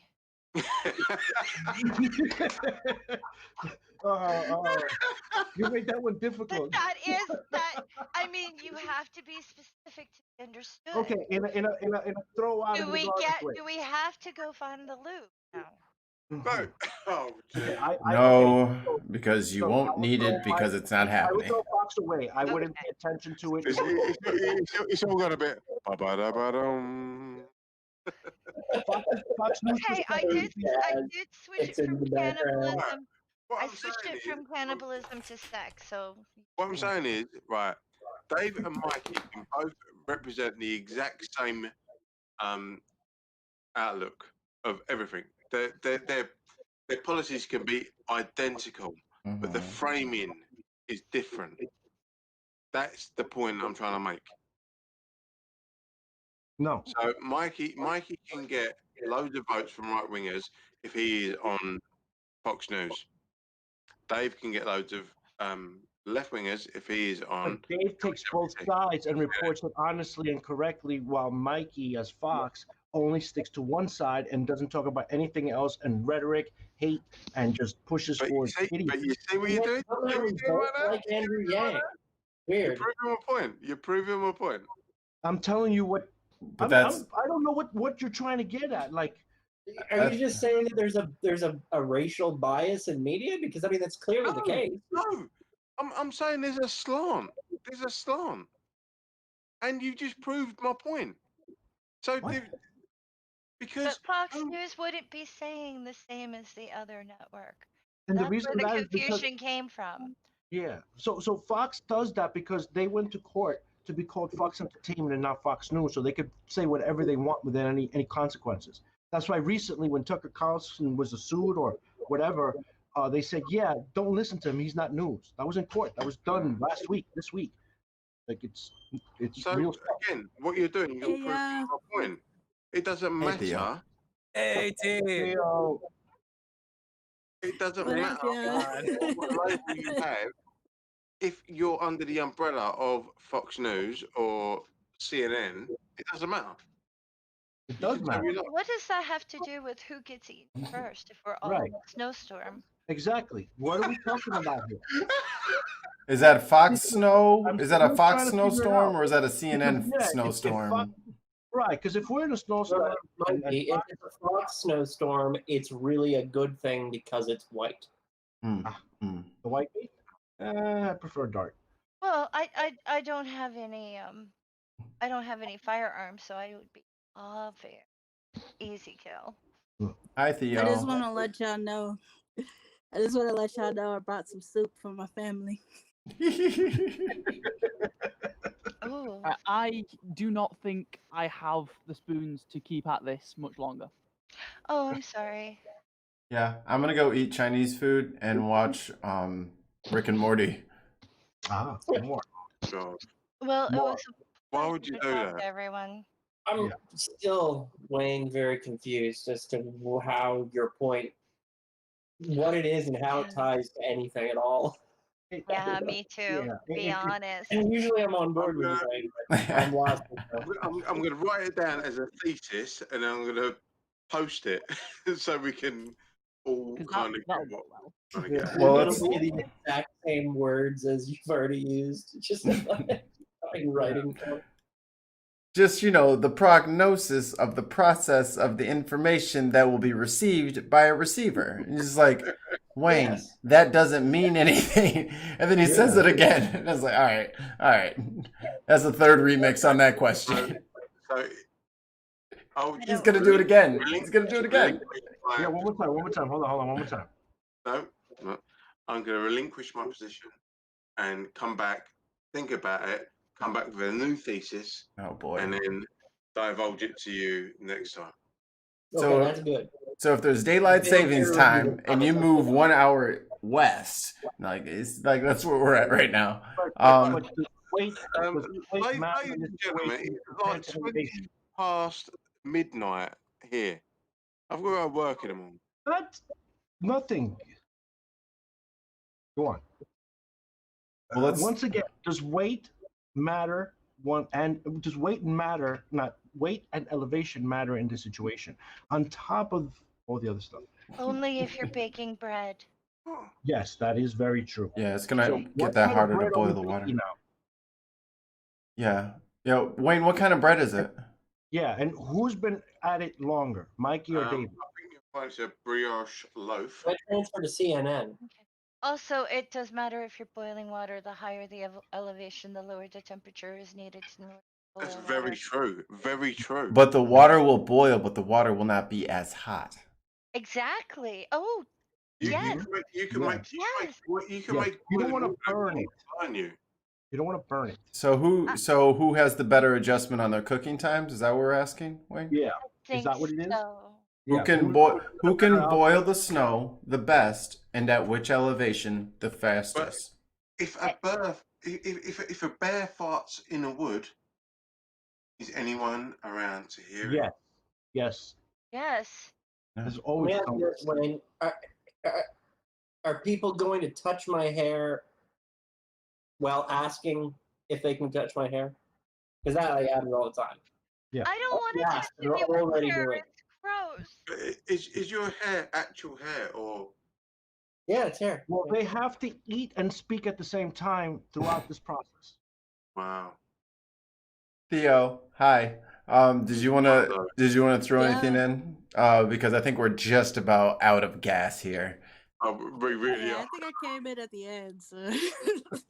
You made that one
But
difficult.
that is that. I mean, you have to be specific to be understood.
Okay, in a throw out
Do
of
we
his arms
get?
way.
Do we have to go find the loop? No.
No. Oh,
Okay,
gee.
No, because you
so I
won't
would
need
throw
it because
my-
it's not
I would
happening.
throw Fox away. I wouldn't pay attention to it.
It's all got a bit. Ba-ba-da-ba-dum.
Fox News
Hey, I
perspective.
did switch
It's
it
in
from
the background.
cannibalism.
What
I
I'm
switched
saying
it
is,
from cannibalism to sex. So
what I'm saying is, right, Dave and Mikey can both represent the exact same outlook of everything. Their policies can be identical, but the
Mhm.
framing is different. That's the point I'm trying to make.
No.
So Mikey can get loads of votes from right wingers if he is on Fox News. Dave can get loads of left wingers if he is on.
But Dave takes both sides and reports it honestly and correctly, while Mikey, as Fox, only sticks to one side and doesn't talk about anything else and rhetoric, hate, and just pushes
But
for
you see
idiots.
what you're doing?
Somehow
See what
we
you're doing
both
right now?
like Andrew
You see what
Yang.
You're
Weird.
proving my point. You're proving my point.
I'm telling you what.
But that's
I don't know what you're trying to get at. Like,
Are you just saying that there's a racial bias in media? Because I mean that's clearly the case.
No, I'm saying there's a slant. There's a slant, and you just proved my point. So
What?
because
but Fox News wouldn't be saying the same as the other network.
and the
That's
reason
where
that
the
is because
confusion came from.
yeah. So Fox does that because they went to court to be called Fox Entertainment and not Fox News, so they could say whatever they want without any consequences. That's why recently, when Tucker Carlson was sued or whatever, they said, "Yeah, don't listen to him. He's not news." That was in court. That was done last week. This week, like it's
so
real stuff.
again, what you're doing, you're proving my point. It doesn't
Hey, Theo.
matter.
Hey, T.
It doesn't
What
matter
up, y'all?
what label you have if you're under the umbrella of Fox News or CNN. It doesn't matter.
It does
can
matter.
tell me that.
What does that have to do with who gets eaten first if we're all
Right.
in a snowstorm?
Exactly. What are we talking about here?
Is that Fox snow?
I'm
Is that a
still
Fox
trying to figure it
snowstorm
out.
or is that a CNN
Yeah, if
snowstorm?
Fox- right, because if we're in a snowstorm, and
Mikey, if it's a Fox snowstorm, it's really a good thing because it's white.
Hmm, hmm.
the white meat, I prefer dark.
Well, I don't have any I don't have any firearms, so I would be fair. Easy kill.
Hi,
I just
Theo.
want to let y'all know. I just want to let y'all know I brought some soup for my family.
Ooh.
I do not think I have the spoons to keep at this much longer.
Oh, I'm sorry.
Yeah, I'm gonna go eat Chinese food and watch Rick and Morty.
More.
God.
Well, it was a
Why would you
pleasure
do
to talk
that?
to everyone.
I'm
Yeah.
still, Wayne, very confused as to how your point, what it is, and how it ties to anything at all.
Yeah, me too. Be honest.
And usually I'm on board with you, Wayne, but I'm lost.
I'm going to write it down as a thesis, and I'm going to post it so we can all
'Cause
kind of
that'll
get
go
what
well.
we're trying to get.
Well,
It'll
let's
be the exact same words as you've already used, just in writing form.
just, the prognosis of the process of the information that will be received by a receiver. And it's just like, Wayne,
Yes.
that doesn't mean anything. And then he says it again. And I was like, all right. That's the third remix on that question.
So
He's going to do it again. He's going to do it again.
Yeah, one more time. Hold on, one more time.
No. I'm going to relinquish my position and come back, think about it, come back with a new thesis,
Oh, boy.
and then divulge it to you next time.
So,
Okay, that's good.
So if there's daylight savings time and you move 1 hour west, it's like that's where we're at right now.
Wait,
ladies and gentlemen, it's like 20 past midnight here. I've got to go work in the morning.
That's nothing. Go on.
Well,
once again, does weight matter? Does weight matter? Not weight and elevation matter in this situation. On top of all the other stuff.
Only if you're baking bread.
Yes, that is very true.
Yeah, it's gonna get
what
that
kind of
harder to
bread are
boil
we
the water.
baking now?
Yeah. Wayne, what kind of bread is it?
Yeah, and who's been at it longer, Mikey or David?
I think you'll find it's a brioche loaf.
I transfer to CNN.
Also, it does matter if you're boiling water. The higher the elevation, the lower the temperature is needed to boil
That's
water.
very true. Very true.
But the water will boil, but the water will not be as hot.
Exactly. Oh,
You can make.
You don't want to burn it. You don't want to burn it.
So who has the better adjustment on their cooking times? Is that what we're asking, Wayne?
Yeah.
Is
that what it is?
So.
Who can boil the snow the best and at which elevation the fastest?
But if a bear farts in a wood, is anyone around to hear it?
Yes. There's always
Wayne, are people going to touch my hair while asking if they can touch my hair? Because that I happen all the time.
Yeah.
I don't want to touch
already
your hair.
doing.
It's gross.
Is your hair actual hair or?
Yeah, it's hair.
Well, they have to eat and speak at the same time throughout this process.
Wow.
Theo, hi. Did you want to throw anything in? Because I think we're just about out of gas here.
We really are.
I think I came in at the end. So.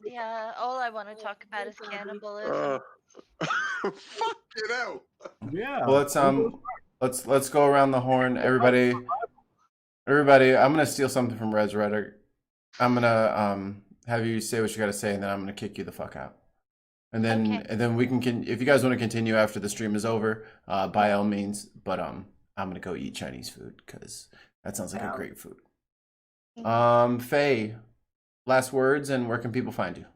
Yeah, all I want to talk about is cannibalism.
Fucking hell.
Yeah.
Well, let's go around the horn, everybody. I'm gonna steal something from Res Reddick. I'm gonna have you say what you gotta say, and then I'm gonna kick you the fuck out. And then we can if you guys want to continue after the stream is over, by all means. But I'm gonna go eat Chinese food because that sounds like a great food. Faye, last words, and where can people find you?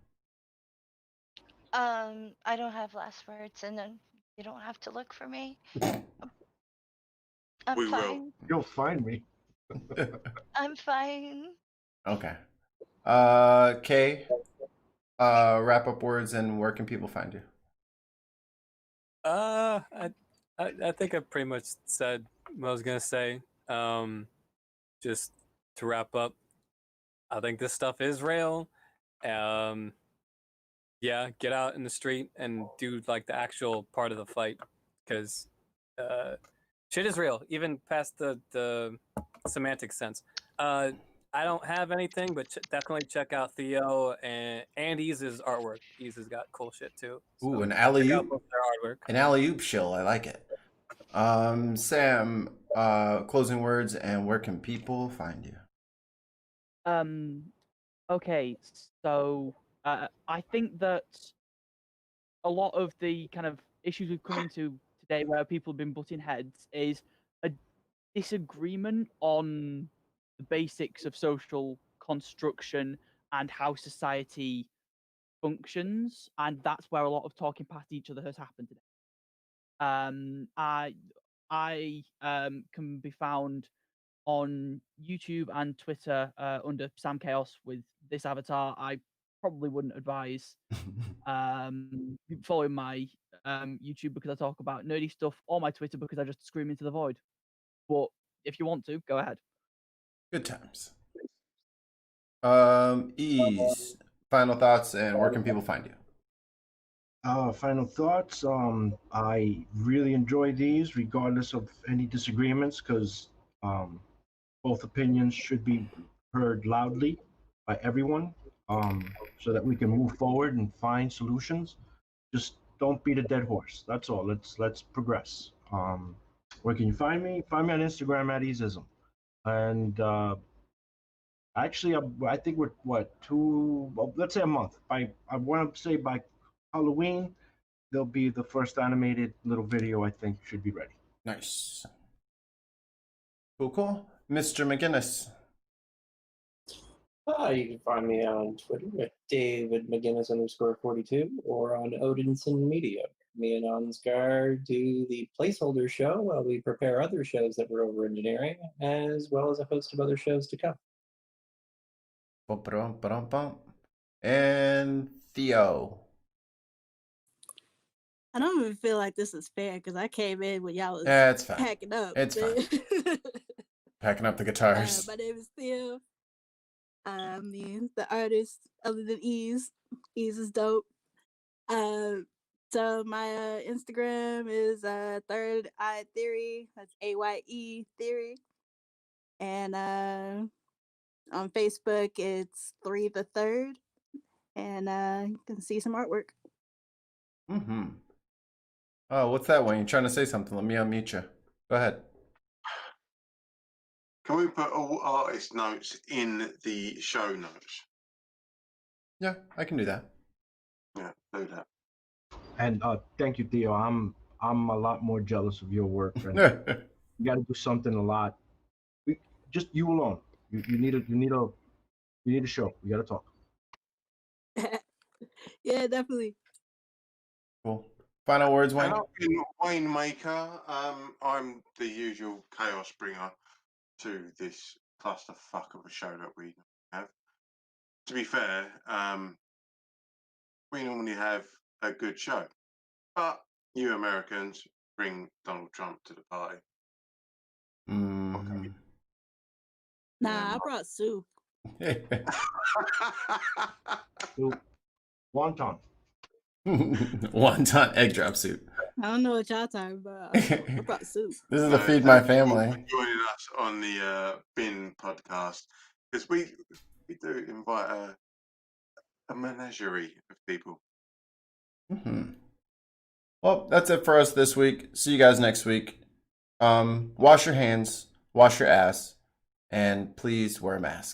I don't have last words, and then you don't have to look for me. I'm
We
fine.
will.
You'll find me.
I'm fine.
Okay. Kay, wrap up words, and where can people find you?
I think I pretty much said what I was gonna say. Just to wrap up, I think this stuff is real. Yeah, get out in the street and do like the actual part of the fight, because shit is real, even past the semantic sense. I don't have anything, but definitely check out Theo and Ease's artwork. Ease has got cool shit too. So
Ooh, an alley-oop.
Their artwork.
An alley-oop shill. I like it. Sam, closing words, and where can people find you?
Okay, so I think that a lot of the kind of issues we've come into today where people have been butting heads is a disagreement on the basics of social construction and how society functions, and that's where a lot of talking past each other has happened today. I can be found on YouTube and Twitter under Sam Chaos with this avatar. I probably wouldn't advise following my YouTube because I talk about nerdy stuff, or my Twitter because I just scream into the void. But if you want to, go ahead.
Good times. Ease. Final thoughts, and where can people find you?
Final thoughts. I really enjoy these, regardless of any disagreements, because both opinions should be heard loudly by everyone, so that we can move forward and find solutions. Just don't beat a dead horse. That's all. Let's progress. Where can you find me? Find me on Instagram at Easism. And actually, I think we're let's say a month. I want to say by Halloween, there'll be the first animated little video. I think should be ready.
Nice. Cool. Mr. McGinnis.
You can find me on Twitter at David McGinnis _42 or on Odinson Media. Me and Ansgar do the placeholder show while we prepare other shows that we're over engineering, as well as a host of other shows to come.
And Theo.
I don't even feel like this is fair because I came in when y'all was
It's fine.
packing up.
It's fine. Packing up the guitars.
My name is Theo. I'm the artist other than Ease. Ease is dope. So my Instagram is Third Eye Theory. That's AYE Theory. And on Facebook it's 3 the 3rd. And you can see some artwork.
Mm-hmm. Oh, what's that one? You're trying to say something. Let me unmute you. Go ahead.
Can we put all artist notes in the show notes?
Yeah, I can do that.
Yeah, do that.
And thank you, Theo. I'm a lot more jealous of your work. And you got to do something a lot. Just you alone. You need a show. We got to talk.
Yeah, definitely.
Cool. Final words, Wayne.
Wayne Maker. I'm the usual chaos bringer to this clusterfuck of a show that we have. To be fair, we normally have a good show, but you Americans bring Donald Trump to the party.
Mm.
Nah, I brought soup.
Soup. Wonton.
Wonton egg drop soup.
I don't know what y'all talking about. I brought soup.
This is the Feed My Family.
Joining us on the Bin podcast, because we do invite a menagerie of people.
Mm-hmm. Well, that's it for us this week. See you guys next week. Wash your hands, wash your ass, and please wear a mask.